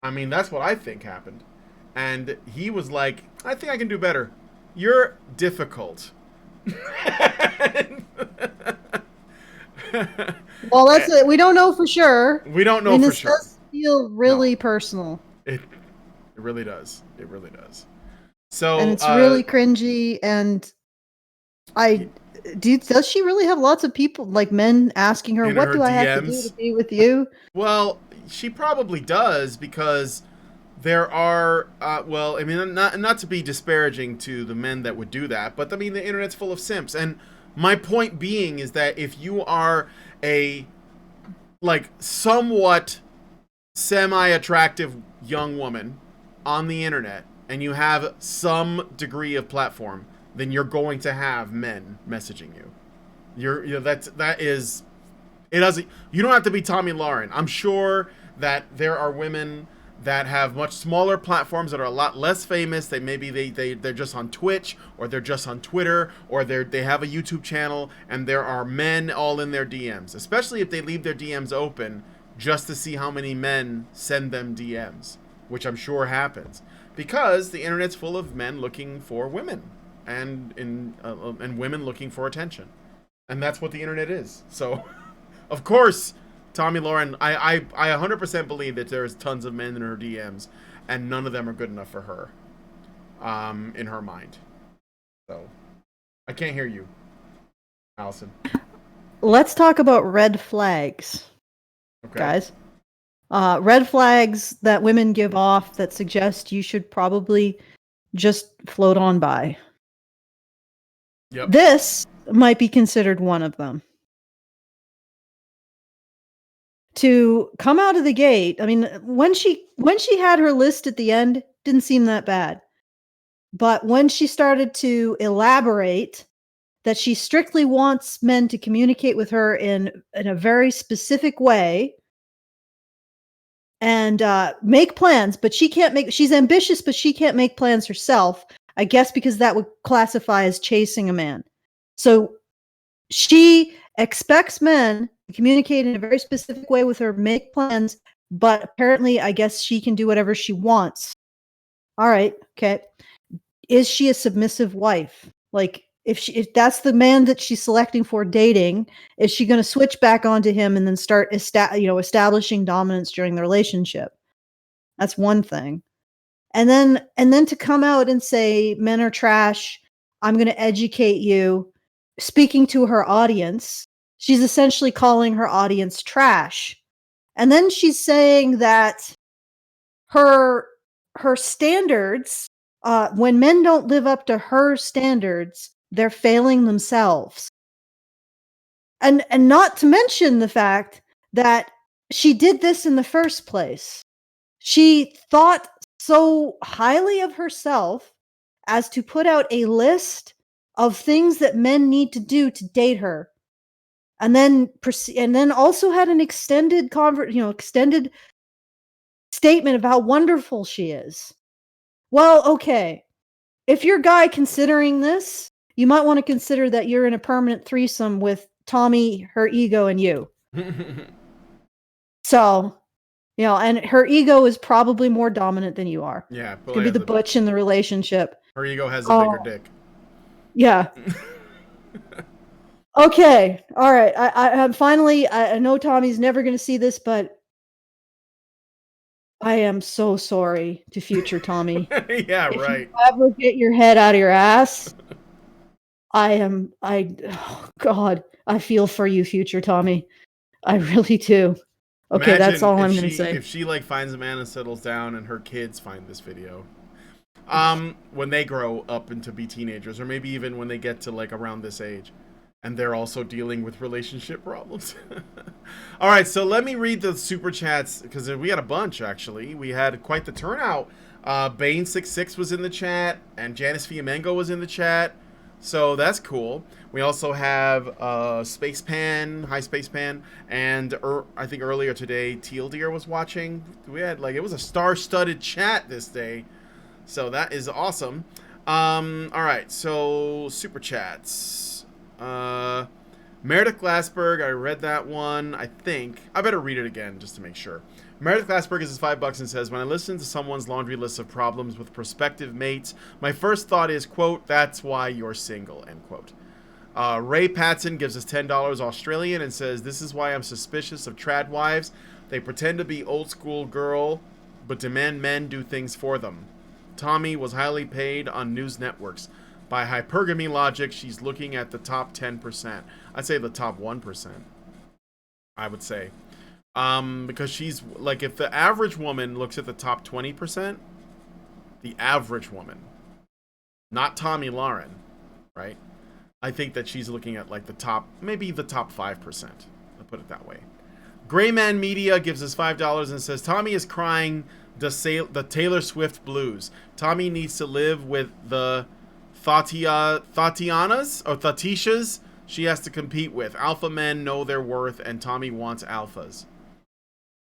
I mean, that's what I think happened. And he was like, I think I can do better. You're difficult. Well, that's it. We don't know for sure. We don't know for sure. This does feel really personal. It really does. It really does. So, and it's really cringy. And does she really have lots of people, like men, asking her, "What do I have to do to be with you?" Well, she probably does, because there are, well, I mean, not to be disparaging to the men that would do that, but I mean, the internet's full of simps. And my point being is that if you are a, like, somewhat semi-attractive young woman on the internet, and you have some degree of platform, then you're going to have men messaging you. You don't have to be Tomi Lahren. I'm sure that there are women that have much smaller platforms that are a lot less famous. They're just on Twitch, or they're just on Twitter, or they have a YouTube channel, and there are men all in their DMs, especially if they leave their DMs open just to see how many men send them DMs, which I'm sure happens, because the internet's full of men looking for women, and women looking for attention, and that's what the internet is. So, of course, Tomi Lahren, I 100% believe that there's tons of men in her DMs, and none of them are good enough for her, in her mind. So, I can't hear you, Alison. Let's talk about red flags, guys. Red flags that women give off that suggest you should probably just float on by. Yep. This might be considered one of them. To come out of the gate, I mean, when she had her list at the end, didn't seem that bad. But when she started to elaborate that she strictly wants men to communicate with her in a very specific way and make plans, but she's ambitious, but she can't make plans herself, I guess because that would classify as chasing a man. So she expects men to communicate in a very specific way with her, make plans, but apparently, I guess she can do whatever she wants. All right, okay. Is she a submissive wife? Like, if that's the man that she's selecting for dating, is she going to switch back onto him and then start establishing dominance during the relationship? That's one thing. And then to come out and say men are trash, I'm going to educate you. Speaking to her audience, she's essentially calling her audience trash. And then she's saying that her standards, when men don't live up to her standards, they're failing themselves. And not to mention the fact that she did this in the first place. She thought so highly of herself as to put out a list of things that men need to do to date her, and then also had an extended statement of how wonderful she is. Well, okay, if you're a guy considering this, you might want to consider that you're in a permanent threesome with Tomi, her ego, and you. So, and her ego is probably more dominant than you are. Yeah, could be the butch in the relationship. Her ego has a bigger dick. Yeah. Okay. All right. I finally, I know Tommy's never going to see this, but I am so sorry to future Tomi. Yeah, if right. you ever get your head out of your ass, oh God, I feel for you, future Tomi. I really do. Okay, that's all I'm going to say. If she finds a man and settles down, and her kids find this video, when they grow up and to be teenagers, or maybe even when they get to around this age, and they're also dealing with relationship problems. All right, so let me read the super chats, because we had a bunch, actually. We had quite the turnout Bane66 was in the chat, and Janice Fiamengo was in the chat. So that's cool. We also have Space Pan, Hi Space Pan, and I think earlier today Teal Deer was watching. We had like, it was a star-studded chat this day. So that is awesome. Alright, so super chats. Meredith Glassberg, I read that one, I think. I better read it again just to make sure. Meredith Glassberg is $5 and says, when I listen to someone's laundry list of problems with prospective mates, my first thought is, quote, that's why you're single, end quote. Ray Patson gives us $10 Australian and says, this is why I'm suspicious of trad wives. They pretend to be old school girl, but demand men do things for them. Tomi was highly paid on news networks. By hypergamy logic, she's looking at the top 10%. I'd say the top 1%. I would say. Because she's, like, if the average woman looks at the top 20%, the average woman, not Tomi Lahren, right? I think that she's looking at, like, the top, maybe the top 5%. I'll put it that way. Grayman Media gives us $5 and says, Tomi is crying the Taylor Swift blues. Tomi needs to live with the Tatianas or Tatishas she has to compete with. Alpha men know their worth, and Tomi wants alphas.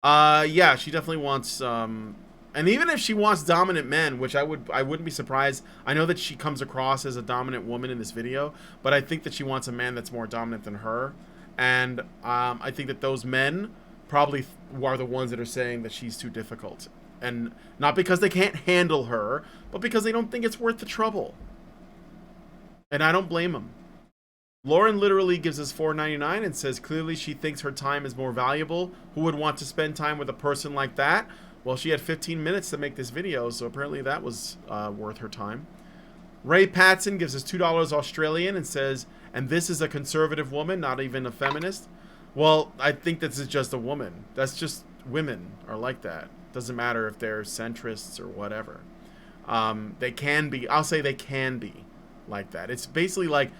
Yeah, she definitely wants, and even if she wants dominant men, which I wouldn't be surprised. I know that she comes across as a dominant woman in this video, but I think that she wants a man that's more dominant than her. And, I think that those men probably are the ones that are saying that she's too difficult. And not because they can't handle her, but because they don't think it's worth the trouble. And I don't blame them. Lauren literally gives us $4.99 and says, clearly she thinks her time is more valuable. Who would want to spend time with a person like that? Well, she had 15 minutes to make this video, so apparently that was worth her time. Ray Patson gives us $2 Australian and says, and this is a conservative woman, not even a feminist. Well, I think this is just a woman. That's just, women are like that. Doesn't matter if they're centrists or whatever. They can be, I'll say they can be like that. It's basically like,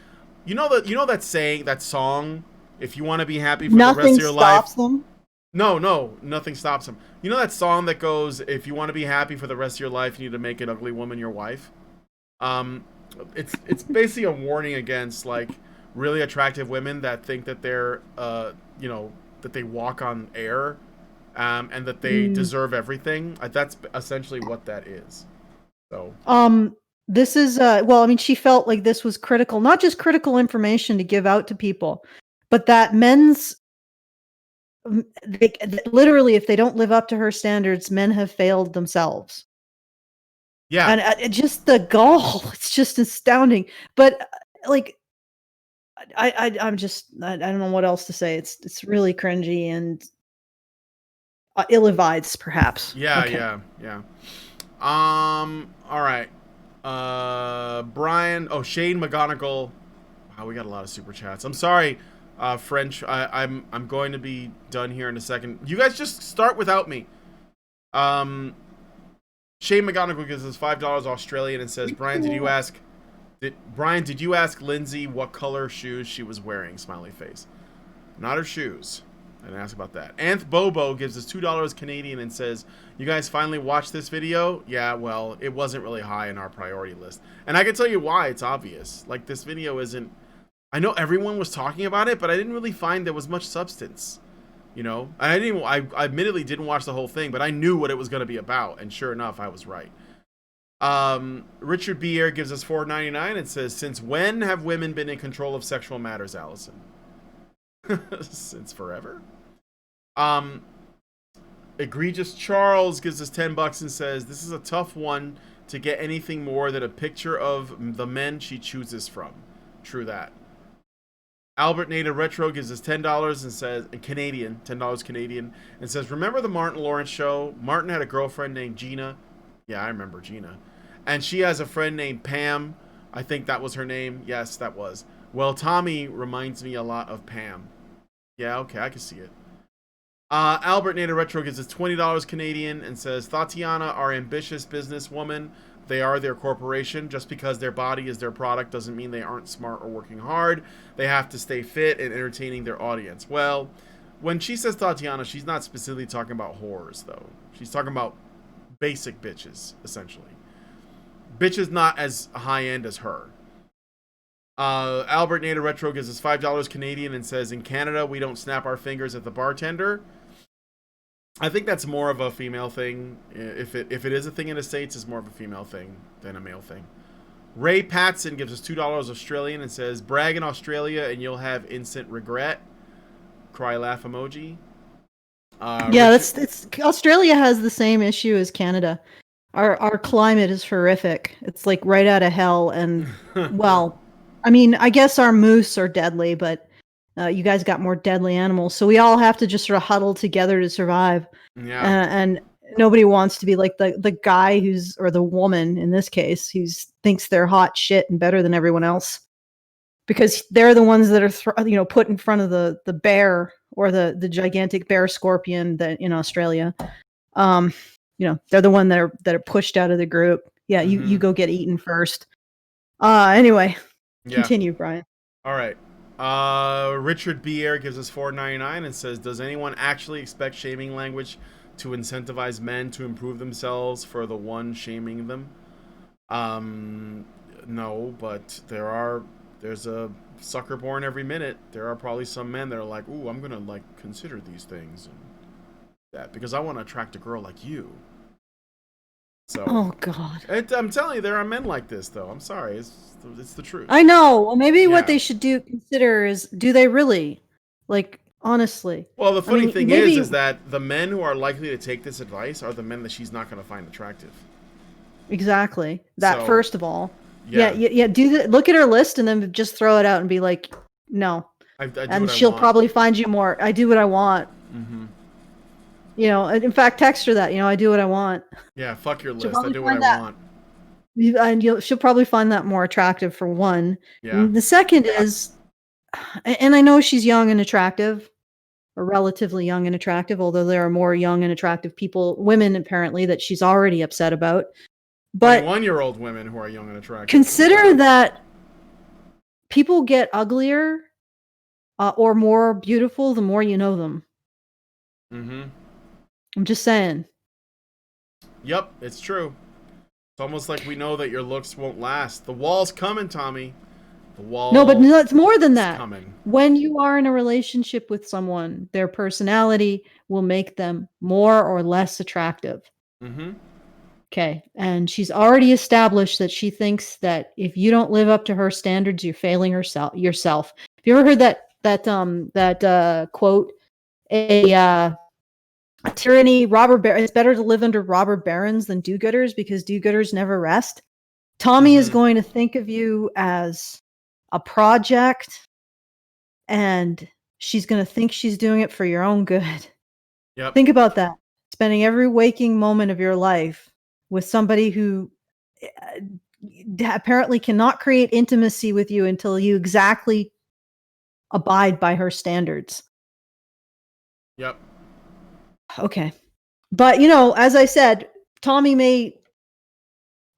you know that saying, that song, if you want to be happy for the rest of your life. Nothing stops them? No, nothing stops them. You know that song that goes, if you want to be happy for the rest of your life, you need to make an ugly woman your wife? It's basically a warning against, like, really attractive women that think that they're, you know, that they walk on air, and that they deserve everything. That's essentially what that is. So. This is, well, I mean, she felt like this was critical, not just critical information to give out to people, but that men's, literally, if they don't live up to her standards, men have failed themselves. Yeah. And just the gall, it's just astounding. But, like, I'm just, I don't know what else to say. It's really cringy and ill-advised, perhaps. Yeah, okay. yeah. All right. Brian, Shane McGonigal. Wow, we got a lot of super chats. I'm sorry, French. I'm going to be done here in a second. You guys just start without me. Shane McGonigal gives us $5 Australian and says, Brian, did you ask Lindsay what color shoes she was wearing? Smiley face. Not her shoes. I didn't ask about that. Anth Bobo gives us $2 Canadian and says, you guys finally watched this video? Yeah, well, it wasn't really high in our priority list. And I can tell you why. It's obvious. Like, this video isn't... I know everyone was talking about it, but I didn't really find there was much substance. You know? I admittedly didn't watch the whole thing, but I knew what it was going to be about. And sure enough, I was right. Richard Bier gives us $4.99 and says, since when have women been in control of sexual matters, Alison? Since forever? Egregious Charles gives us $10 and says, this is a tough one to get anything more than a picture of the men she chooses from. True that. Albert Nader Retro gives us $10 and says, Canadian, $10 Canadian, and says, remember the Martin Lawrence show? Martin had a girlfriend named Gina. Yeah, I remember Gina. And she has a friend named Pam. I think that was her name. Yes, that was. Well, Tomi reminds me a lot of Pam. Yeah, okay, I can see it. Albert Nader Retro gives us $20 Canadian and says, Tatiana are ambitious businesswomen. They are their corporation. Just because their body is their product doesn't mean they aren't smart or working hard. They have to stay fit and entertaining their audience. Well, when she says Tatiana, she's not specifically talking about whores, though. She's talking about basic bitches, essentially. Bitches not as high end as her. Albert Nader Retro gives us $5 Canadian and says, in Canada, we don't snap our fingers at the bartender. I think that's more of a female thing. If it is a thing in the States, it's more of a female thing than a male thing. Ray Patson gives us $2 Australian and says, brag in Australia and you'll have instant regret. Cry laugh emoji. Yeah, it's Australia has the same issue as Canada. Our climate is horrific. It's like right out of hell. And well, I mean, I guess our moose are deadly, but you guys got more deadly animals. So we all have to just sort of huddle together to survive. Yeah. And nobody wants to be like the guy or the woman in this case, who thinks they're hot shit and better than everyone else. Because they're the ones that are, put in front of the bear or the gigantic bear scorpion that in Australia. They're the one that are pushed out of the group. Yeah, you go get eaten first. Anyway, continue, Brian. All right. Richard B. Air gives us $4.99 and says, does anyone actually expect shaming language to incentivize men to improve themselves for the one shaming them? No, but there's a sucker born every minute. There are probably some men that are like, ooh, I'm gonna consider these things and that because I want to attract a girl like you. So, oh God, I'm telling you, there are men like this, though. I'm sorry, it's the truth. I know. Well, maybe what they should consider is, do they really, honestly? Well, the funny thing is that the men who are likely to take this advice are the men that she's not going to find attractive. Exactly. That first of all. Yeah. Look at her list and then just throw it out and be like, no. And she'll probably find you more. I do what I want. Mm-hmm. In fact, text her that. I do what I want. Yeah, fuck your list. I do what I want. And she'll probably find that more attractive for one. Yeah. And the second is, and I know she's young and attractive, or relatively young and attractive, although there are more young and attractive women apparently, that she's already upset about. But 21-year-old women who are young and attractive. Consider that people get uglier or more beautiful the more you know them. Mm-hmm. I'm just saying. Yep, it's true. It's almost like we know that your looks won't last. The wall's coming, Tommy. The wall. No, but it's more than that. Coming. When you are in a relationship with someone, their personality will make them more or less attractive. Mm-hmm. Okay, and she's already established that she thinks that if you don't live up to her standards, you're failing yourself. Have you ever heard that quote? Tyranny, it's better to live under robber barons than do-gooders because do-gooders never rest. Tommy is going to think of you as a project, and she's going to think she's doing it for your own good. Yep. Think about that. Spending every waking moment of your life with somebody who apparently cannot create intimacy with you until you exactly abide by her standards. Yep. Okay. But, as I said, Tommy may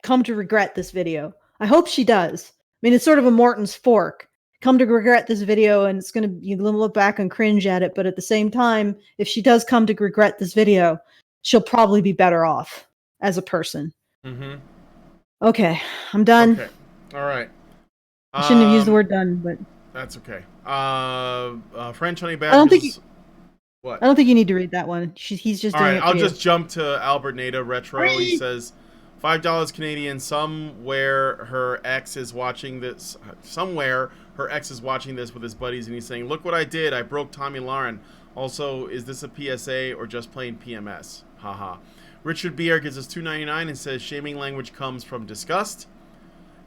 come to regret this video. I hope she does. I mean, it's sort of a Morton's fork. Come to regret this video, and you're going to look back and cringe at it. But at the same time, if she does come to regret this video, she'll probably be better off as a person. Mm-hmm. Okay. I'm done. Okay. All right. I shouldn't have used the word done, but that's okay. French Honey Badgers. I don't think you need to read that one. He's just doing it for I'll you. just jump to Albert Nader Retro. He says, $5 Canadian. Somewhere her ex is watching this with his buddies, and he's saying, look what I did. I broke Tomi Lahren. Also, is this a PSA or just plain PMS? Haha. Richard Bier gives us $2.99 and says, shaming language comes from disgust.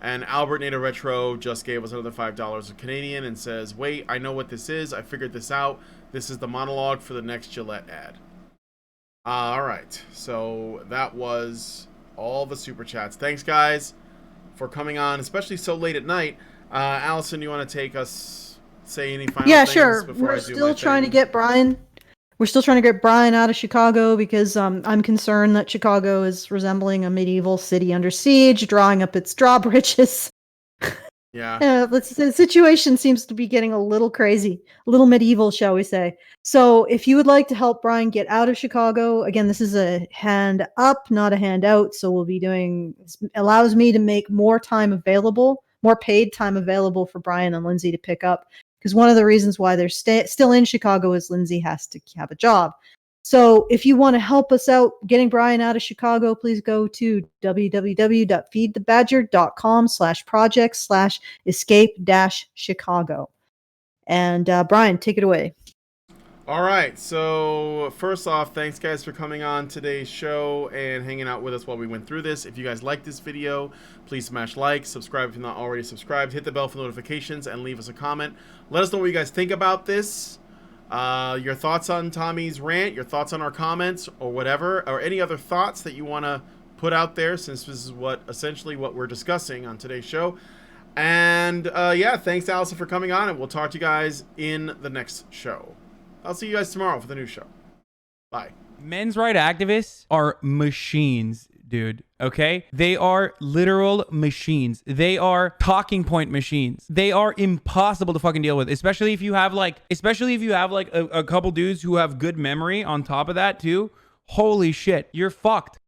And Albert Nader Retro just gave us another $5 Canadian and says, wait, I know what this is. I figured this out. This is the monologue for the next Gillette ad. All right. So that was all the super chats. Thanks, guys, for coming on, especially so late at night. Alison, you want to take us, say any final things? Sure. Before We're still trying to get Brian out of Chicago because I'm concerned that Chicago is resembling a medieval city under siege, drawing up its drawbridges. Yeah. The situation seems to be getting a little crazy, a little medieval, shall we say. So if you would like to help Brian get out of Chicago, again, this is a hand up, not a hand out. So we'll be doing, allows me to make more time available, more paid time available for Brian and Lindsay to pick up. Because one of the reasons why they're still in Chicago is Lindsay has to have a job. So if you want to help us out getting Brian out of Chicago, please go to www.feedthebadger.com/project/escape-chicago. And Brian, take it away. All right. So first off, thanks guys for coming on today's show and hanging out with us while we went through this. If you guys like this video, please smash like, subscribe if you're not already subscribed, hit the bell for notifications, and leave us a comment. Let us know what you guys think about this. Your thoughts on Tomi's rant, your thoughts on our comments, or whatever, or any other thoughts that you want to put out there, since this is essentially what we're discussing on today's show. And yeah, thanks Alison for coming on, and we'll talk to you guys in the next show. I'll see you guys tomorrow for the new show. Bye. Men's rights activists are machines, dude. Okay? They are literal machines. They are talking point machines. They are impossible to fucking deal with, especially if you have like a couple dudes who have good memory on top of that too. Holy shit, you're fucked.